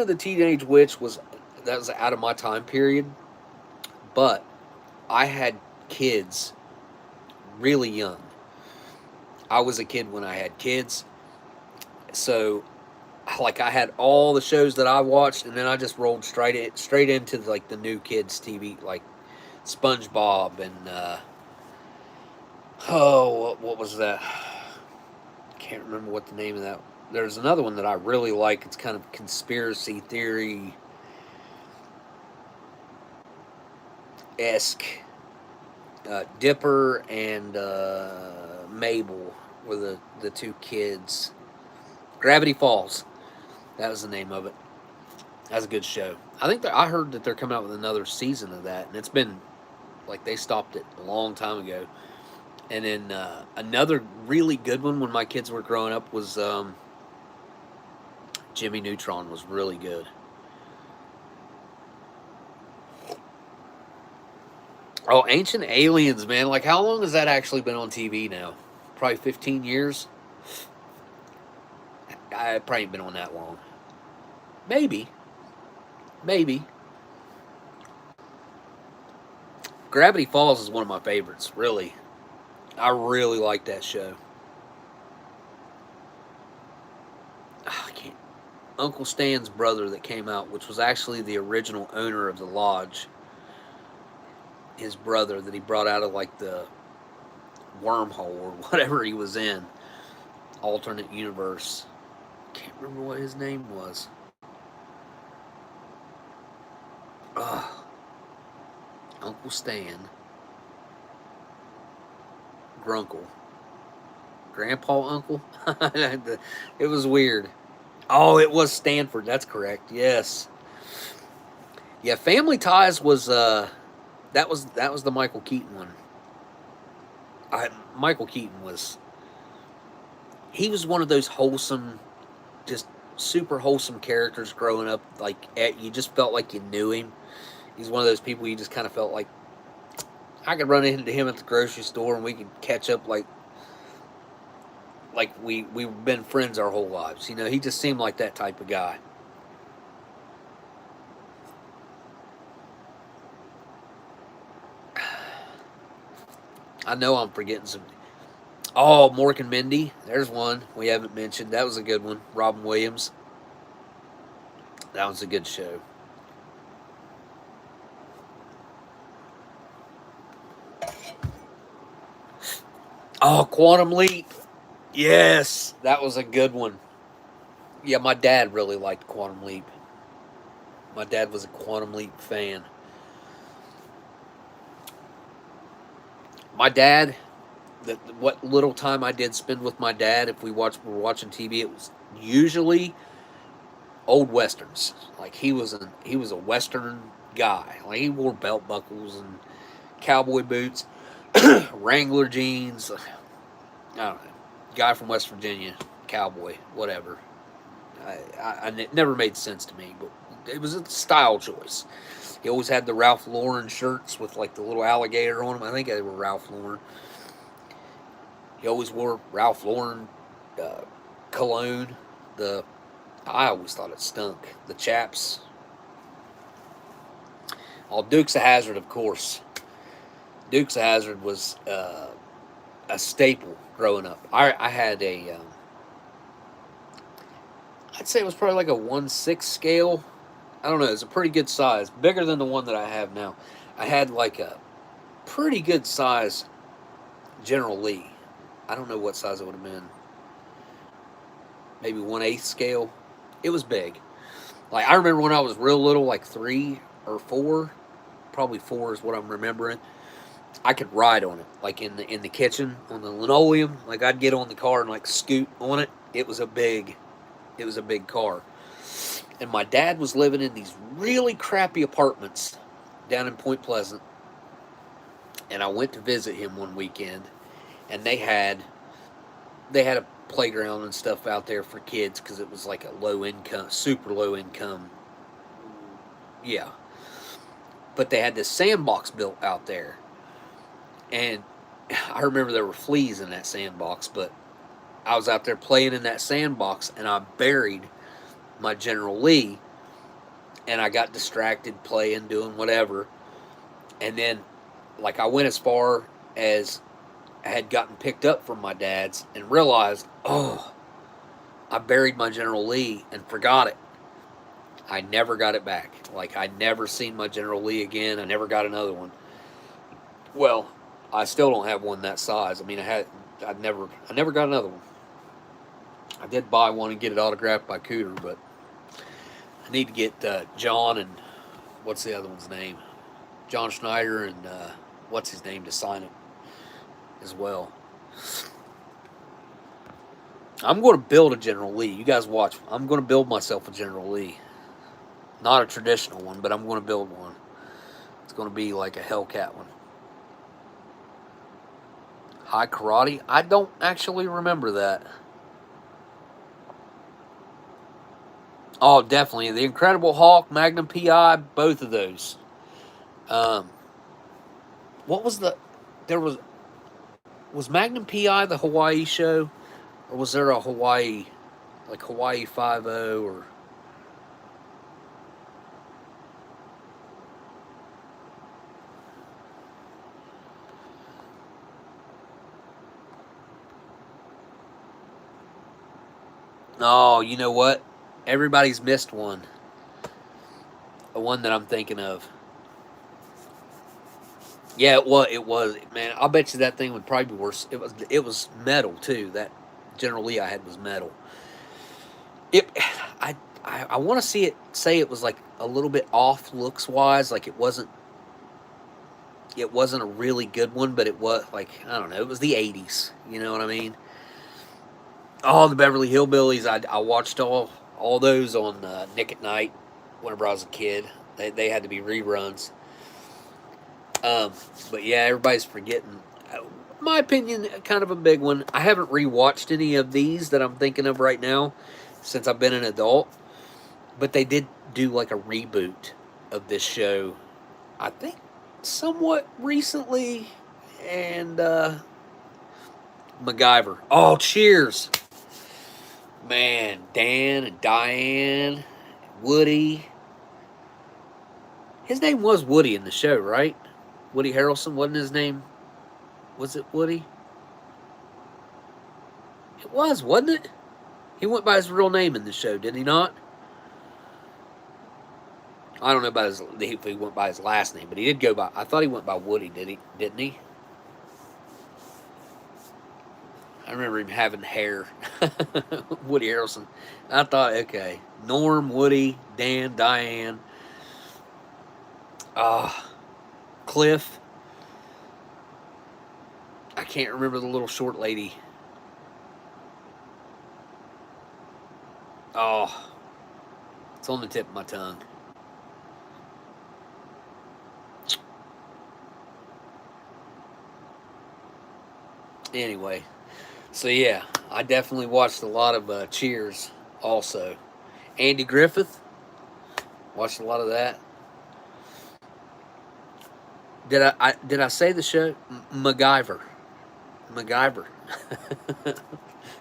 the Teenage Witch was that was out of my time period. But I had kids really young. I was a kid when I had kids. So like I had all the shows that I watched, and then I just rolled straight into like the new kids TV, like SpongeBob and oh, what was that? Can't remember what the name of that. There's another one that I really like. It's kind of conspiracy theory esque. Dipper and Mabel were the two kids. Gravity Falls. That was the name of it. That's a good show. I think I heard that they're coming out with another season of that, and it's been like they stopped it a long time ago. And then another really good one when my kids were growing up was Jimmy Neutron was really good. Oh, Ancient Aliens, man. Like, how long has that actually been on TV now? Probably 15 years? I probably ain't been on that long. Maybe. Maybe. Gravity Falls is one of my favorites, really. I really like that show. I can't. Uncle Stan's brother that came out, which was actually the original owner of the lodge, his brother that he brought out of like the wormhole or whatever he was in, alternate universe. Can't remember what his name was. Uncle Stan. Grunkle. Grandpa Uncle? It was weird. Oh, it was Stanford. That's correct. Yes. Yeah, Family Ties was that was the Michael Keaton one. Michael Keaton was he was one of those wholesome, just super wholesome characters growing up. Like you just felt like you knew him. He's one of those people you just kind of felt like I could run into him at the grocery store and we could catch up like we've been friends our whole lives. You know, he just seemed like that type of guy. I know I'm forgetting some. Oh, Mork and Mindy. There's one we haven't mentioned. That was a good one. Robin Williams. That was a good show. Oh, Quantum Leap. Yes, that was a good one. Yeah, my dad really liked Quantum Leap. My dad was a Quantum Leap fan. My dad, what little time I did spend with my dad, if we were watching TV, it was usually old westerns. Like he was a western guy. Like he wore belt buckles and cowboy boots, Wrangler jeans. I don't know. Guy from West Virginia, cowboy, whatever. It never made sense to me, but it was a style choice. He always had the Ralph Lauren shirts with like the little alligator on them. I think they were Ralph Lauren. He always wore Ralph Lauren cologne. I always thought it stunk. The chaps. Oh, Dukes of Hazzard, of course. Dukes of Hazzard was a staple growing up. I had I'd say it was probably like a 1/6 scale. I don't know. It's a pretty good size, bigger than the one that I have now. I had like a pretty good size General Lee. I don't know what size it would have been. Maybe 1/8 scale. It was big. Like I remember when I was real little, like 3 or 4, probably 4 is what I'm remembering. I could ride on it, like in the kitchen on the linoleum. Like I'd get on the car and like scoot on it. It was a big car. And my dad was living in these really crappy apartments down in Point Pleasant. And I went to visit him one weekend, and they had a playground and stuff out there for kids because it was like a low income, super low income. Yeah. But they had this sandbox built out there. And I remember there were fleas in that sandbox, but I was out there playing in that sandbox, and I buried my General Lee and I got distracted playing, doing whatever. And then, like, I went as far as I had gotten picked up from my dad's and realized, oh, I buried my General Lee and forgot it. I never got it back. Like, I never seen my General Lee again. I never got another one. Well, I still don't have one that size. I mean, I never got another one. I did buy one and get it autographed by Cooter, but I need to get John and what's the other one's name? John Schneider and what's his name to sign it as well. I'm going to build a General Lee. You guys watch. I'm going to build myself a General Lee. Not a traditional one, but I'm going to build one. It's going to be like a Hellcat one. High Karate? I don't actually remember that. Oh, definitely. The Incredible Hulk, Magnum P.I., both of those. What was the... There was Magnum P.I. the Hawaii show? Or was there a Hawaii... Like Hawaii 5-0 or... Oh, you know what? Everybody's missed one. The one that I'm thinking of. Yeah, it was. Man, I'll bet you that thing would probably be worse. It was metal too. That General Lee I had was metal. I want to see it. Say it was like a little bit off looks wise. Like it wasn't a really good one, but it was like I don't know. It was the '80s. You know what I mean? Oh, the Beverly Hillbillies. I watched all those on Nick at Night whenever I was a kid. They had to be reruns. But yeah, everybody's forgetting. My opinion, kind of a big one. I haven't rewatched any of these that I'm thinking of right now since I've been an adult. But they did do like a reboot of this show, I think, somewhat recently. And MacGyver. Oh, Cheers. Man, Dan and Diane, Woody. His name was Woody in the show, right? Woody Harrelson, wasn't his name? Was it Woody? It was, wasn't it? He went by his real name in the show, did he not? I don't know about if he went by his last name, but he did go by. I thought he went by Woody, didn't he? I remember him having hair. Woody Harrelson. I thought, okay. Norm, Woody, Dan, Diane. Cliff. I can't remember the little short lady. Oh. It's on the tip of my tongue. Anyway. So yeah, I definitely watched a lot of Cheers also. Andy Griffith, watched a lot of that. Did I say the show? MacGyver.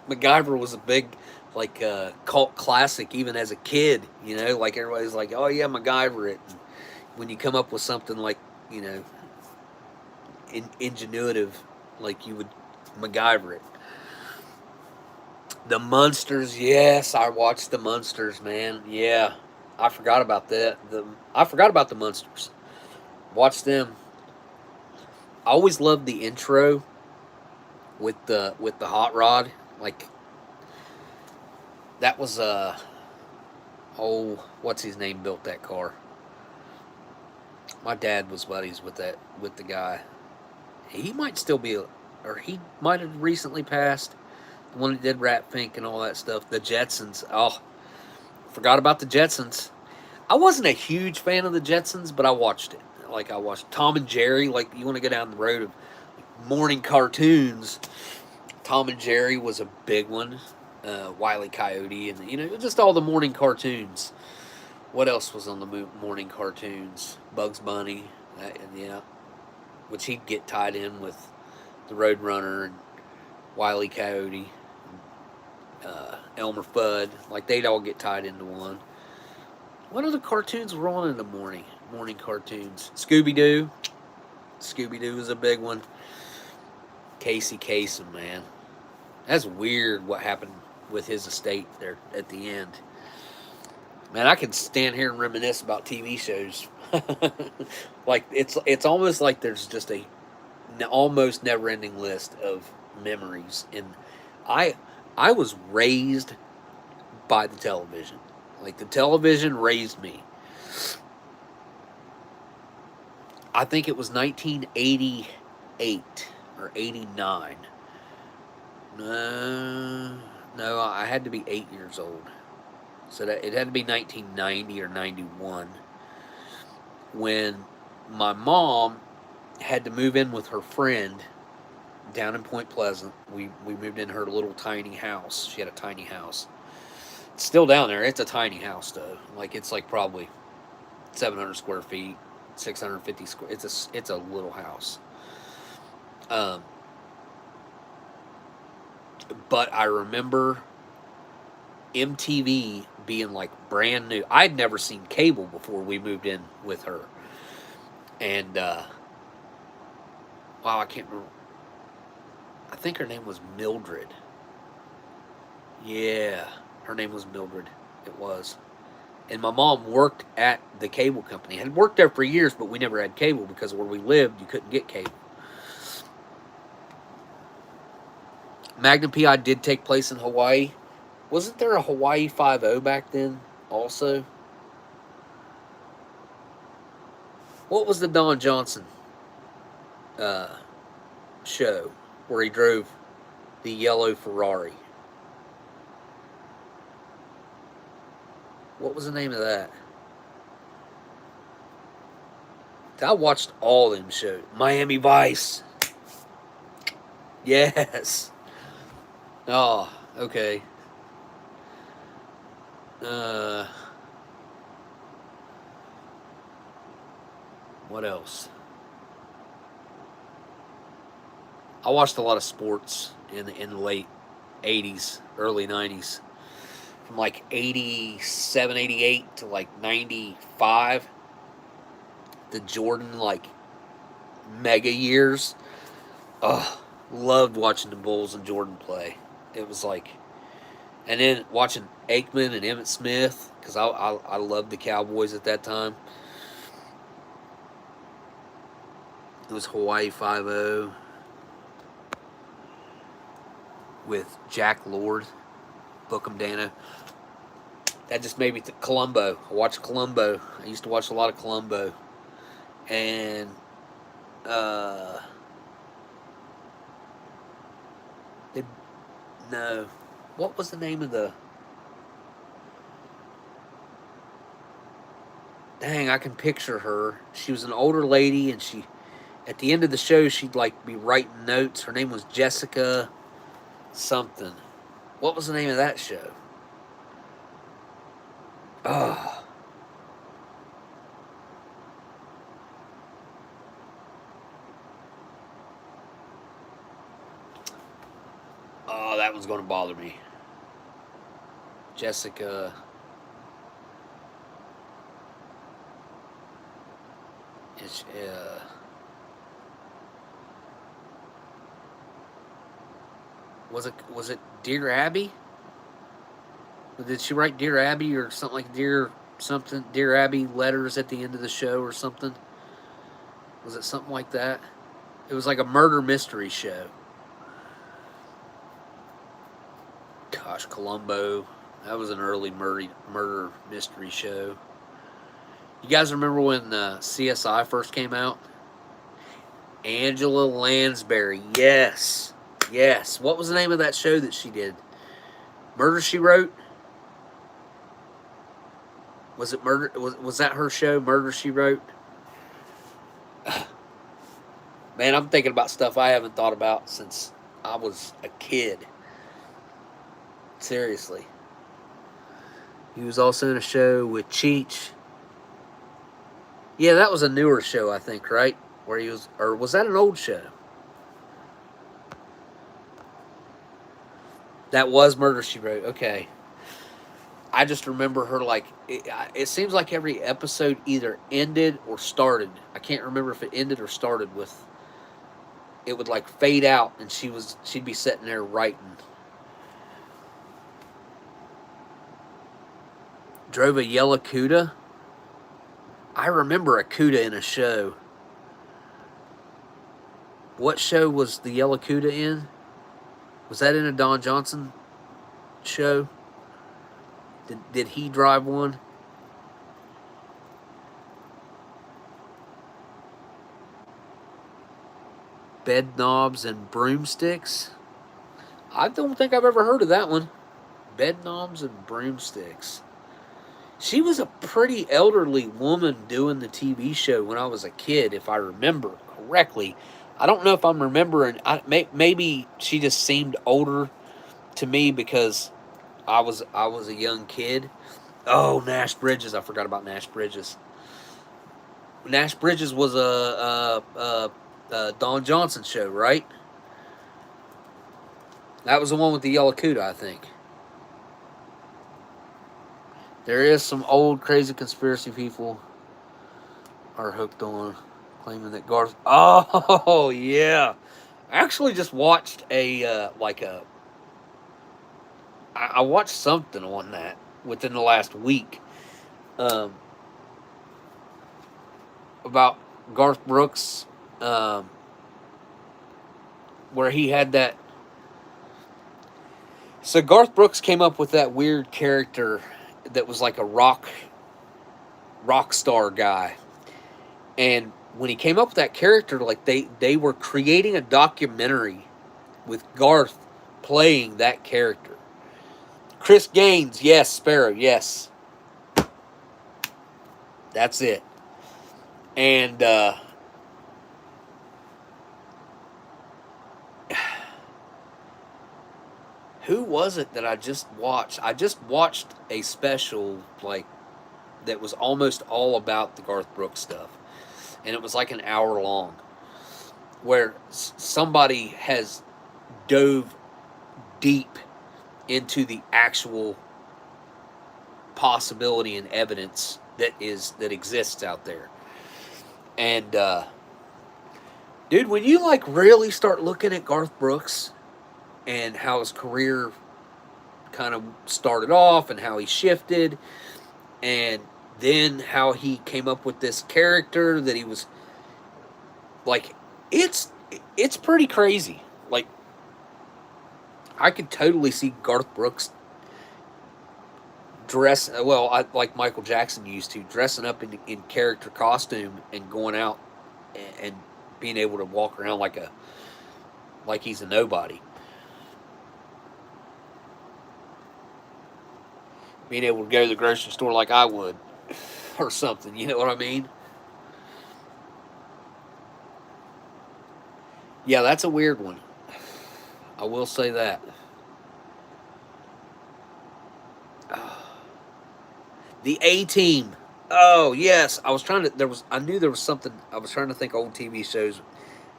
MacGyver was a big like cult classic even as a kid. You know, like everybody's like, oh yeah, MacGyver it. And when you come up with something like ingenuitive, like you would MacGyver it. The Munsters, yes, I watched the Munsters, man. Yeah, I forgot about that. I forgot about the Munsters. Watched them. I always loved the intro with the hot rod. Like that was what's his name built that car? My dad was buddies with the guy. He might still be, or he might have recently passed. The one that did Rat Fink and all that stuff. The Jetsons. Oh, forgot about the Jetsons. I wasn't a huge fan of the Jetsons, but I watched it. Like I watched Tom and Jerry. Like you want to go down the road of morning cartoons. Tom and Jerry was a big one. Wile E. Coyote and just all the morning cartoons. What else was on the morning cartoons? Bugs Bunny, which he'd get tied in with the Roadrunner and Wile E. Coyote. Elmer Fudd, like they'd all get tied into one. What other cartoons were on in the morning? Morning cartoons. Scooby Doo. Scooby Doo was a big one. Casey Kasem, man. That's weird what happened with his estate there at the end. Man, I could stand here and reminisce about TV shows. Like it's almost like there's just a almost never-ending list of memories. And I I was raised by the television. Like the television raised me. I think it was 1988 or 89. No, I had to be 8 years old. So that it had to be 1990 or 91 when my mom had to move in with her friend down in Point Pleasant. We moved in her little tiny house. She had a tiny house. It's still down there. It's a tiny house though. Like it's like probably 700 square feet, 650 square. It's a little house. Um, but I remember MTV being like brand new. I'd never seen cable before we moved in with her. And wow, I can't remember. I think her name was Mildred. Yeah, her name was Mildred. It was. And my mom worked at the cable company. Had worked there for years, but we never had cable because where we lived, you couldn't get cable. Magnum PI did take place in Hawaii. Wasn't there a Hawaii 5-0 back then also? What was the Don Johnson show where he drove the yellow Ferrari? What was the name of that? I watched all them shows. Miami Vice. Yes. Oh, okay. What else? I watched a lot of sports in the late 80s, early 90s. From like 87, 88 to like 95. The Jordan like mega years. Oh, loved watching the Bulls and Jordan play. It was like, and then watching Aikman and Emmitt Smith because I loved the Cowboys at that time. It was Hawaii 5-0 with Jack Lord, Bookham Dano. That just made me think Columbo. I watched Columbo. I used to watch a lot of Columbo. And no. What was the name of the... Dang, I can picture her. She was an older lady, and she... At the end of the show, she'd like be writing notes. Her name was Jessica something. What was the name of that show? Oh. Oh, that one's going to bother me. Jessica. It's was it Dear Abby? Did she write Dear Abby or something like Dear Abby letters at the end of the show or something? Was it something like that? It was like a murder mystery show. Gosh, Columbo. That was an early murder mystery show. You guys remember when CSI first came out? Angela Lansbury. Yes. Yes. What was the name of that show that she did? Murder, She Wrote? Was it Murder? Was that her show, Murder, She Wrote? Man, I'm thinking about stuff I haven't thought about since I was a kid. Seriously. He was also in a show with Cheech. Yeah, that was a newer show, I think, right? Where he was, or was that an old show? That was Murder, She Wrote. Okay. I just remember her like it seems like every episode either ended or started. I can't remember if it ended or started with it would like fade out and she'd be sitting there writing. Drove a yellow Cuda. I remember a Cuda in a show. What show was the yellow Cuda in? Was that in a Don Johnson show? Did he drive one? Bed knobs and broomsticks? I don't think I've ever heard of that one. Bed knobs and broomsticks. She was a pretty elderly woman doing the TV show when I was a kid, if I remember correctly. I don't know if I'm remembering. Maybe she just seemed older to me because I was a young kid. Oh, Nash Bridges! I forgot about Nash Bridges. Nash Bridges was a Don Johnson show, right? That was the one with the yellow Cuda, I think. There is some old crazy conspiracy people are hooked on claiming that Garth. Oh yeah, I actually just watched I watched something on that within the last week, about Garth Brooks, where he had that. So Garth Brooks came up with that weird character that was like a rock star guy. And when he came up with that character, like they were creating a documentary with Garth playing that character. Chris Gaines, yes. Sparrow, yes. That's it. And who was it that I just watched? I just watched a special like that was almost all about the Garth Brooks stuff. And it was like an hour long where somebody has dove deep into the actual possibility and evidence that exists out there. And dude, when you like really start looking at Garth Brooks and how his career kind of started off and how he shifted and then how he came up with this character that he was like, it's pretty crazy. Like, I could totally see Garth Brooks like Michael Jackson used to, dressing up in character costume and going out and being able to walk around like he's a nobody. Being able to go to the grocery store like I would or something, you know what I mean? Yeah, that's a weird one. I will say that. The A-Team. Oh, yes. I knew there was something. I was trying to think old TV shows,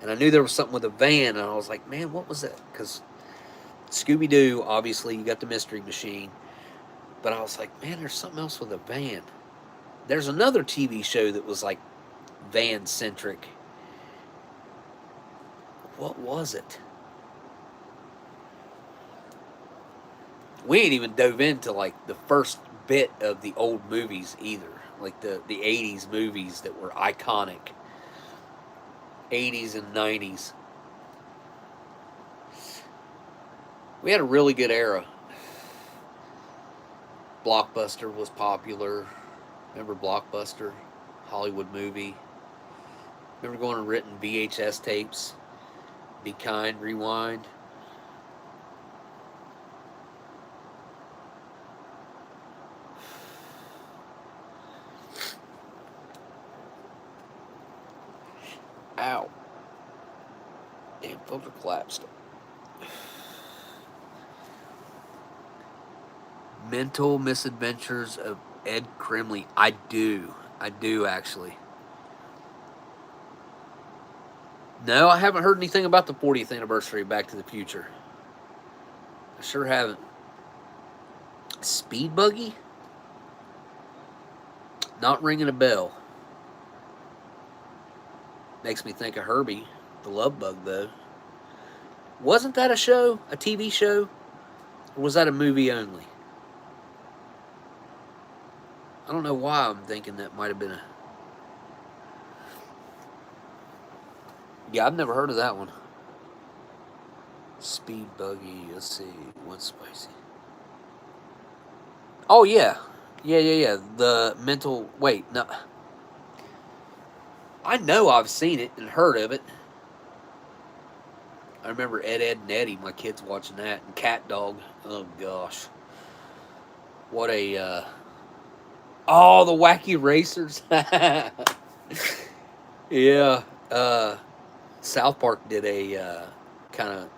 and I knew there was something with a van, and I was like, man, what was that? Because Scooby Doo, obviously, you got the Mystery Machine. But I was like, man, there's something else with a van. There's another TV show that was like van-centric. What was it? We ain't even dove into like the first bit of the old movies either. Like the 80s movies that were iconic. 80s and 90s. We had a really good era. Blockbuster was popular. Remember Blockbuster? Hollywood movie. Remember going and renting VHS tapes? Be Kind, Rewind. Ow. Damn, filter collapsed. Mental Misadventures of Ed Crimley. I do actually. No, I haven't heard anything about the 40th anniversary of Back to the Future. I sure haven't. Speed Buggy? Not ringing a bell. Makes me think of Herbie, the love bug, though. Wasn't that a show? A TV show? Or was that a movie only? I don't know why I'm thinking that might have been a... Yeah, I've never heard of that one. Speed buggy. Let's see. What's spicy? Oh, yeah. Yeah. The mental... Wait, no. I know I've seen it and heard of it. I remember Ed, and Eddie, my kids watching that. And Cat Dog. Oh, gosh. What a... Oh, the Wacky Racers. Yeah. South Park did a kind of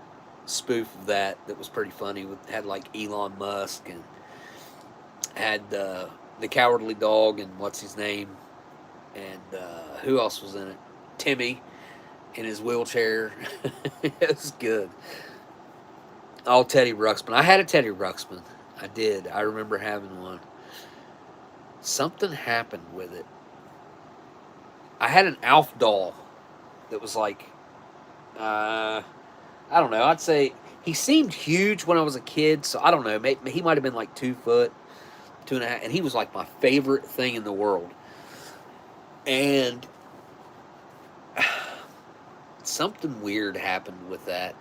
spoof of that was pretty funny. Had like Elon Musk and had the Cowardly Dog and what's his name, and who else was in it? Timmy in his wheelchair. It was good. Oh, Teddy Ruxpin. I had a Teddy Ruxpin. I did. I remember having one. Something happened with it. I had an Alf doll that was like, I don't know. I'd say he seemed huge when I was a kid, so I don't know. Maybe he might have been like 2 foot, 2.5, and he was like my favorite thing in the world. And something weird happened with that,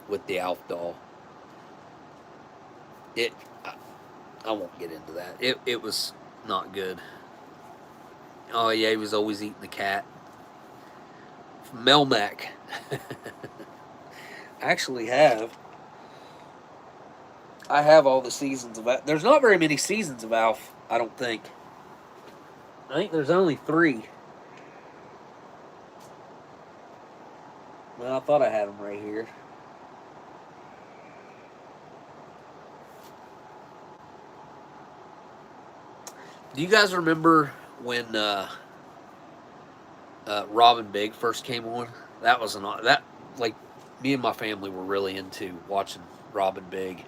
with the Alf doll. I won't get into that. It was not good. Oh yeah, he was always eating the cat. Melmac. I have all the seasons of Alf. There's not very many seasons of Alf, I don't think. I think there's only 3. Well, I thought I had them right here. Do you guys remember when Robin Big first came on? That was like me and my family were really into watching Robin Big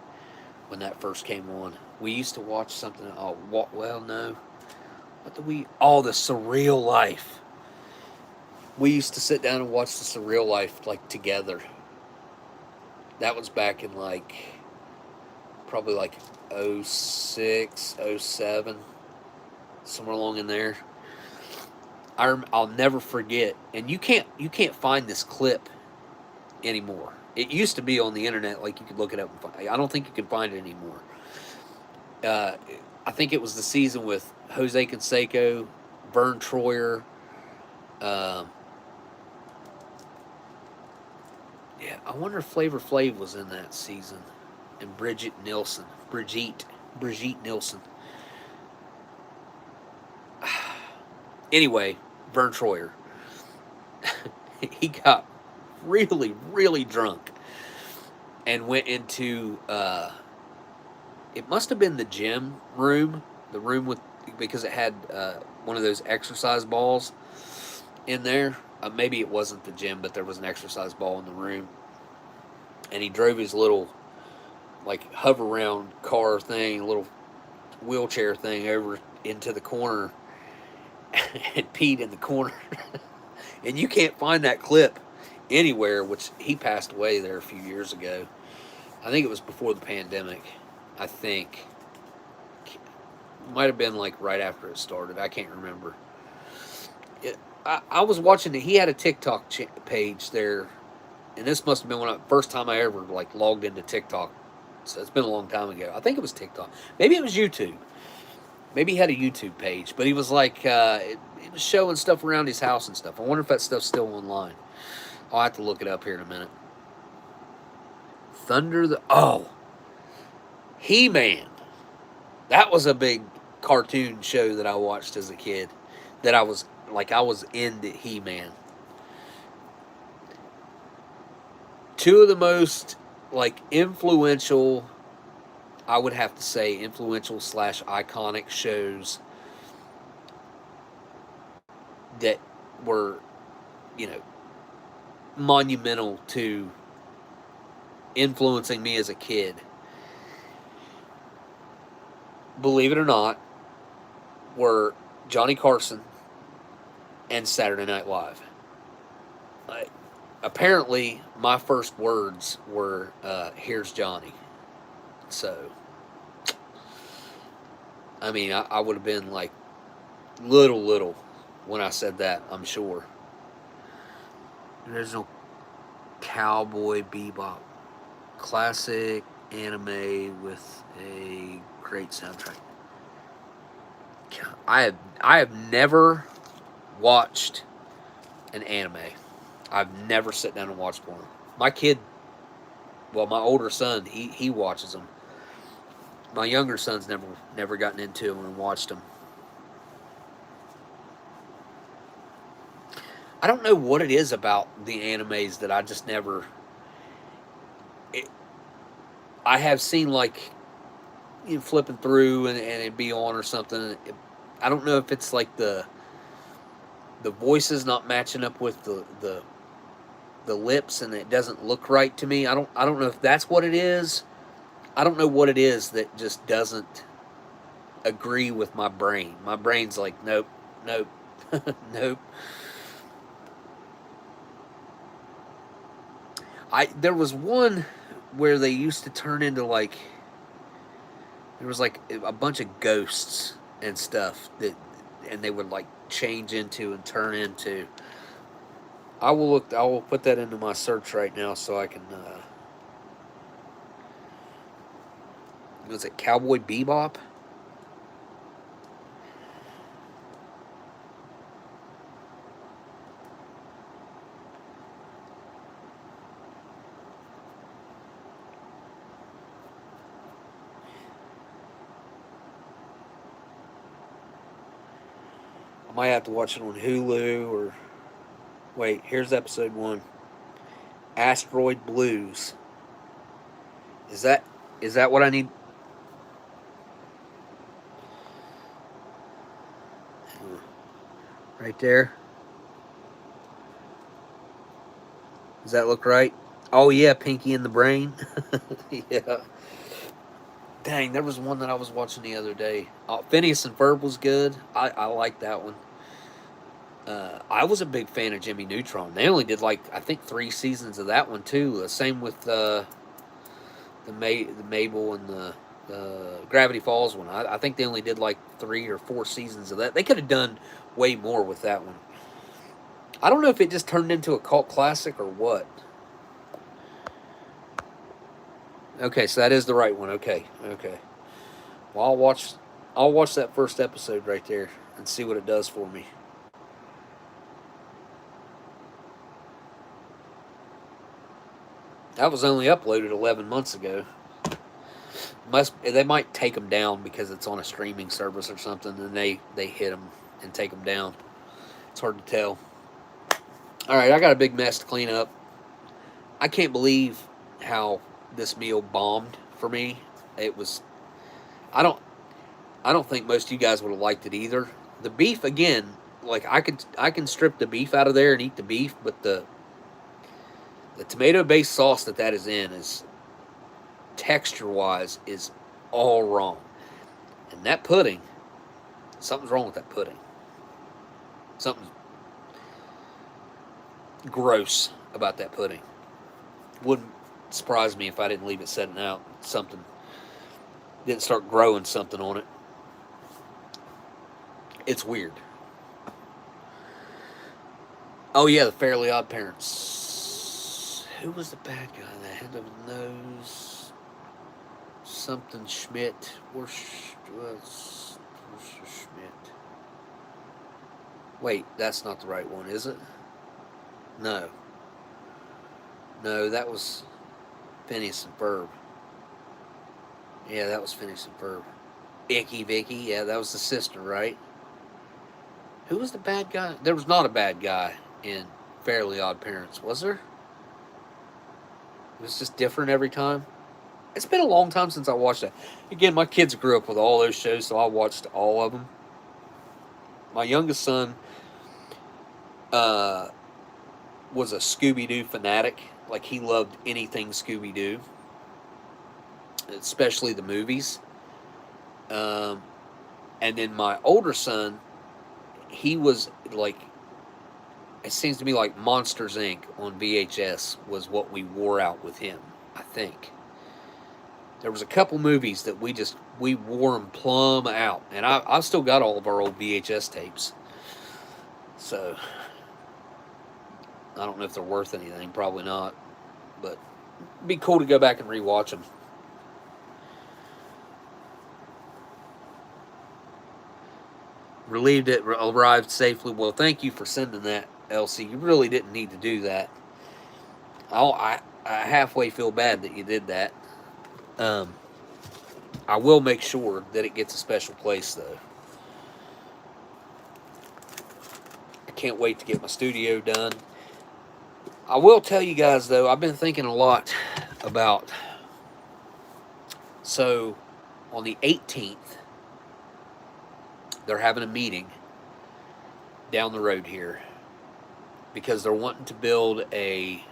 when that first came on. We used to watch something. Oh, well, no. What did we? Oh, The Surreal Life. We used to sit down and watch The Surreal Life like together. That was back in like probably like 06, 07. Somewhere along in there. I'll never forget, and you can't find this clip anymore. It used to be on the internet, like you could look it up and find. I don't think you can find it anymore. I think it was the season with Jose Canseco, Vern Troyer. Yeah, I wonder if Flavor Flav was in that season, and Brigitte Nielsen. Anyway, Vern Troyer. He got really, really drunk and went into, it must have been the gym room, because it had one of those exercise balls in there. Maybe it wasn't the gym, but there was an exercise ball in the room. And he drove his little, like, hover-around car thing, little wheelchair thing over into the corner and peed in the corner. And you can't find that clip anywhere, which he passed away there a few years ago. I think it was before the pandemic. I think. Might have been like right after it started. I can't remember. I was watching it. He had a TikTok page there. And this must have been the first time I ever like logged into TikTok. So it's been a long time ago. I think it was TikTok. Maybe it was YouTube. Maybe he had a YouTube page, but he was like, he was showing stuff around his house and stuff. I wonder if that stuff's still online. I'll have to look it up here in a minute. He-Man. That was a big cartoon show that I watched as a kid. That I was into He-Man. 2 of the most, like, influential, I would have to say, influential / iconic shows that were, monumental to influencing me as a kid. Believe it or not, were Johnny Carson and Saturday Night Live. Apparently, my first words were, "Here's Johnny." So, I mean, I would have been like little when I said that, I'm sure. Original Cowboy Bebop. Classic anime with a great soundtrack. I have never watched an anime. I've never sat down and watched one. My kid, well, my older son, he watches them. My younger son's never gotten into them and watched them. I don't know what it is about the animes that I just never. I have seen like flipping through and it be on or something. I don't know if it's like the voices not matching up with the lips and it doesn't look right to me. I don't know if that's what it is. I don't know what it is that just doesn't agree with my brain. My brain's like, nope, nope, nope. There was one where they used to turn into like, there was like a bunch of ghosts and stuff and they would like change into and turn into. I will put that into my search right now so I can. Was it Cowboy Bebop? I might have to watch it on Hulu or. Wait, here's episode 1. Asteroid Blues. Is that what I need? Right there. Does that look right? Oh yeah, Pinky and the Brain. Yeah. Dang, there was one that I was watching the other day. Phineas and Ferb was good. I like that one. I was a big fan of Jimmy Neutron. They only did like I think 3 seasons of that one too. Same with the Mabel and the Gravity Falls one. I think they only did like 3 or 4 seasons of that. They could have done way more with that one. I don't know if it just turned into a cult classic or what. Okay, so that is the right one. Okay. Well, I'll watch that first episode right there and see what it does for me. That was only uploaded 11 months ago. They might take them down because it's on a streaming service or something, and they hit them and take them down. It's hard to tell. All right, I got a big mess to clean up. I can't believe how this meal bombed for me. It was. I don't think most of you guys would have liked it either. The beef again, like I can strip the beef out of there and eat the beef, but the tomato-based sauce that is in is texture-wise is all wrong. And that pudding, something's wrong with that pudding. Something gross about that pudding. Wouldn't surprise me if I didn't leave it setting out. Something didn't start growing something on it. It's weird. Oh yeah, the Fairly Odd Parents. Who was the bad guy that had the nose? Something Schmidt. Where's Schmidt? Wait, that's not the right one, is it? No, that was Phineas and Ferb. Yeah, that was Phineas and Ferb. Icky Vicky, yeah, that was the sister, right? Who was the bad guy? There was not a bad guy in Fairly Odd Parents, was there? It was just different every time. It's been a long time since I watched that. Again, my kids grew up with all those shows, so I watched all of them. My youngest son was a Scooby-Doo fanatic. Like, he loved anything Scooby-Doo, especially the movies. And then my older son, he was like, it seems to me like Monsters Inc. on VHS was what we wore out with him, I think. There was a couple movies that we wore them plumb out. And I've still got all of our old VHS tapes. So, I don't know if they're worth anything. Probably not. But it'd be cool to go back and rewatch them. Relieved it arrived safely. Well, thank you for sending that, Elsie. You really didn't need to do that. I halfway feel bad that you did that. I will make sure that it gets a special place, though. I can't wait to get my studio done. I will tell you guys, though, I've been thinking a lot about... So, on the 18th, they're having a meeting down the road here because they're wanting to build a...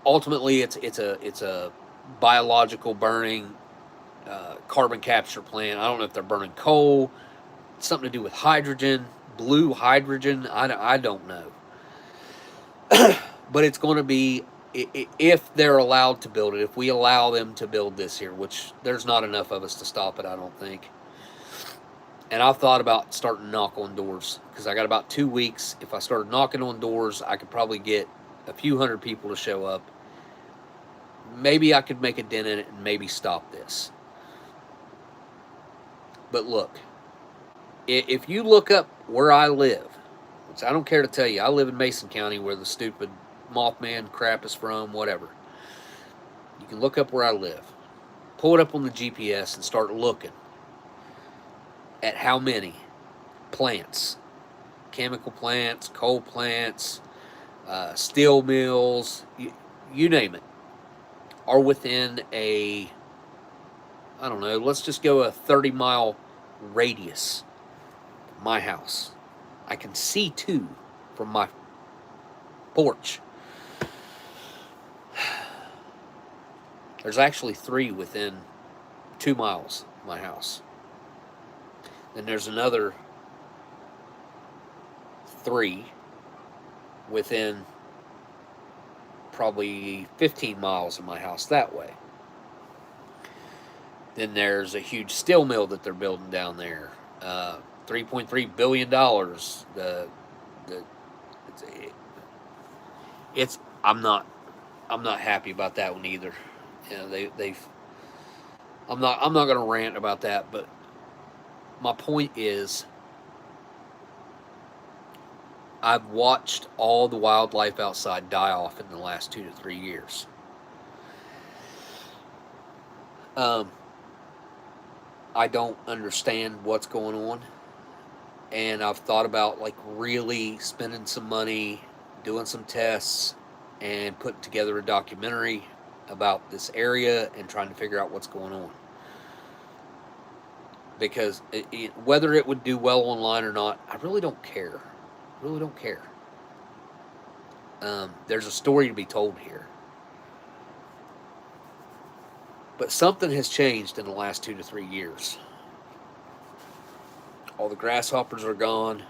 ultimately, it's a biological burning carbon capture plant. I don't know if they're burning coal, something to do with hydrogen, blue hydrogen. I don't know. But it's going to be, if they're allowed to build it, if we allow them to build this here, which there's not enough of us to stop it, I don't think. And I've thought about starting to knock on doors because I got about 2 weeks. If I started knocking on doors, I could probably get a few hundred people to show up. Maybe I could make a dent in it and maybe stop this. But look, if you look up where I live, which I don't care to tell you, I live in Mason County where the stupid Mothman crap is from, whatever. You can look up where I live. Pull it up on the GPS and start looking at how many plants, chemical plants, coal plants, steel mills, you name it, are within a, I don't know, let's just go a 30-mile radius of my house. I can see 2 from my porch. There's actually 3 within 2 miles of my house. Then there's another 3 within probably 15 miles of my house that way. Then there's a huge steel mill that they're building down there. $3.3 billion. I'm not happy about that one either. You know, they've. I'm not going to rant about that, but my point is, I've watched all the wildlife outside die off in the last 2 to 3 years. I don't understand what's going on, and I've thought about like really spending some money, doing some tests, and putting together a documentary about this area and trying to figure out what's going on. Because whether it would do well online or not, I really don't care. Really don't care. There's a story to be told here. But something has changed in the last 2 to 3 years. All the grasshoppers are gone.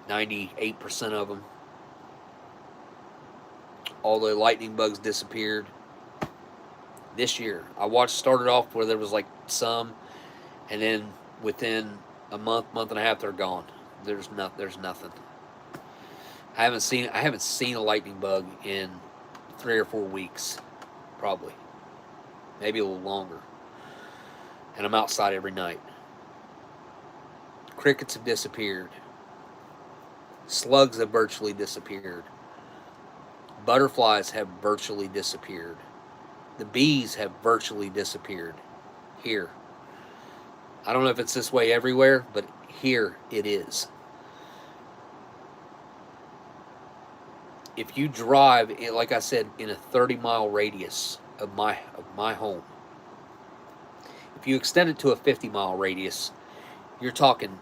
98% of them. All the lightning bugs disappeared. This year, started off where there was like some, and then within a month and a half, they're gone. There's nothing. I haven't seen a lightning bug in 3 or 4 weeks, probably, maybe a little longer. And I'm outside every night. Crickets have disappeared. Slugs have virtually disappeared. Butterflies have virtually disappeared. The bees have virtually disappeared here. I don't know if it's this way everywhere, but here it is. If you drive, like I said, in a 30-mile radius of my home, if you extend it to a 50-mile radius, you're talking,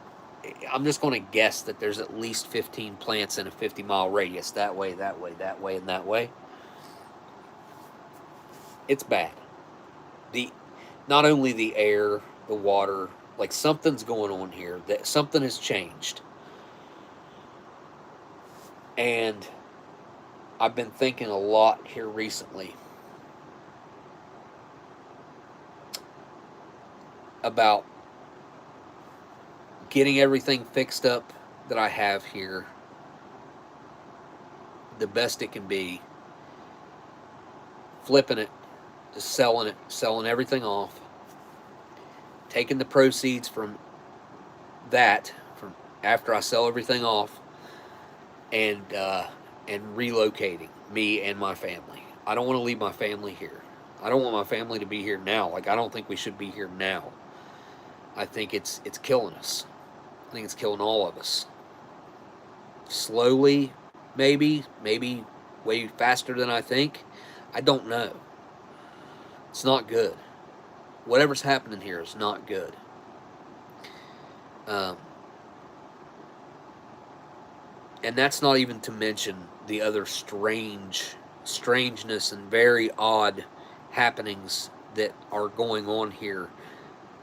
I'm just going to guess that there's at least 15 plants in a 50-mile radius. That way, that way, that way, and that way. It's bad. not only the air, the water, like something's going on here, that something has changed. And I've been thinking a lot here recently about getting everything fixed up that I have here the best it can be, flipping it, just selling everything off, taking the proceeds from that, from after I sell everything off, and relocating me and my family. I don't want to leave my family here. I don't want my family to be here now. Like, I don't think we should be here now. I think it's killing us. I think it's killing all of us. Slowly, maybe way faster than I think. I don't know. It's not good. Whatever's happening here is not good. And that's not even to mention the other strangeness and very odd happenings that are going on here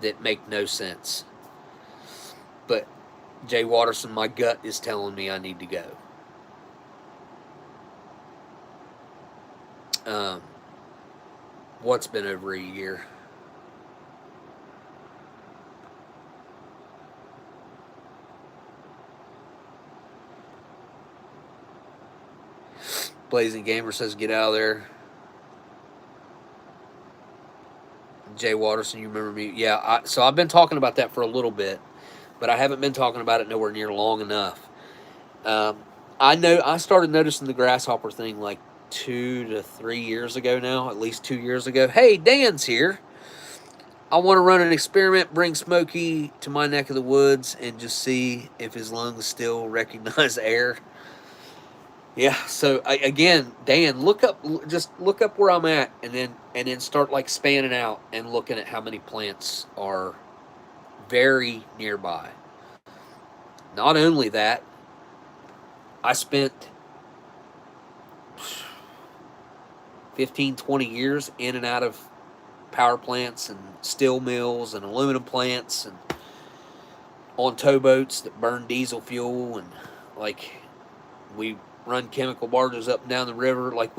that make no sense. But Jay Watterson, my gut is telling me I need to go. What's been over a year? Blazing Gamer says, get out of there. Jay Watterson, you remember me? Yeah, so I've been talking about that for a little bit, but I haven't been talking about it nowhere near long enough. I started noticing the grasshopper thing like 2 to 3 years ago now, at least 2 years ago. Hey, Dan's here. I want to run an experiment, bring Smokey to my neck of the woods, and just see if his lungs still recognize air. Yeah, so again, Dan, just look up where I'm at, and then start like spanning out and looking at how many plants are very nearby. Not only that, I spent 15, 20 years in and out of power plants and steel mills and aluminum plants and on towboats that burn diesel fuel, and like we run chemical barges up and down the river, like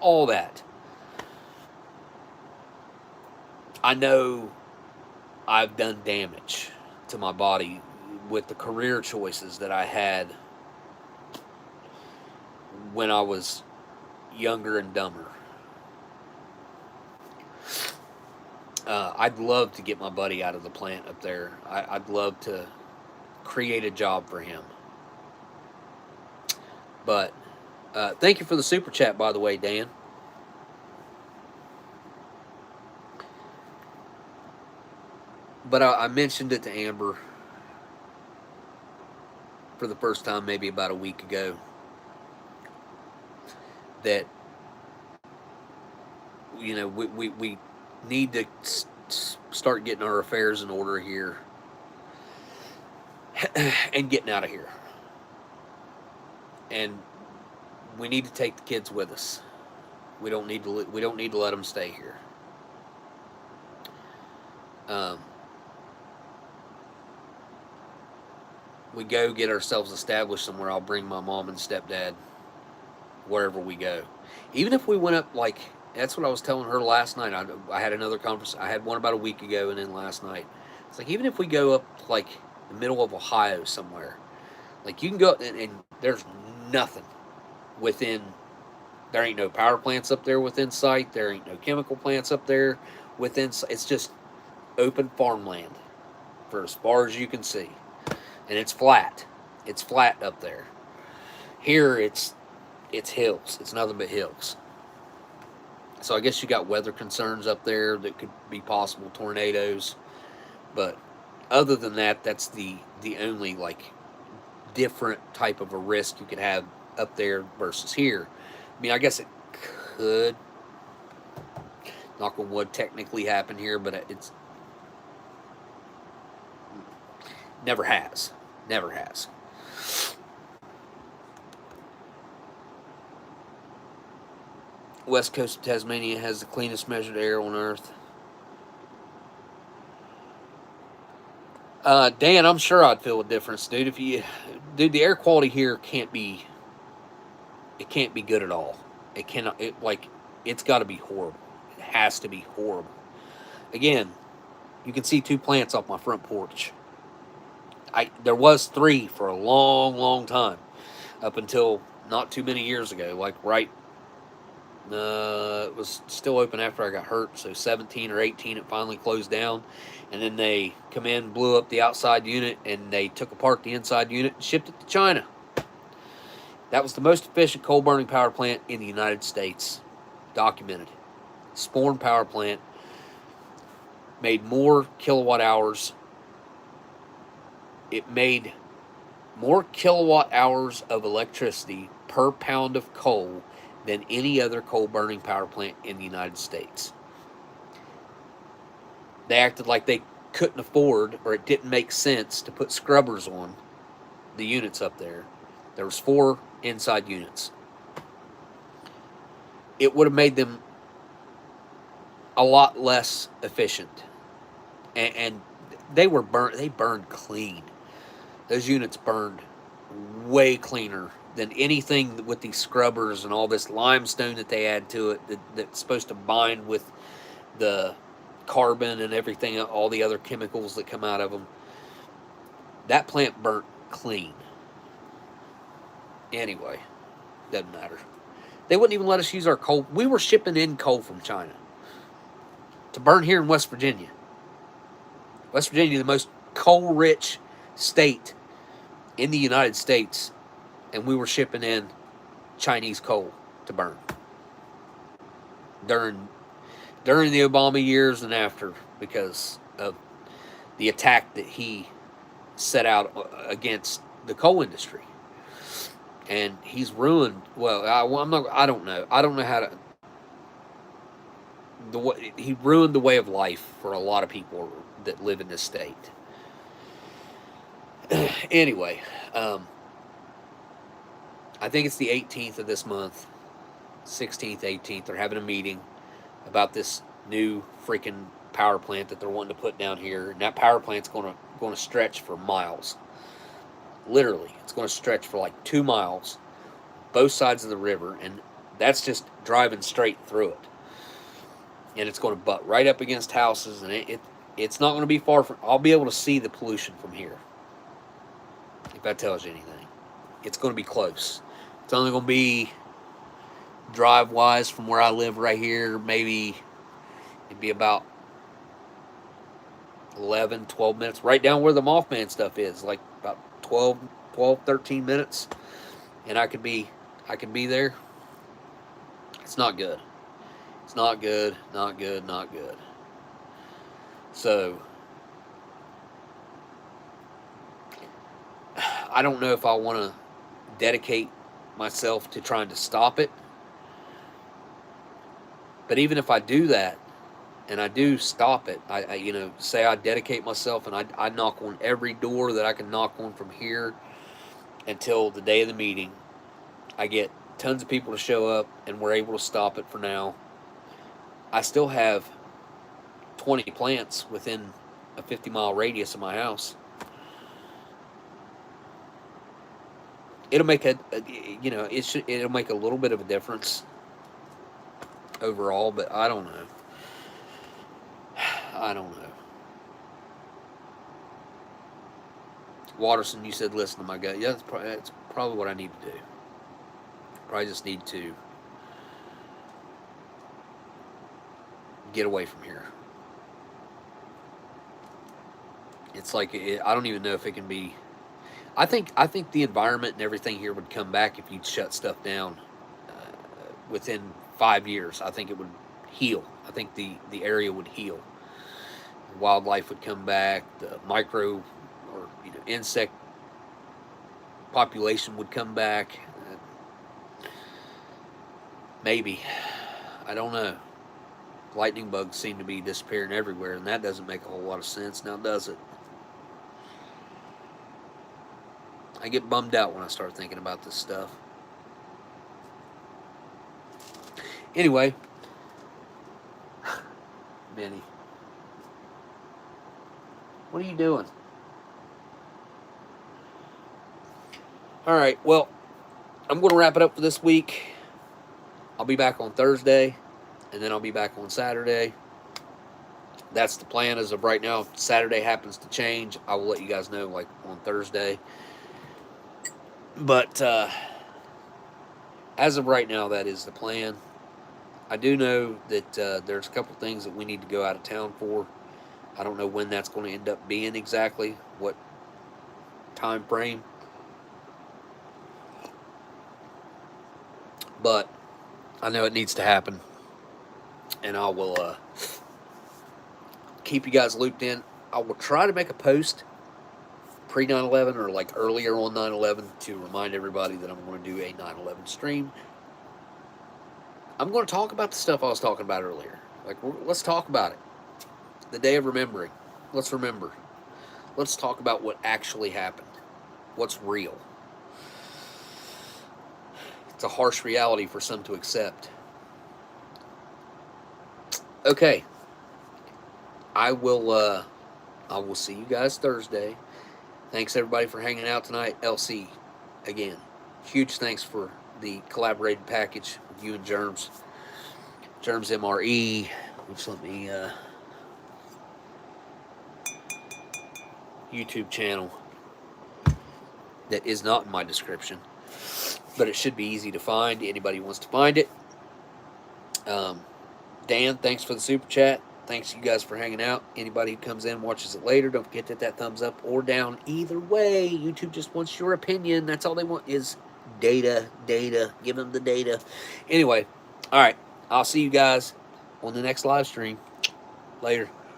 all that. I know I've done damage to my body with the career choices that I had when I was younger and dumber. I'd love to get my buddy out of the plant up there. I'd love to create a job for him. But thank you for the super chat, by the way, Dan. But I mentioned it to Amber for the first time maybe about a week ago, that we need to start getting our affairs in order here and getting out of here. And we need to take the kids with us. We don't need to let them stay here. We go get ourselves established somewhere. I'll bring my mom and stepdad wherever we go. Even if we went up, like, that's what I was telling her last night. I had another conference. I had one about a week ago, and then last night. It's like, even if we go up, like, the middle of Ohio somewhere, like, you can go, and there's nothing within, there ain't no power plants up there within sight. There ain't no chemical plants up there within sight. It's just open farmland for as far as you can see. And it's flat. It's flat up there. Here, it's hills. It's nothing but hills. So I guess you got weather concerns up there that could be possible, tornadoes. But other than that, that's the only, like, different type of a risk you could have up there versus here. I mean, I guess it could, knock on wood, technically happen here, but it's never has. Never has. West coast of Tasmania has the cleanest measured air on Earth. Dan, I'm sure I'd feel a difference, dude. Dude, the air quality here it can't be good at all. It cannot, it's got to be horrible. It has to be horrible. Again, you can see two plants off my front porch. There was three for a long, long time, up until not too many years ago. It was still open after I got hurt, so 17 or 18 it finally closed down, and then they come in, blew up the outside unit, and they took apart the inside unit and shipped it to China. That was the most efficient coal burning power plant in the United States, documented. Sporn power plant made more kilowatt hours. It made more kilowatt hours of electricity per pound of coal than any other coal burning power plant in the United States. They acted like they couldn't afford, or it didn't make sense to put scrubbers on the units up there. There was 4 inside units. It would have made them a lot less efficient, and they burned clean. Those units burned way cleaner than anything with these scrubbers and all this limestone that they add to it that's supposed to bind with the carbon and everything, all the other chemicals that come out of them. That plant burnt clean. Anyway, doesn't matter. They wouldn't even let us use our coal. We were shipping in coal from China to burn here in West Virginia. West Virginia, the most coal-rich state in the United States, and we were shipping in Chinese coal to burn during the Obama years and after, because of the attack that he set out against the coal industry. And he's ruined. Well, I don't know how to. He ruined the way of life for a lot of people that live in this state. Anyway, I think it's the 18th of this month, 16th, 18th. They're having a meeting about this new freaking power plant that they're wanting to put down here, and that power plant's going to stretch for miles. Literally, it's going to stretch for like 2 miles, both sides of the river, and that's just driving straight through it. And it's going to butt right up against houses, and it's not going to be far from. I'll be able to see the pollution from here, if that tells you anything. It's going to be close. It's only going to be drive-wise from where I live right here, maybe it'd be about 11, 12 minutes, right down where the Mothman stuff is, like about 12, 13 minutes, and I could be there. It's not good. It's not good, not good, not good. So, I don't know if I want to dedicate myself to trying to stop it. But even if I do that, and I do stop it, I say I dedicate myself and I knock on every door that I can knock on from here until the day of the meeting. I get tons of people to show up, and we're able to stop it for now. I still have 20 plants within a 50-mile radius of my house. It'll make it'll make a little bit of a difference overall, but I don't know. Watterson, you said listen to my gut. Yeah, that's probably what I need to do. Probably just need to get away from here. It's like I don't even know if it can be. I think the environment and everything here would come back if you'd shut stuff down within 5 years. I think it would heal. I think the area would heal. Wildlife would come back. The micro or insect population would come back. Maybe. I don't know. Lightning bugs seem to be disappearing everywhere, and that doesn't make a whole lot of sense now, does it? I get bummed out when I start thinking about this stuff. Anyway, Benny, what are you doing? All right, well, I'm going to wrap it up for this week. I'll be back on Thursday, and then I'll be back on Saturday. That's the plan as of right now. If Saturday happens to change, I will let you guys know, like, on Thursday. But as of right now, that is the plan. I do know that there's a couple things that we need to go out of town for. I don't know when that's going to end up being exactly, what time frame. But I know it needs to happen. And I will keep you guys looped in. I will try to make a post pre 9/11 or like earlier on 9/11 to remind everybody that I'm going to do a 9/11 stream. I'm going to talk about the stuff I was talking about earlier. Like, let's talk about it. The day of remembering. Let's remember. Let's talk about what actually happened. What's real. It's a harsh reality for some to accept. Okay. I will see you guys Thursday. Thanks everybody for hanging out tonight. LC, again, huge thanks for the collaborated package with you and Germs. Germs MRE, which let me YouTube channel that is not in my description, but it should be easy to find. Anybody who wants to find it. Dan, thanks for the super chat. Thanks you guys for hanging out. Anybody who comes in watches it later, don't forget that thumbs up or down. Either way, YouTube just wants your opinion. That's all they want is data. Give them the data. Anyway, all right. I'll see you guys on the next live stream. Later.